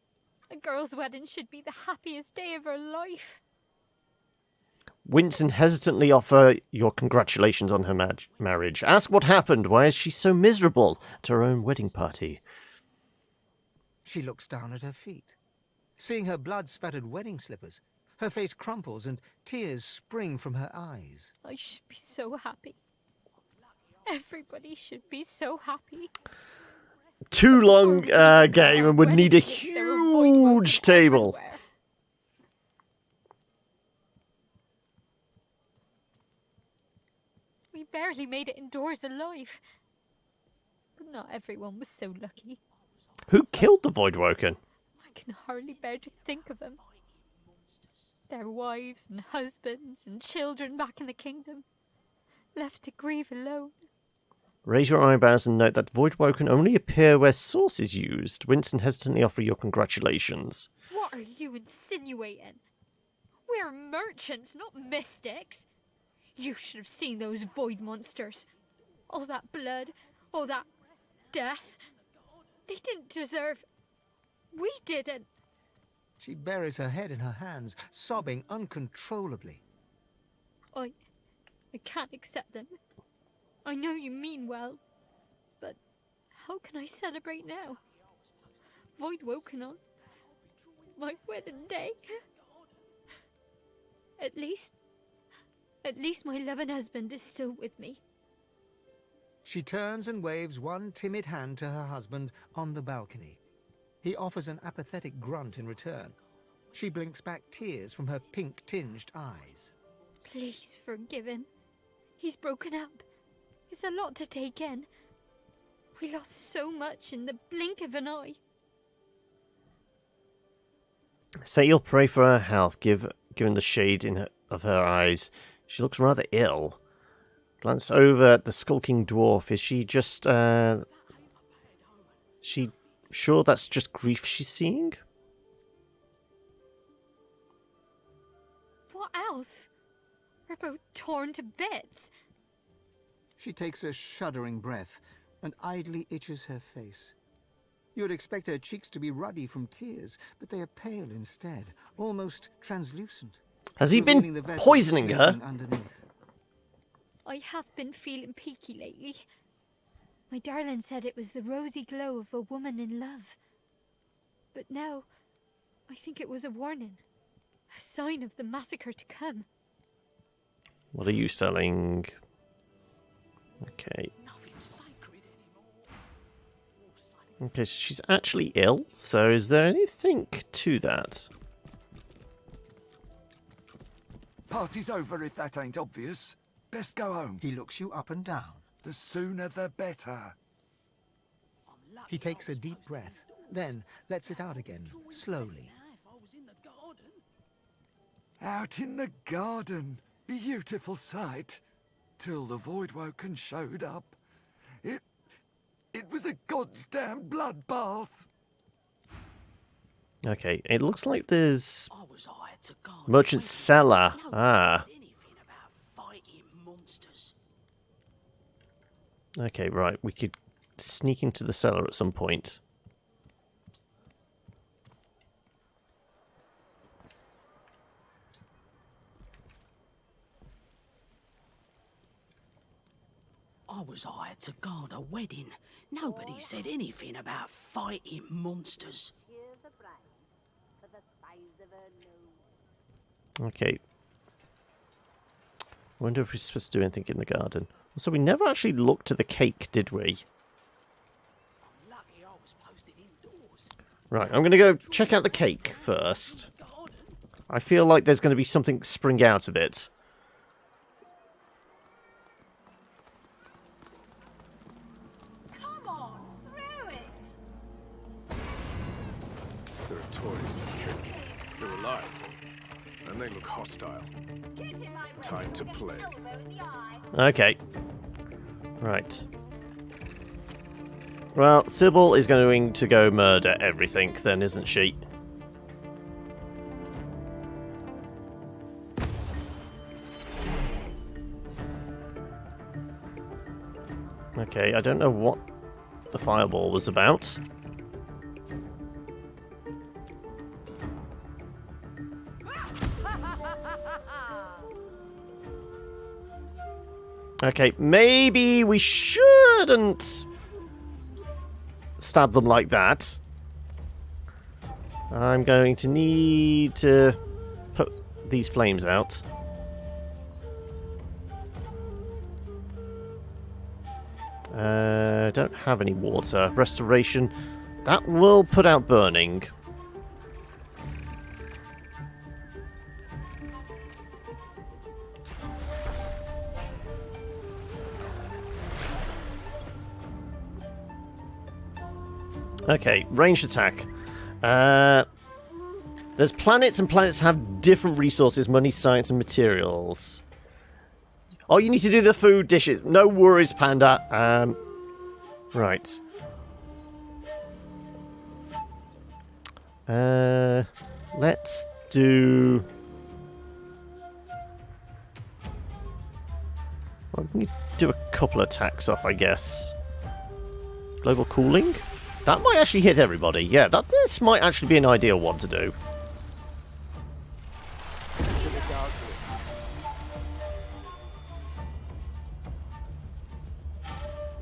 A girl's wedding should be the happiest day of her life. Winston hesitantly offer your congratulations on her marriage. Ask what happened. Why is she so miserable at her own wedding party? She looks down at her feet. Seeing her blood-spattered wedding slippers, her face crumples and tears spring from her eyes. I should be so happy. Everybody should be so happy. Too long game and would need a huge table. We barely made it indoors alive. But not everyone was so lucky. Who killed the Voidwoken? I can hardly bear to think of them. Their wives and husbands and children back in the kingdom, left to grieve alone. Raise your eyebrows and note that Voidwoken only appear where source is used. Winston hesitantly offer your congratulations. What are you insinuating? We're merchants, not mystics. You should have seen those void monsters. All that blood, all that death. They didn't deserve... We didn't. She buries her head in her hands, sobbing uncontrollably. I can't accept them. I know you mean well, but how can I celebrate now? Voidwoken on my wedding day. At least my loving husband is still with me. She turns and waves one timid hand to her husband on the balcony. He offers an apathetic grunt in return. She blinks back tears from her pink-tinged eyes. Please forgive him. He's broken up. It's a lot to take in. We lost so much in the blink of an eye. Say you'll pray for her health, given the shade of her eyes. She looks rather ill. Glance over at the skulking dwarf. Is she just, she sure that's just grief she's seeing? What else? We're both torn to bits. She takes a shuddering breath and idly itches her face. You'd expect her cheeks to be ruddy from tears, but they are pale instead, almost translucent. Has he been poisoning her? Underneath. I have been feeling peaky lately. My darling said it was the rosy glow of a woman in love. But now, I think it was a warning. A sign of the massacre to come. What are you selling? Okay. Okay, so she's actually ill. So is there anything to that? Party's over if that ain't obvious. Best go home. He looks you up and down. The sooner the better. He takes a deep breath, then lets it out again, slowly. Out in the garden. Beautiful sight. Till the Voidwoken showed up. It was a goddamn bloodbath. Okay, it looks like there's merchant cellar. Ah. Okay, right. We could sneak into the cellar at some point. I was hired to guard a wedding. Nobody said anything about fighting monsters. Okay. Wonder if we're supposed to do anything in the garden. So we never actually looked at the cake, did we? Right, I'm going to go check out the cake first. I feel like there's going to be something spring out of it. Come on, through it! There are toys in the cake. They're alive. And they look hostile. Time to play. Okay. Right. Well, Sybil is going to go murder everything then, isn't she? Okay, I don't know what the fireball was about. Okay, maybe we shouldn't stab them like that. I'm going to need to put these flames out. Don't have any water. Restoration. That will put out burning. Okay, ranged attack. There's planets, and planets have different resources, money, science, and materials. Oh, you need to do the food dishes. No worries, Panda. Right. Let's do... Well, we need to do a couple of attacks off, I guess. Global cooling? That might actually hit everybody. Yeah, this might actually be an ideal one to do.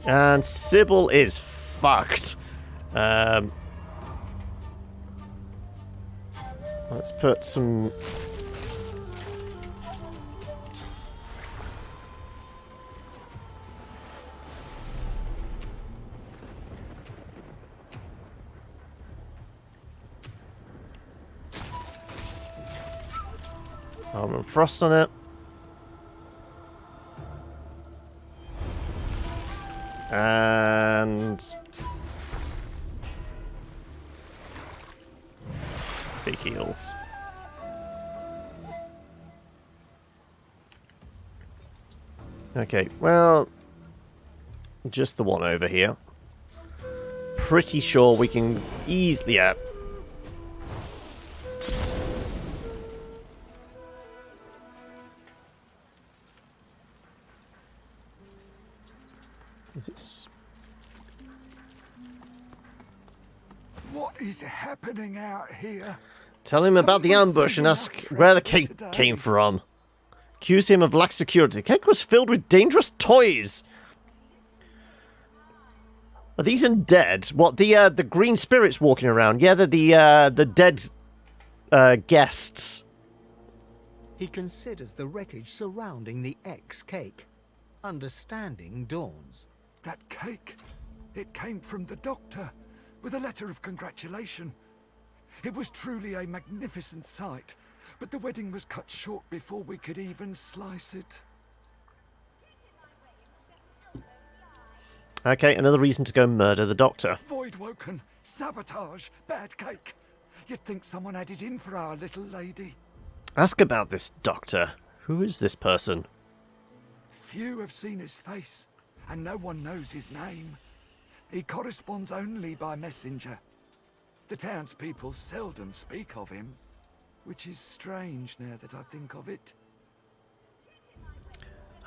And Sybil is fucked. Let's put some... Armor and Frost on it. And... big heals. Okay, well... just the one over here. Pretty sure we can easily... yeah. What is happening out here? Tell him about the ambush and ask where the cake came from. Accuse him of lax security. The cake was filled with dangerous toys. Are these undead? What, the green spirits walking around? Yeah, they're the dead guests. He considers the wreckage surrounding the ex-cake. Understanding dawns. That cake, it came from the doctor, with a letter of congratulation. It was truly a magnificent sight, but the wedding was cut short before we could even slice it. Okay, another reason to go murder the doctor. Voidwoken, sabotage, bad cake. You'd think someone had it in for our little lady. Ask about this doctor. Who is this person? Few have seen his face, and no one knows his name. He corresponds only by messenger. The townspeople seldom speak of him, which is strange now that I think of it.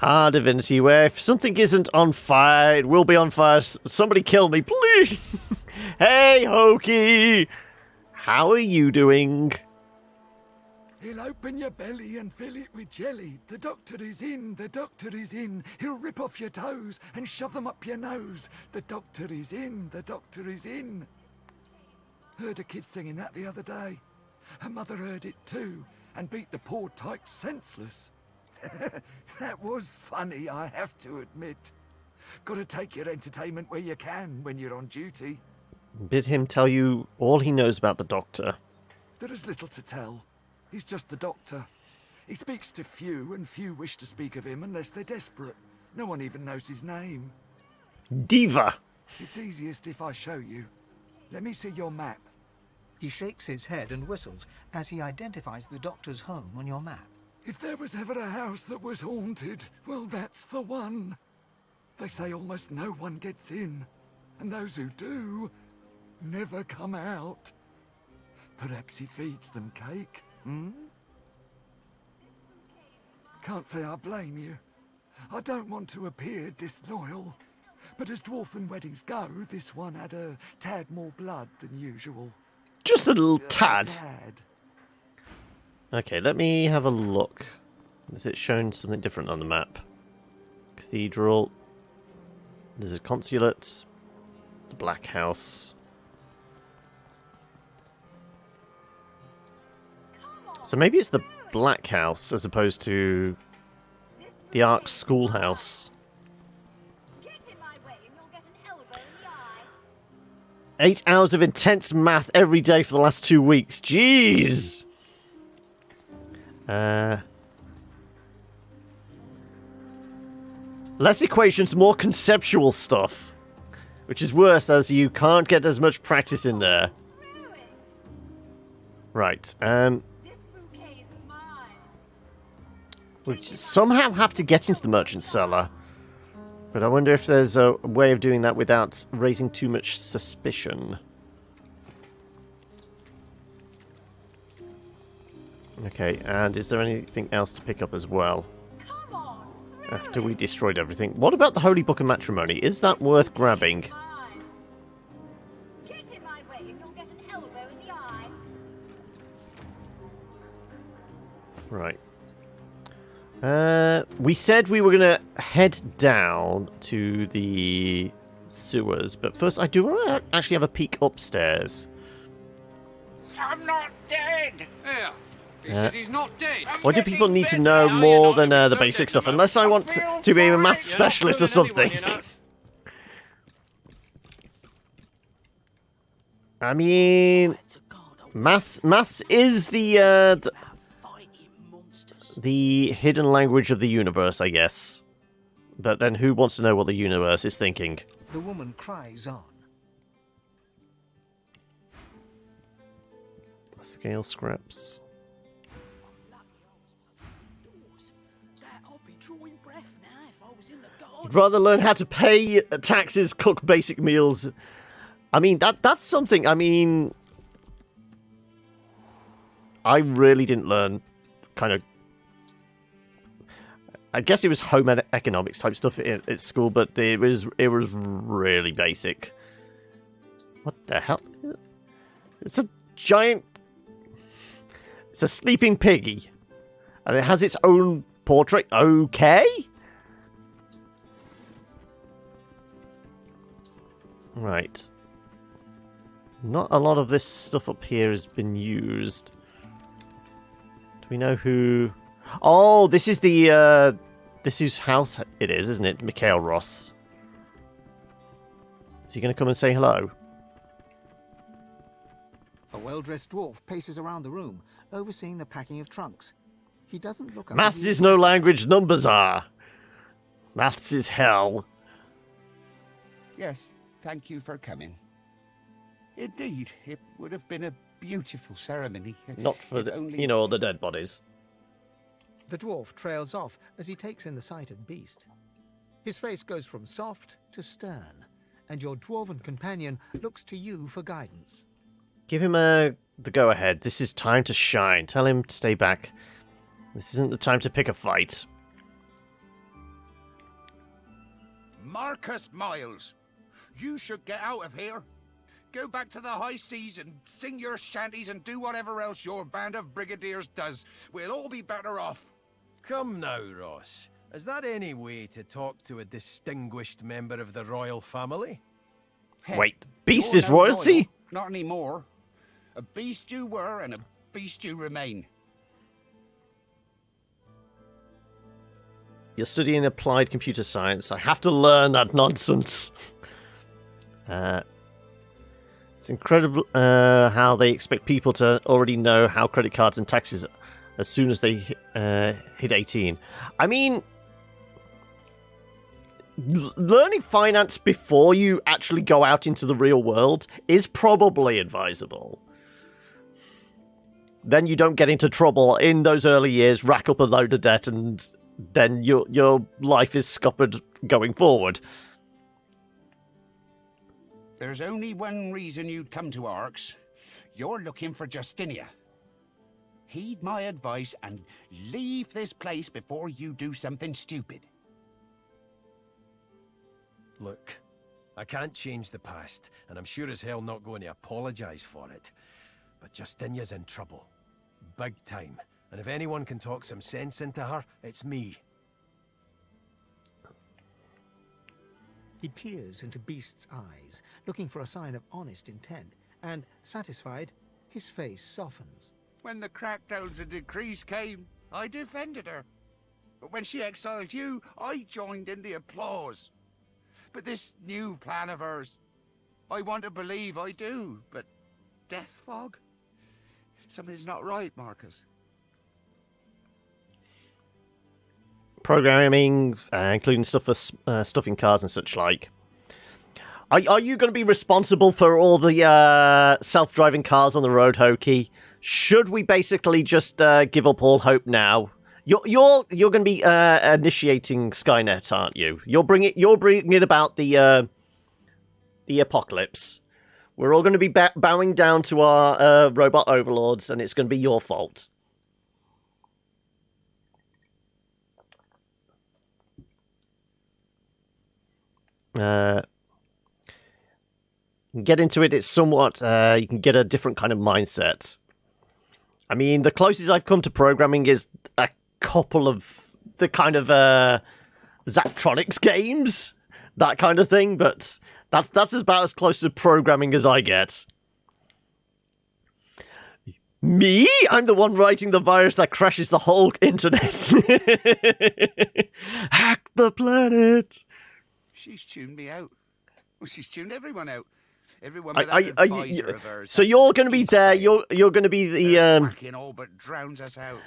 Ah, Divinity, where if something isn't on fire, it will be on fire. Somebody kill me, please! Hey, Hokey! How are you doing? He'll open your belly and fill it with jelly. The doctor is in, the doctor is in. He'll rip off your toes and shove them up your nose. The doctor is in, the doctor is in. Heard a kid singing that the other day. Her mother heard it too, and beat the poor tyke senseless. That was funny, I have to admit. Gotta take your entertainment where you can when you're on duty. Bid him tell you all he knows about the doctor. There is little to tell. He's just the doctor. He speaks to few, and few wish to speak of him unless they're desperate. No one even knows his name. Diva! It's easiest if I show you. Let me see your map. He shakes his head and whistles as he identifies the doctor's home on your map. If there was ever a house that was haunted, well, that's the one. They say almost no one gets in, and those who do never come out. Perhaps he feeds them cake, hmm? Can't say I blame you. I don't want to appear disloyal, but as dwarfen weddings go, this one had a tad more blood than usual. Just a little tad. Tad. Okay, let me have a look. Is it showing something different on the map? Cathedral. There's a consulate. The Black House. So maybe it's the Black House as opposed to the Ark's schoolhouse. 8 hours of intense math every day for the last 2 weeks. Jeez! Less equations, more conceptual stuff. Which is worse as you can't get as much practice in there. Right, we somehow have to get into the merchant cellar. But I wonder if there's a way of doing that without raising too much suspicion. Okay, and is there anything else to pick up as well? After we destroyed everything. What about the Holy Book of Matrimony? Is that worth grabbing? Right. We said we were going to head down to the sewers, but first I do want to actually have a peek upstairs. I'm not dead. Yeah. He says he's not dead. Why do people need to know more than the basic stuff? Unless I want to be a math specialist or something. I mean, maths is the hidden language of the universe, I guess. But then who wants to know what the universe is thinking? The woman cries on. Scale scraps. I'd rather learn how to pay taxes, cook basic meals. I mean, that's something, I mean... I really didn't learn kind of... I guess it was home economics type stuff at school, but it was really basic. What the hell? It's a giant... It's a sleeping piggy. And it has its own portrait. Okay? Right. Not a lot of this stuff up here has been used. Do we know who... Oh, this is the, this is house it is, isn't it? Mikhail Ross. Is he going to come and say hello? A well-dressed dwarf paces around the room, overseeing the packing of trunks. He doesn't look up. Maths is no language, numbers are. Maths is hell. Yes, thank you for coming. Indeed, it would have been a beautiful ceremony. Not for the, you know, the dead bodies. The dwarf trails off as he takes in the sight of the beast. His face goes from soft to stern, and your dwarven companion looks to you for guidance. Give him the go-ahead. This is time to shine. Tell him to stay back. This isn't the time to pick a fight. Marcus Miles, you should get out of here. Go back to the high seas and sing your shanties and do whatever else your band of brigadiers does. We'll all be better off. Come now, Ross. Is that any way to talk to a distinguished member of the royal family? Wait, beast is royalty? Royal, not anymore. A beast you were and a beast you remain. You're studying applied computer science. I have to learn that nonsense. It's incredible how they expect people to already know how credit cards and taxes as soon as they hit 18. I mean, learning finance before you actually go out into the real world is probably advisable. Then you don't get into trouble in those early years, rack up a load of debt, and then your life is scuppered going forward. There's only one reason you'd come to Arx. You're looking for Justinia. Heed my advice and leave this place before you do something stupid. Look, I can't change the past, and I'm sure as hell not going to apologise for it. But Justinia's in trouble. Big time. And if anyone can talk some sense into her, it's me. He peers into Beast's eyes, looking for a sign of honest intent, and, satisfied, his face softens. When the crackdowns and decrees came, I defended her. But when she exiled you, I joined in the applause. But this new plan of hers, I want to believe I do, but death fog? Something's not right, Marcus. Programming, including stuff for stuffing cars and such like. Are you going to be responsible for all the self-driving cars on the road, Hoki? Should we basically just give up all hope now? You're going to be initiating Skynet, aren't you? You're bringing about the apocalypse. We're all going to be bowing down to our robot overlords, and it's going to be your fault. Get into it, it's somewhat, you can get a different kind of mindset. I mean, the closest I've come to programming is a couple of the kind of Zachtronics games, that kind of thing, but that's about as close to programming as I get. Me? I'm the one writing the virus that crashes the whole internet. Hack the planet. She's tuned me out. Well, she's tuned everyone out. Everyone with that advisor of hers. So you're going to be there. You're going to be the all but drowns us out.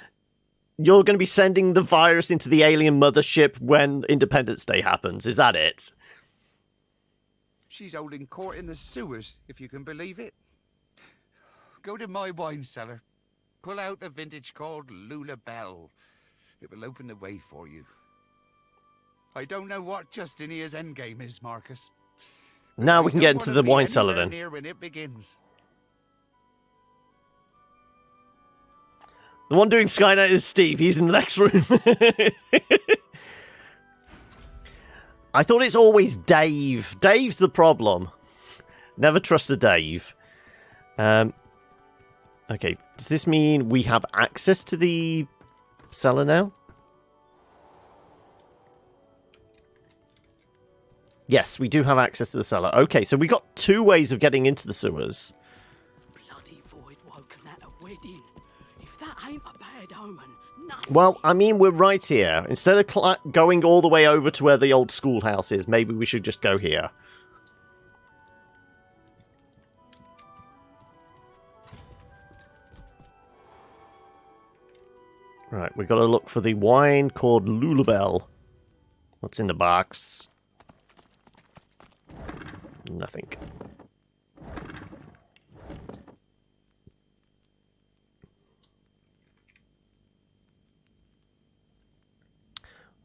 You're going to be sending the virus into the alien mothership when Independence Day happens. Is that it? She's holding court in the sewers, if you can believe it. Go to my wine cellar. Pull out the vintage called Lula Bell. It will open the way for you. I don't know what Justinia's endgame is, Marcus. Now we can get into the wine cellar then. Near when it begins. The one doing Skynet is Steve. He's in the next room. I thought it's always Dave. Dave's the problem. Never trust a Dave. Okay, does this mean we have access to the cellar now? Yes, we do have access to the cellar. Okay, so we got two ways of getting into the sewers. Bloody void woken at a wedding. If that ain't a bad omen, Well, I mean, we're right here. Instead of going all the way over to where the old schoolhouse is, maybe we should just go here. Right, we've got to look for the wine called Lulabelle. What's in the box? Nothing.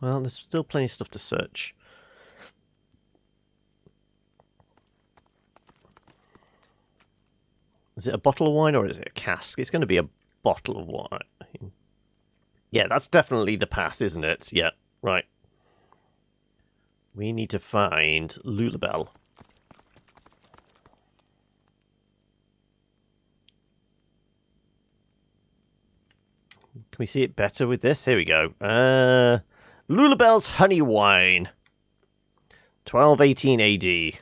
Well, there's still plenty of stuff to search. Is it a bottle of wine or is it a cask? It's going to be a bottle of wine. Yeah, that's definitely the path, isn't it? Yeah, right. We need to find Lulabelle. Can we see it better with this? Here we go. Lulabelle's Honey Wine. 1218 AD.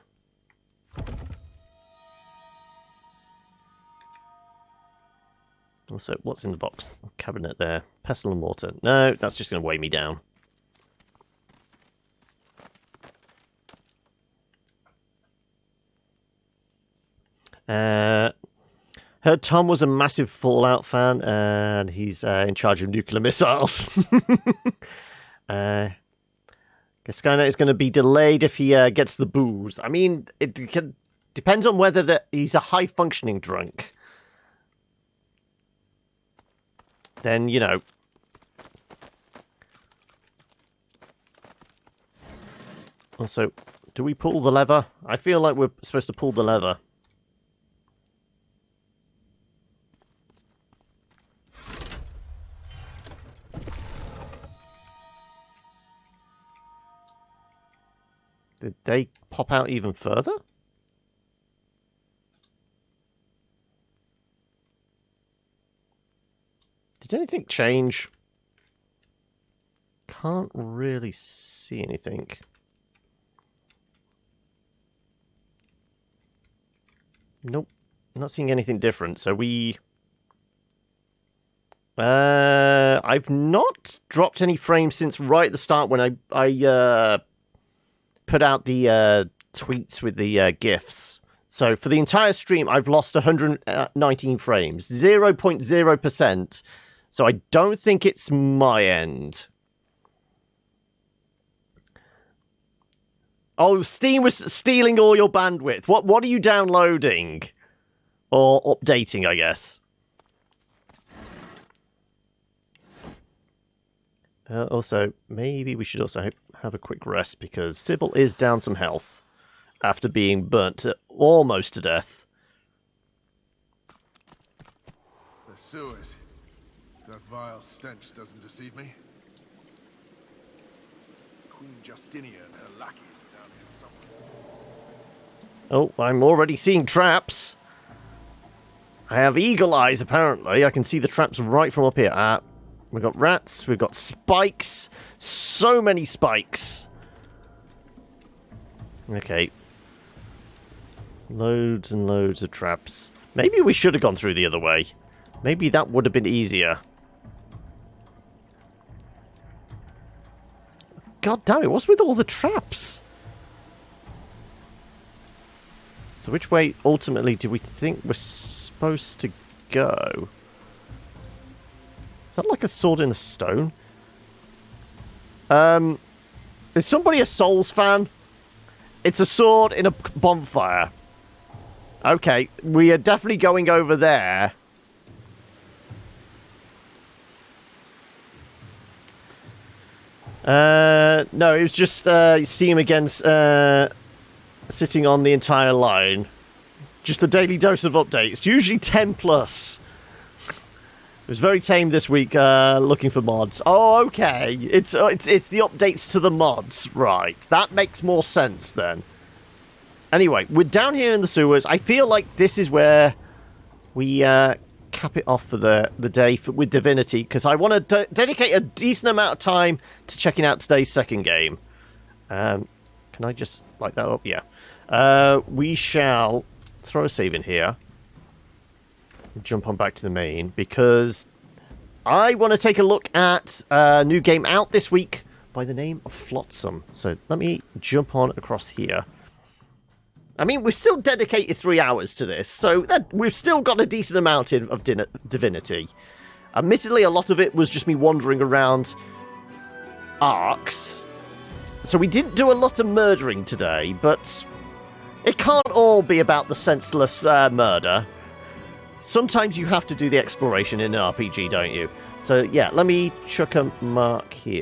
Also, what's in the box? Cabinet there. Pestle and mortar. No, that's just going to weigh me down. Heard Tom was a massive Fallout fan, and he's in charge of nuclear missiles. Skynet is going to be delayed if he gets the booze. I mean, it depends on whether he's a high-functioning drunk. Then, you know. Also, do we pull the lever? I feel like we're supposed to pull the lever. Did they pop out even further? Did anything change? Can't really see anything. Nope. Not seeing anything different. So we... I've not dropped any frames since right at the start when I put out the tweets with the GIFs. So for the entire stream, I've lost 119 frames. 0.0%. So I don't think it's my end. Oh, Steam was stealing all your bandwidth. What are you downloading? Or updating, I guess. Also, maybe we should also have a quick rest because Sybil is down some health after being burnt almost to death. The sewers. That vile stench doesn't deceive me. Queen Justinia and her lackeys are down here somewhere. Oh, I'm already seeing traps. I have eagle eyes, apparently. I can see the traps right from up here. We've got rats. We've got spikes. So many spikes. Okay. Loads and loads of traps. Maybe we should have gone through the other way. Maybe that would have been easier. God damn it, what's with all the traps? So which way, ultimately, do we think we're supposed to go? Is that like a sword in the stone? Is somebody a Souls fan? It's a sword in a bonfire. Okay, we are definitely going over there. No, it was just Steam against sitting on the entire line. Just the daily dose of updates. Usually 10 plus. It was very tame this week, looking for mods. Oh, okay. It's the updates to the mods. Right. That makes more sense then. Anyway, we're down here in the sewers. I feel like this is where we cap it off for the day with Divinity, because I want to dedicate a decent amount of time to checking out today's second game. Can I just light that up? Yeah. We shall throw a save in here. Jump on back to the main, because I want to take a look at a new game out this week by the name of Flotsam. So let me jump on across here. I mean, we've still dedicated 3 hours to this, so we've still got a decent amount of Divinity. Admittedly, a lot of it was just me wandering around arcs. So we didn't do a lot of murdering today, but it can't all be about the senseless murder. Sometimes you have to do the exploration in an RPG, don't you? So, yeah, let me chuck a mark here.